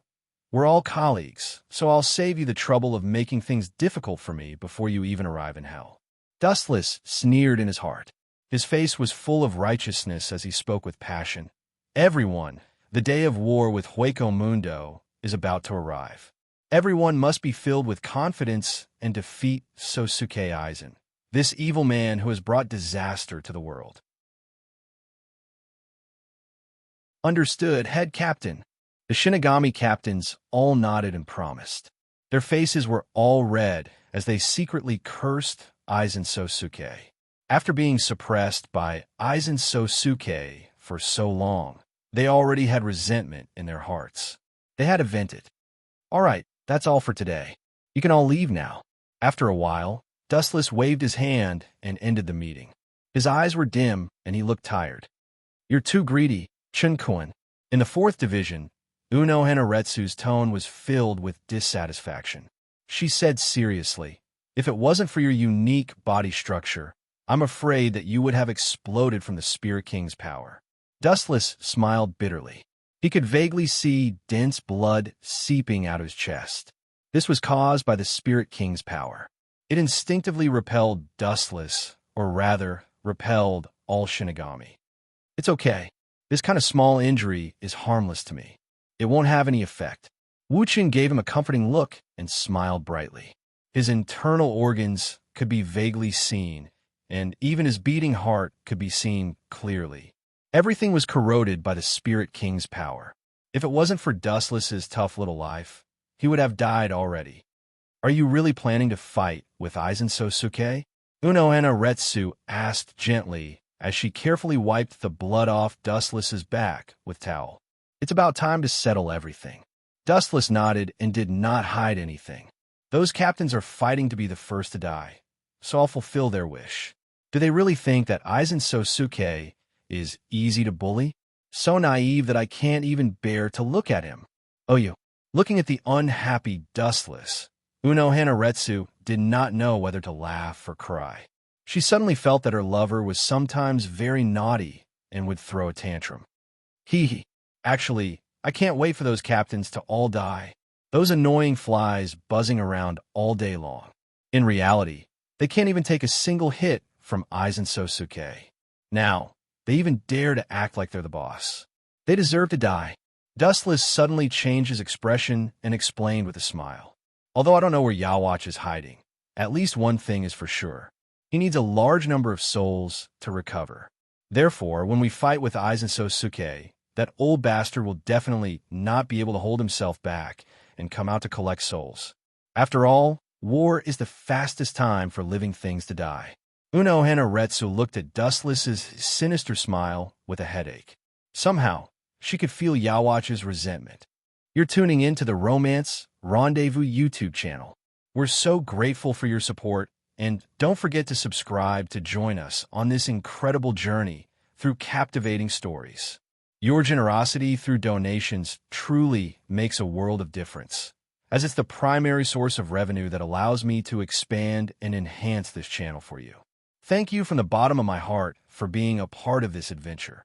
we're all colleagues, so I'll save you the trouble of making things difficult for me before you even arrive in hell. Dustless sneered in his heart. His face was full of righteousness as he spoke with passion. Everyone, the day of war with Hueco Mundo is about to arrive. Everyone must be filled with confidence and defeat Sosuke Aizen, this evil man who has brought disaster to the world. Understood, head captain. The Shinigami captains all nodded and promised. Their faces were all red as they secretly cursed Aizen Sosuke. After being suppressed by Aizen Sosuke for so long, they already had resentment in their hearts. They had to vent it. All right, that's all for today. You can all leave now. After a while, Dustless waved his hand and ended the meeting. His eyes were dim and he looked tired. You're too greedy, Chunkuan. In the 4th Division, Uno Hanaretsu's tone was filled with dissatisfaction. She said seriously, if it wasn't for your unique body structure, I'm afraid that you would have exploded from the Spirit King's power. Dustless smiled bitterly. He could vaguely see dense blood seeping out of his chest. This was caused by the Spirit King's power. It instinctively repelled Dustless, or rather, repelled all Shinigami. It's okay. This kind of small injury is harmless to me. It won't have any effect. Wuchen gave him a comforting look and smiled brightly. His internal organs could be vaguely seen, and even his beating heart could be seen clearly. Everything was corroded by the Spirit King's power. If it wasn't for Dustless's tough little life, he would have died already. Are you really planning to fight with Aizen Sosuke? Uno Hanaretsu asked gently as she carefully wiped the blood off Dustless's back with towel. It's about time to settle everything. Dustless nodded and did not hide anything. Those captains are fighting to be the first to die, so I'll fulfill their wish. Do they really think that Aizen Sosuke is easy to bully? So naive that I can't even bear to look at him. Oh, you. Looking at the unhappy Dustless, Uno Hanaretsu did not know whether to laugh or cry. She suddenly felt that her lover was sometimes very naughty and would throw a tantrum. Hee. Actually, I can't wait for those captains to all die. Those annoying flies buzzing around all day long. In reality, they can't even take a single hit from Aizen Sosuke. Now, they even dare to act like they're the boss. They deserve to die. Dustless suddenly changed his expression and explained with a smile. Although I don't know where Yawatch is hiding, at least one thing is for sure. He needs a large number of souls to recover. Therefore, when we fight with Aizen Sosuke, that old bastard will definitely not be able to hold himself back and come out to collect souls. After all, war is the fastest time for living things to die. Uno Hanaretsu looked at Dustless's sinister smile with a headache. Somehow, she could feel Yawatch's resentment. You're tuning in to the Romance Rendezvous YouTube channel. We're so grateful for your support, and don't forget to subscribe to join us on this incredible journey through captivating stories. Your generosity through donations truly makes a world of difference, as it's the primary source of revenue that allows me to expand and enhance this channel for you. Thank you from the bottom of my heart for being a part of this adventure.